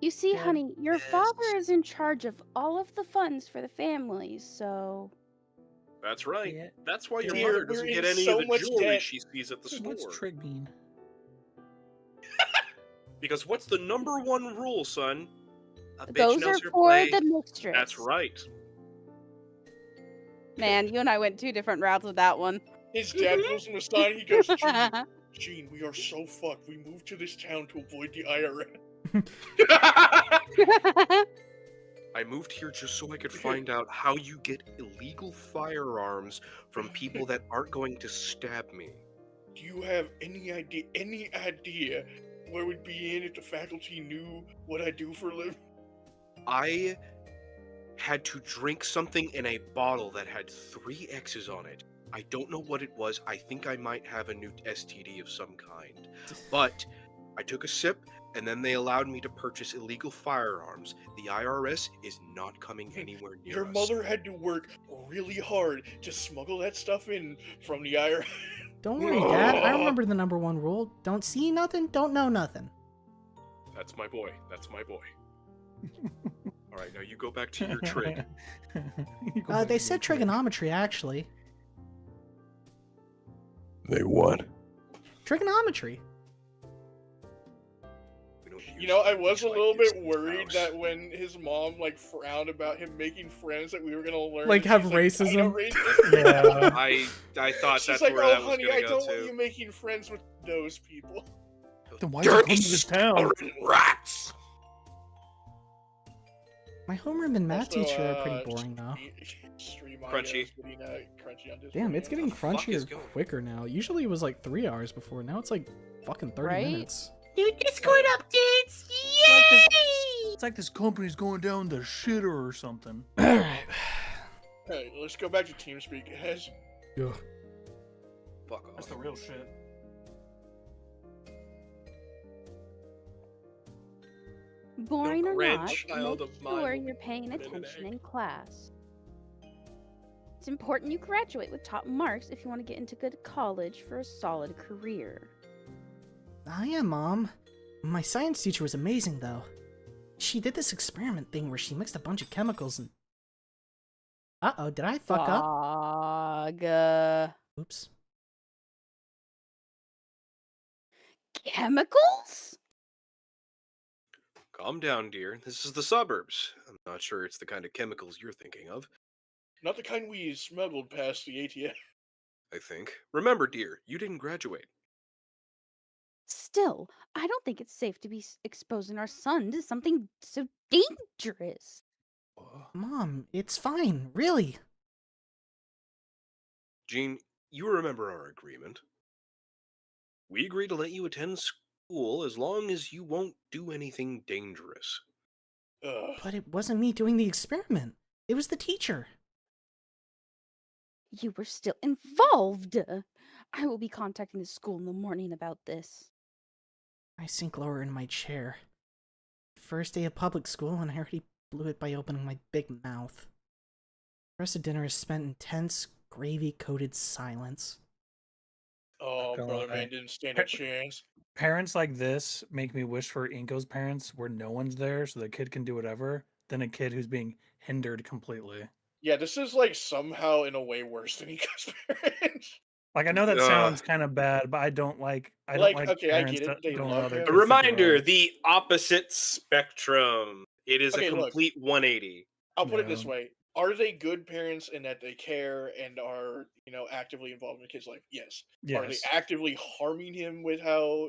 You see, Yeah. honey, your Yes. father is in charge of all of the funds for the family, so... That's right. Yeah. That's why your Dear, mother we're doesn't in get any so of the much jewelry debt. she sees at the store. What's trig mean? Because what's the number one rule, son? A bitch Those are knows her for play. the mistress. That's right. Man, you and I went two different routes with that one. His dad pulls him aside. He goes, Gene, we are so fucked. We moved to this town to avoid the IRS. I moved here just so I could find out how you get illegal firearms from people that aren't going to stab me. Do you have any idea where we'd be in if the faculty knew what I do for a living? I had to drink something in a bottle that had 3 X's on it. I don't know what it was. I think I might have a new STD of some kind. But I took a sip, and then they allowed me to purchase illegal firearms. The IRS is not coming anywhere near Your us. mother had to work really hard to smuggle that stuff in from the IRS. Don't worry, Dad. I remember the number 1 rule. Don't see nothing, don't know nothing. That's my boy. That's my boy. All right, now you go back to your trig. They said trigonometry, actually. They what? Trigonometry. We don't You know, I use was a like little this bit in the worried house. that when his mom like frowned about him making friends that we were gonna learn Like, that have she's, like, kinda racism? racist. Yeah. I thought She's that's like, where oh that was honey, going I to go don't want to. you making friends with those people. Then why'd you come to this town? Rats! My homeroom and math Also, teacher are pretty boring, though. Stream Crunchy. audio is getting, crunchy on Discord. Damn, it's getting the fuck is crunchier going? quicker now. Usually it was like 3 hours before. Now it's like fucking 30 Right? minutes. New Discord updates! Yay! It's like this company's going down the shitter or something. All right. Hey, let's go back to TeamSpeak, guys. Yeah. Fuck off. That's the real shit. Boring or not, grandchild make of mine sure will you're be paying put in an attention egg. in class. It's important you graduate with top marks if you want to get into good college for a solid career. I am, Mom. My science teacher was amazing, though. She did this experiment thing where she mixed a bunch of chemicals and... Uh-oh, did I fuck up? Fog. Oops. Chemicals? Calm down, dear. This is the suburbs. I'm not sure it's the kind of chemicals you're thinking of, Not the kind we smuggled past the ATM. I think. Remember, dear, you didn't graduate. Still, I don't think it's safe to be exposing our son to something so dangerous. Mom, it's fine, really. Jean, you remember our agreement. We agreed to let you attend school as long as you won't do anything dangerous. Ugh. But it wasn't me doing the experiment. It was the teacher. You were still involved. I will be contacting the school in the morning about this. I sink lower in my chair. First day of public school, and I already blew it by opening my big mouth. The rest of dinner is spent in tense, gravy-coated silence. Oh, God, brother man didn't stand a chance. Parents like this make me wish for Inko's parents where no one's there so the kid can do whatever than a kid who's being hindered completely. Yeah, this is like somehow in a way worse than Eco's parents. Like, I know that sounds kind of bad, but I don't like Okay, I parents get it. that They don't love allow their him. kids A to grow reminder, up. the opposite spectrum. It is Okay, a look. complete 180. I'll put it this Yeah. way. Are they good parents in that they care and are, actively involved in the kid's life? Yes. Are they Yes. actively harming him with how,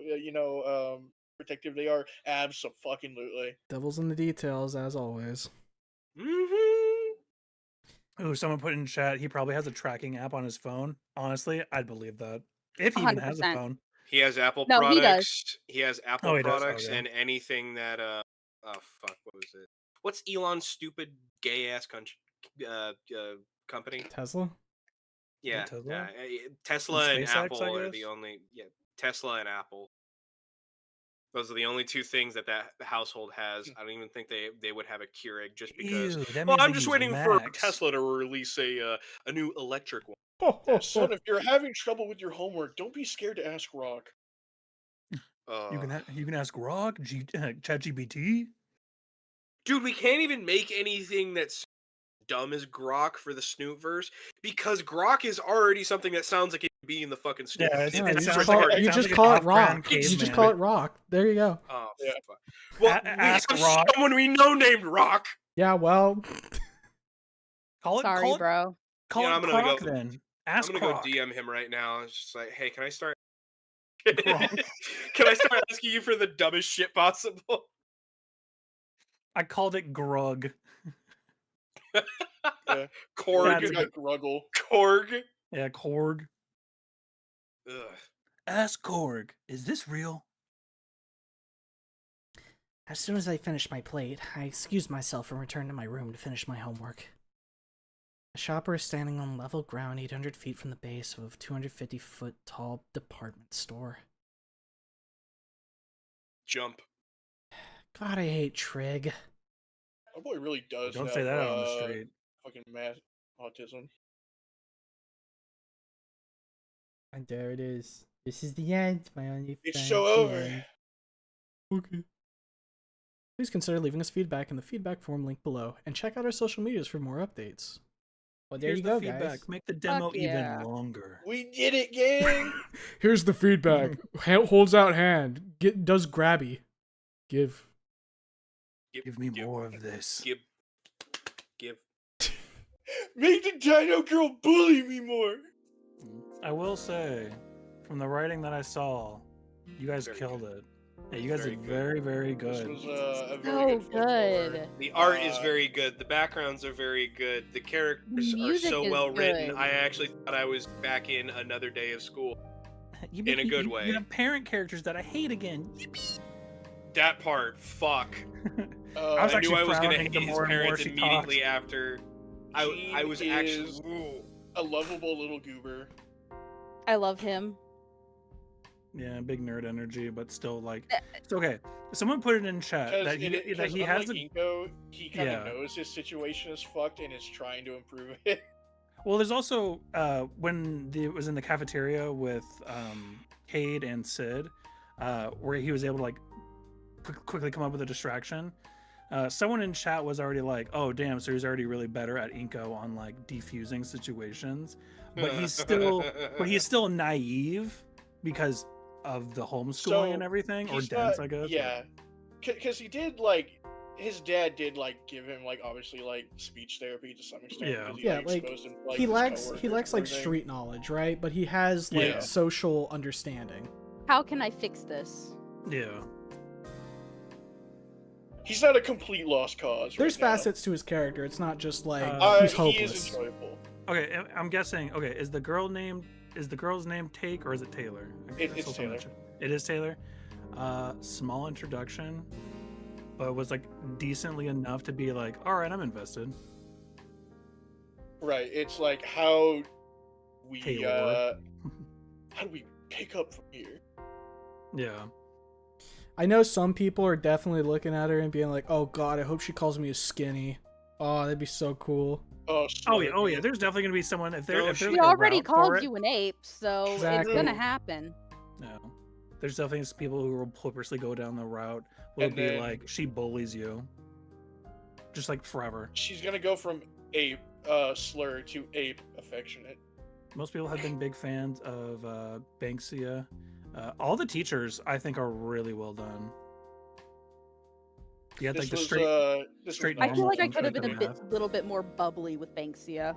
protective they are? Abso-fucking-lutely. Devil's in the details, as always. Ooh, someone put in chat, he probably has a tracking app on his phone. Honestly, I'd believe that. If he even has a 100%. phone. He has Apple No, he does. products. He has Apple Oh, he does? products Okay. and anything that oh fuck, what was it? What's Elon's stupid gay ass company? Tesla? Yeah, Tesla? Tesla and SpaceX, I Apple are the guess? only Tesla and Apple. Those are the only two things that household has. I don't even think they would have a Keurig just because. Ew, that Well, means I'm they just use waiting for Macs. Tesla to release a new electric one. Son, if you're having trouble with your homework, don't be scared to ask Rock. You can ask Grok, ChatGPT. Dude, we can't even make anything that's dumb as Grok for the Snootverse because Grok is already something that sounds like it could be in the fucking Snoot. Yeah, No, it you sounds just like call it it, you sounds just like an call it off-brand rock. You just caveman. call it rock. There you go. Oh, Yeah. fuck. Well, Ask we have Rock. someone we know named Rock. Yeah, well, Sorry, bro. Call Yeah, it I'm gonna Croc go- then. Ask I'm gonna Croc. go DM him right now. It's just like, hey, can I start? Grok. Can I start asking you for the dumbest shit possible? I called it Grug. Yeah. Korg. That's Like Gruggle. Korg. Yeah, Korg. Ugh. Ask Korg. Is this real? As soon as I finished my plate, I excused myself and returned to my room to finish my homework. The shopper is standing on level ground 800 feet from the base of a 250-foot tall department store. Jump. God, I hate Trig. My boy really does Don't have, say that out on the street. fucking mass autism. and there it is. This is the end, my only It's friend, so the over. end. Okay. Please consider leaving us feedback in the feedback form link below, and check out our social medias for more updates. Well, there Here's you the go, feedback. guys. Make the demo yeah. even longer. We did it, gang! Here's the feedback. Holds out hand. Does grabby. Give. Give me more of this. Give. Make the Dino Girl bully me more! I will say, from the writing that I saw, you guys Very killed it. Yeah, you guys Very did good. very, very This good. was a very So good folklore. good. The art is very good. The backgrounds are very good. The characters are music so is well written. good. I actually thought I was back in another day of school. You in a good way. You have parent characters that I hate again. Yippee. That part, fuck. I was I knew actually I was gonna frowning hate the his more and more parents she immediately talked. after. I was Gene actually is a lovable little goober. I love him. Yeah, big nerd energy, but still like it's okay. Someone put it in chat that he has a Inko, he kind of Yeah. knows his situation is fucked and is trying to improve it. Well, there's also when it was in the cafeteria with Cade and Sid, where he was able to like quickly come up with a distraction. Someone in chat was already like, "Oh, damn!" So he's already really better at Inko on like defusing situations, but he's still naive because of the homeschooling and everything, or dense, I guess. Yeah, because he did like his dad did like give him like obviously like speech therapy to some extent. Yeah. Because Yeah, like, like exposed him to, like, he his lacks coworkers and like everything. street knowledge, right? But he has like Yeah. social understanding. How can I fix this? Yeah. He's not a complete lost cause. There's right now. facets to his character. It's not just like He's he's He hopeless. is enjoyable. Okay, I'm guessing. Okay, is the girl's name Tayke or is it Taylor? It's That's also Taylor. mentioned. It is Taylor. Small introduction, but was like decently enough to be like, all right, I'm invested. Right. It's like how we Taylor. how do we pick up from here? Yeah. I know some people are definitely looking at her and being like, "Oh God, I hope she calls me a skinny." Oh, that'd be so cool. Oh yeah. There's definitely gonna be someone if there's She like a already route for called it. you an ape, so Exactly. it's gonna happen. No, there's definitely some people who will purposely go down the route. Will And be then- like she bullies you, just like forever. She's gonna go from ape slur to ape affectionate. Most people have been big fans of Banksia. All the teachers, I think, are really well done. You had like the straight I feel like I ones, could have like been the a little bit more bubbly with Banksia.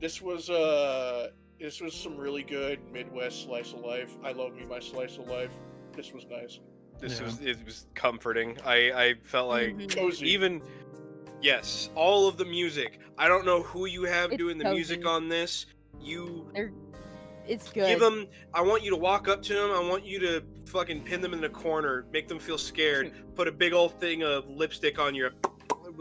This was some really good Midwest slice of life. I love me my slice of life. This was nice. It was comforting. I felt like Mhm. Cozy. even yes, all of the music. I don't know who you have It's doing the music cozy. on this. You It's good. give them. I want you to walk up to them. I want you to fucking pin them in the corner, make them feel scared. Put a big old thing of lipstick on your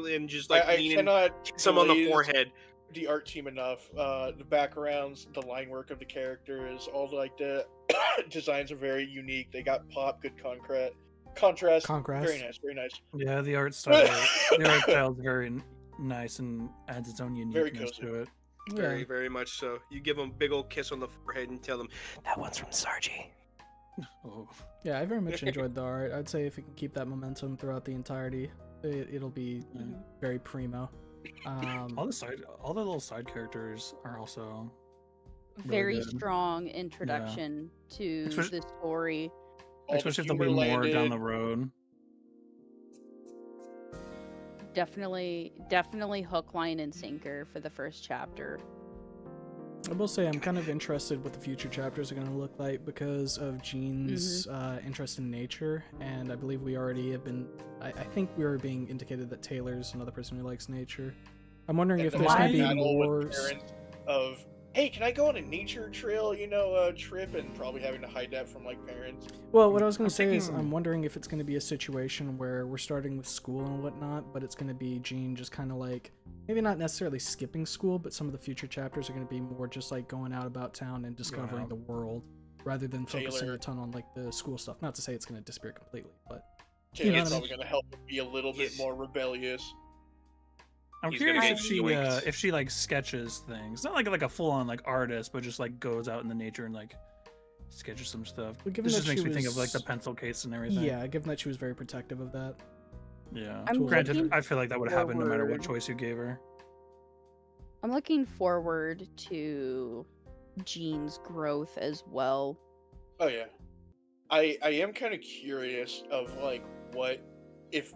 and just like I lean in, cannot kiss them on the praise forehead. the art team enough. The backgrounds, the line work of the characters, all like the designs are very unique. They got pop, good contrast. Very nice, very nice. Yeah, the art style. The art style is very nice and adds its own Very uniqueness cozy. to it. Very, very much so. You give them a big old kiss on the forehead and tell them that one's from Sargi. Oh. Yeah, I very much enjoyed the art. I'd say if it can keep that momentum throughout the entirety, it'll be very primo. All the little side characters are also Very really good. strong introduction to the story. Especially if there'll be more down the road. Definitely hook, line, and sinker for the first chapter. I will say I'm kind of interested what the future chapters are going to look like because of Jean's interest in nature, and I believe we already have been. I think we were being indicated that Taylor's another person who likes nature. I'm wondering if there's going to be more. Of hey, can I go on a nature trail? Trip, and probably having to hide that from like parents. Well, what I was going to say is I'm wondering if it's going to be a situation where we're starting with school and whatnot, but it's going to be Jean just kind of like, maybe not necessarily skipping school, but some of the future chapters are going to be more just like going out about town and discovering the world rather than focusing a ton on like the school stuff. Not to say it's going to disappear completely, but Taylor's probably going to help him be a little bit more rebellious. I'm curious if she like sketches things, not like a full on like artist, but just like goes out in the nature and like sketches some stuff. Well, This just makes me think of like the pencil case and everything. Yeah, given that she was very protective of that. Yeah. I'm Granted, looking I feel like that would happen no matter what forward. choice you gave her. I'm looking forward to Jean's growth as well. Oh yeah, I am kind of curious of like what if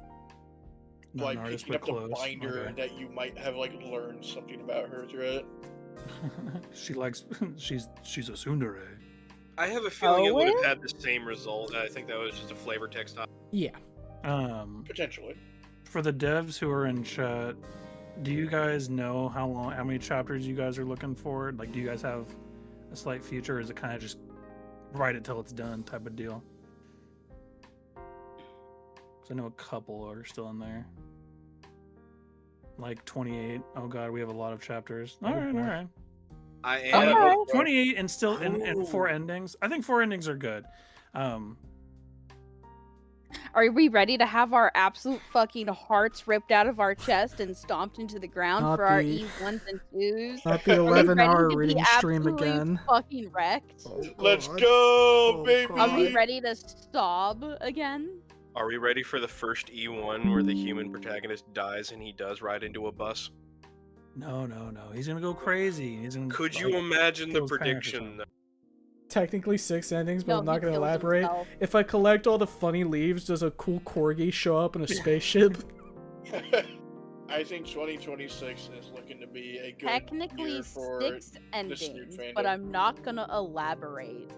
Not like an artist, picking up but the close. binder Okay. that you might have like learned something about her through it. She's a tsundere. I have a feeling it would Owen? have had the same result. I think that was just a flavor text. Yeah. Potentially. For the devs who are in chat, do you guys know how many chapters you guys are looking for? Like, do you guys have a slight future, or is it kind of just write it till it's done type of deal? 'Cause I know a couple are still in there. Like 28. Oh god, we have a lot of chapters. All right. I am 28 and still in 4 endings. I think 4 endings are good. Are we ready to have our absolute fucking hearts ripped out of our chest and stomped into the ground Not for our the- E1s and 2s? Not the Are we ready 11-hour to be reading stream absolutely again. fucking wrecked? Let's go, baby. Are we ready to sob again? Are we ready for the first E1 where the human protagonist dies and he does ride into a bus? No. He's gonna go crazy. He's gonna. Could you imagine the kill his parents or prediction? Technically 6 endings, but No, I'm not he going to kills elaborate. himself. If I collect all the funny leaves, does a cool corgi show up in a spaceship? I think 2026 is looking to be a good Technically year for 6 the Snoot endings, fandom. but I'm not gonna elaborate.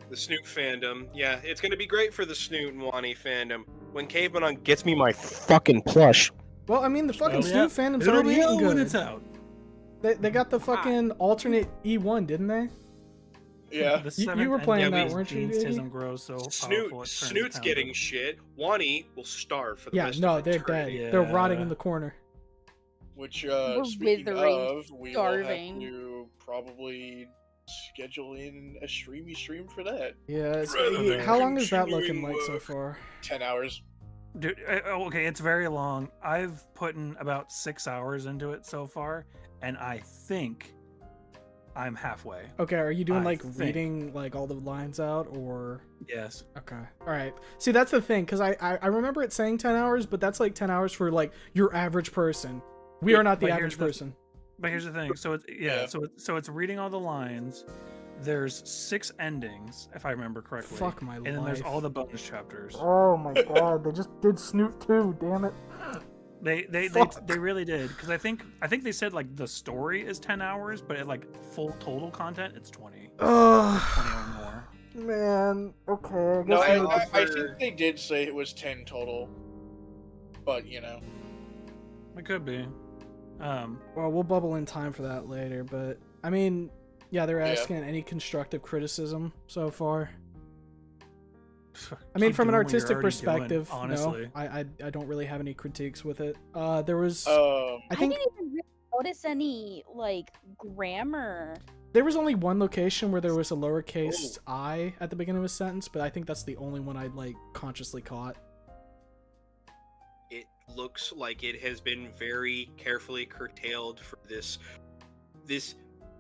The Snoot fandom. Yeah, it's gonna be great for the Snoot and Wani fandom. When Caveman gets me my fucking plush. Well, I mean, the fucking Oh, yeah. Snoot fandom's It'll already be eating out good. when it's out. They got the fucking alternate E1, didn't they? Yeah. The You seventh were playing ending that, is weren't you, Gene's Davey? tism grows so powerful, it Snoot, turns Snoot's the getting town. shit. Wani will starve for the Yeah, rest no, of they're eternity. dead. They're rotting Yeah. in the corner. Which, We're speaking withering, of, we starving. will have to probably schedule in a stream for that. Yeah, Brother, how long is that doing looking like so work. far? 10 hours. Dude, okay, it's very long. I've put in about 6 hours into it so far, and I think I'm halfway. Okay, are you doing I like think. reading like all the lines out or? Yes. Okay, all right. See, that's the thing, because I remember it saying 10 hours, but that's like 10 hours for like your average person. We are not the But average here's the- person. But here's the thing. So it's so it's reading all the lines. There's 6 endings, if I remember correctly. Fuck my And then there's life. all the bonus chapters. Oh my god, they just did Snoot too, damn it. They really did, because I think they said like the story is 10 hours, but at like full total content it's 20. 20 or more. Man, okay. No, I I think they did say it was 10 total. But, you know. It could be. Well, we'll bubble in time for that later, but I mean, yeah, they're asking any constructive criticism so far. I mean, Keep from an doing what you're artistic already perspective, doing, honestly. no, I don't really have any critiques with it. There was, I think didn't even really notice any like grammar. there was only one location where there was a lowercase I at the beginning of a sentence, but I think that's the only one I like consciously caught. It looks like it has been very carefully curtailed for this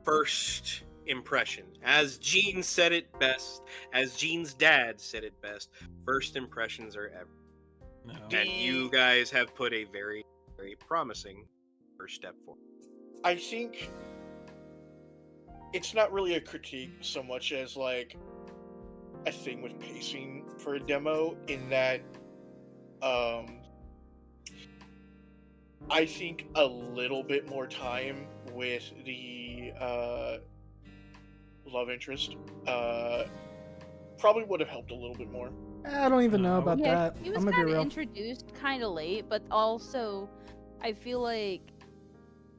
first impression. As Gene said it best, as Gene's dad said it best, first impressions are everything. No. And you guys have put a very, very promising first step forward. I think it's not really a critique so much as like a thing with pacing for a demo, in that I think a little bit more time with the love interest probably would have helped a little bit more. I don't even know about Yeah, that. he was I'm gonna be kind of real. introduced kind of late, but also I feel like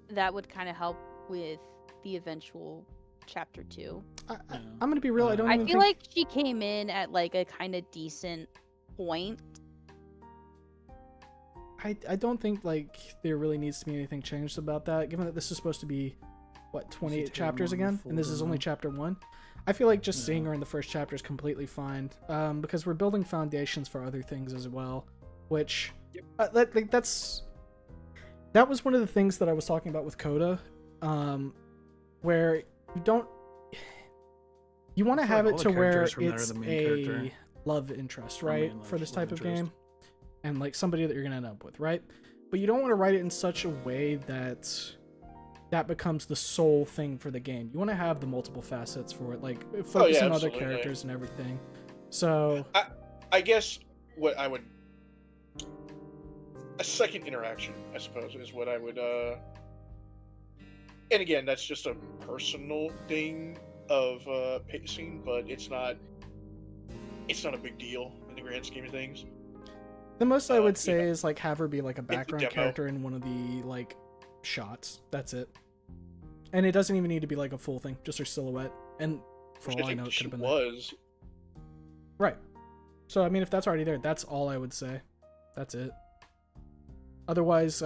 that would kind of help with the eventual chapter 2. I'm gonna be real. I don't. I even feel think... like she came in at like a kind of decent point. I don't think like there really needs to be anything changed about that, given that this is supposed to be what 28 chapters again, and this is only chapter 1. I feel like just seeing her in the first chapter is completely fine, because we're building foundations for other things as well, which that was one of the things that I was talking about with Coda, where you want to have it to where it's a love interest, right, for this type of game, and like somebody that you're gonna end up with, right? But you don't want to write it in such a way that becomes the sole thing for the game. You want to have the multiple facets for it, like focus on other characters and everything. So I guess what I would, a second interaction, I suppose, is what I would and again, that's just a personal thing of pacing, but it's not a big deal in the grand scheme of things. The most I would say is like have her be like a background character in one of the like shots. That's it. And it doesn't even need to be like a full thing, just her silhouette. And for all I know, it could have been was right. So I mean, if that's already there, that's all I would say. That's it. Otherwise,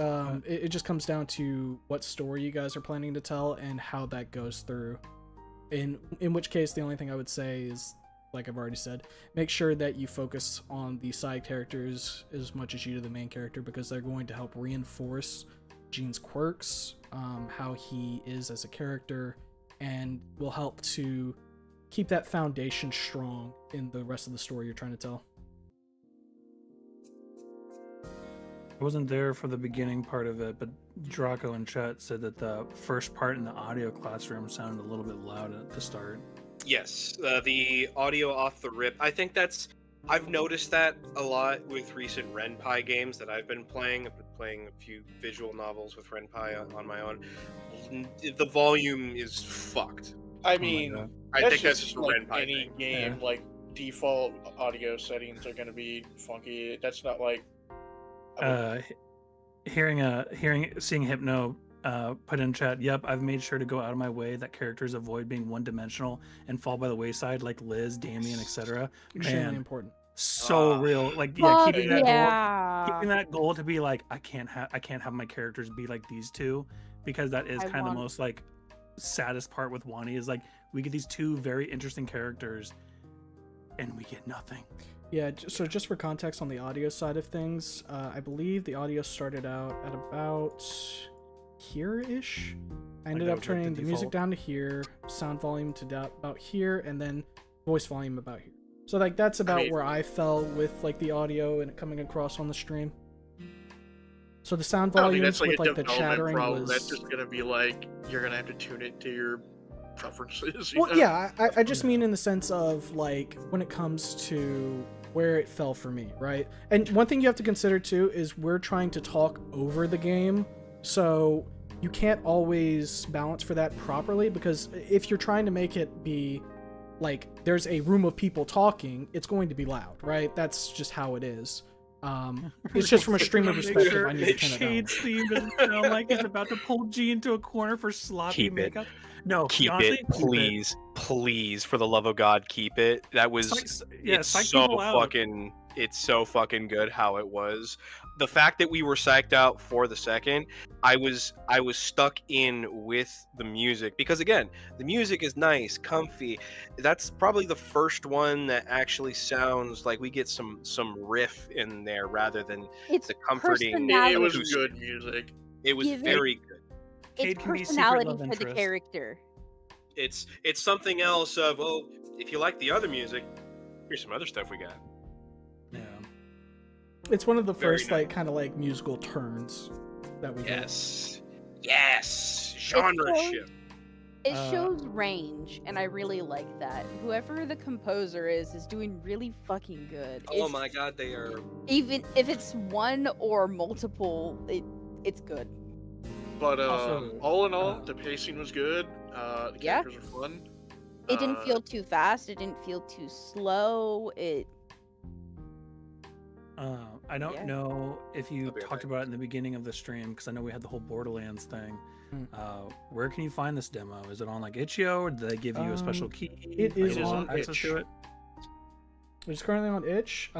it just comes down to what story you guys are planning to tell and how that goes through. In which case, the only thing I would say is, like I've already said, make sure that you focus on the side characters as much as you do the main character, because they're going to help reinforce Gene's quirks, how he is as a character, and will help to keep that foundation strong in the rest of the story you're trying to tell. I wasn't there for the beginning part of it, but Draco and Chet said that the first part in the audio classroom sounded a little bit loud at the start. Yes, the audio off the rip. I think I've noticed that a lot with recent Ren'Py games that I've been playing. I've been playing a few visual novels with Ren'Py on my own. The volume is fucked. I mean, I think that's just a like Ren'Py any thing. game. Like default audio settings are going to be funky. That's not like. Seeing Hypno put in chat, yep, I've made sure to go out of my way that characters avoid being one-dimensional and fall by the wayside, like Liz, Damien, etc. Extremely important. So real. Like, yeah, keeping that goal to be like, I can't have my characters be like these two, because that is kind of the most like saddest part with Wani, is like we get these two very interesting characters and we get nothing. Yeah, so just for context on the audio side of things, I believe the audio started out at about here-ish. I ended up turning the music down to here, sound volume to about here, and then voice volume about here. So like that's about where I fell with like the audio and it coming across on the stream. So the sound volumes with like the chattering was... That's just gonna be like, you're gonna have to tune it to your preferences. Well, yeah, I just mean in the sense of like when it comes to where it fell for me, right? And one thing you have to consider too is we're trying to talk over the game, so you can't always balance for that properly, because if you're trying to make it be like there's a room of people talking, it's going to be loud, right? That's just how it is. It's just from a streamer perspective, I need to turn it down. Shade's theme doesn't sound like he's about to pull G into a corner for sloppy makeup. No, keep honestly, it, please, please, for the love of God, keep it. That was it's so fucking good how it was. The fact that we were psyched out for the second, I was stuck in with the music, because again, the music is nice, comfy. That's probably the first one that actually sounds like we get some riff in there rather than the comforting. It was good music. It was very good. It's personality for the character. It's something else of, oh, if you like the other music, here's some other stuff we got. Yeah. It's one of the first like kind of like musical turns that we get. Yes, genre shift. It shows range, and I really like that. Whoever the composer is doing really fucking good. Oh my god, they are. Even if it's one or multiple, it's good. But all in all, the pacing was good. The characters were fun. It didn't feel too fast. It didn't feel too slow. I don't know if you talked about it in the beginning of the stream, because I know we had the whole Borderlands thing. Where can you find this demo? Is it on like itch.io, or did they give you a special key? It is on access itch. to it? It's currently on itch.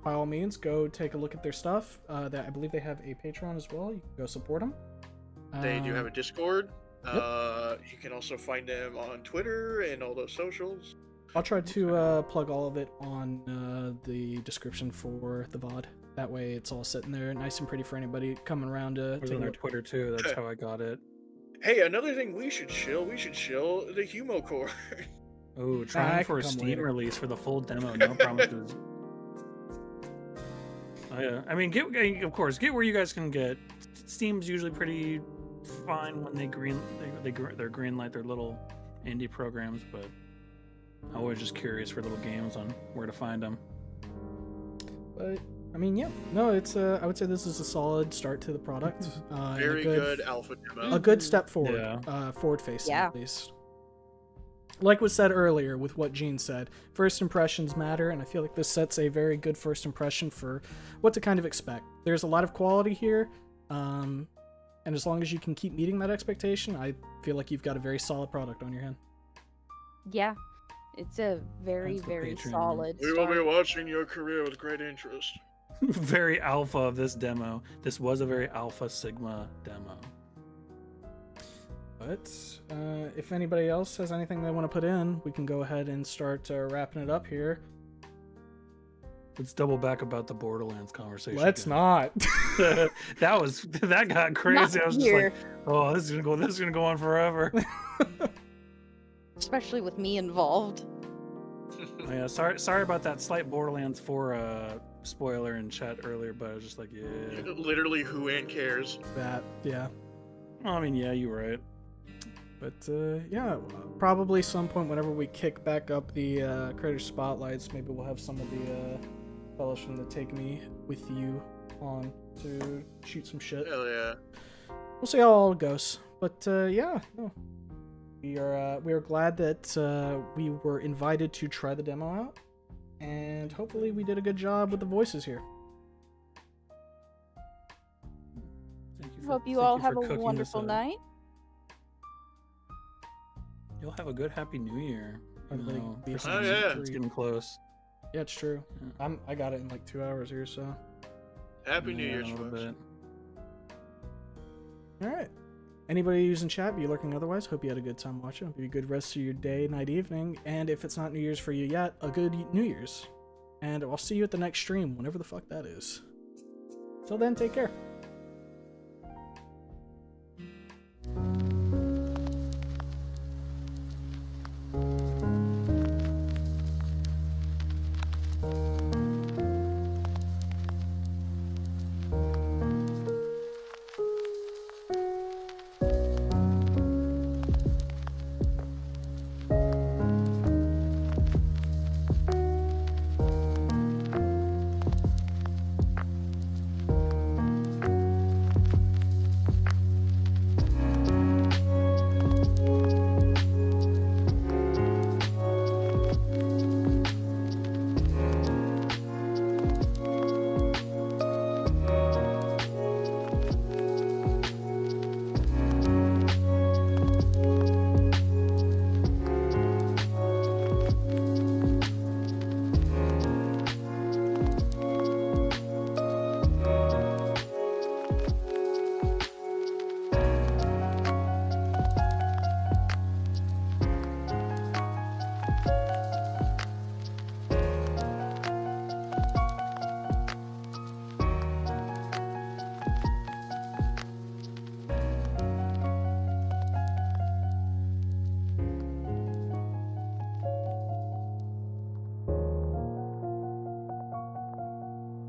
By all means, go take a look at their stuff. That I believe they have a Patreon as well. You can go support them. They do have a Discord. You can also find them on Twitter and all those socials. I'll try to plug all of it on the description for the VOD. That way it's all sitting there nice and pretty for anybody coming around to take on their Twitter too. That's how I got it. Hey, another thing we should chill the Humo Core. Oh, trying for a Steam release for the full demo. No promises. Oh, yeah. I mean, get where you guys can get. Steam's usually pretty fine when they green light their little indie programs, but I'm always just curious for little games on where to find them. But I mean, yeah, no, it's I would say this is a solid start to the product. Very good alpha demo. A good step forward, forward facing at least. Like was said earlier with what Gene said, first impressions matter, and I feel like this sets a very good first impression for what to kind of expect. There's a lot of quality here, and as long as you can keep meeting that expectation, I feel like you've got a very solid product on your hand. Yeah, It's a very, very Patreon. solid We will be watching your career with great interest. Very alpha of this demo. This was a very alpha sigma demo. But if anybody else has anything they want to put in, we can go ahead and start wrapping it up here. Let's double back about the Borderlands conversation. Let's again. not. that got crazy. Not I was just like, oh, this is gonna go on forever. Especially with me involved. Oh, yeah, sorry about that slight Borderlands 4 spoiler in chat earlier, but I was just like, yeah. Literally, who ain't cares? That, yeah. Well, I mean, yeah, you're right. But yeah, probably some point whenever we kick back up the creator spotlights, maybe we'll have some of the fellows from the Take Me with you on to shoot some shit. Hell yeah. We'll see how all goes. But yeah, no. We are glad that we were invited to try the demo out, and hopefully we did a good job with the voices here. Hope you all have a wonderful night. You'll have a good Happy New Year. Oh yeah, it's getting close. Yeah, it's true. Yeah. I got it in like 2 hours here, so. Happy New Year's, folks. All right. Anybody using chat, be lurking otherwise, hope you had a good time watching. Hope you have a good rest of your day, night, evening. And if it's not New Year's for you yet, a good New Year's. And I'll see you at the next stream, whenever the fuck that is. Till then, take care.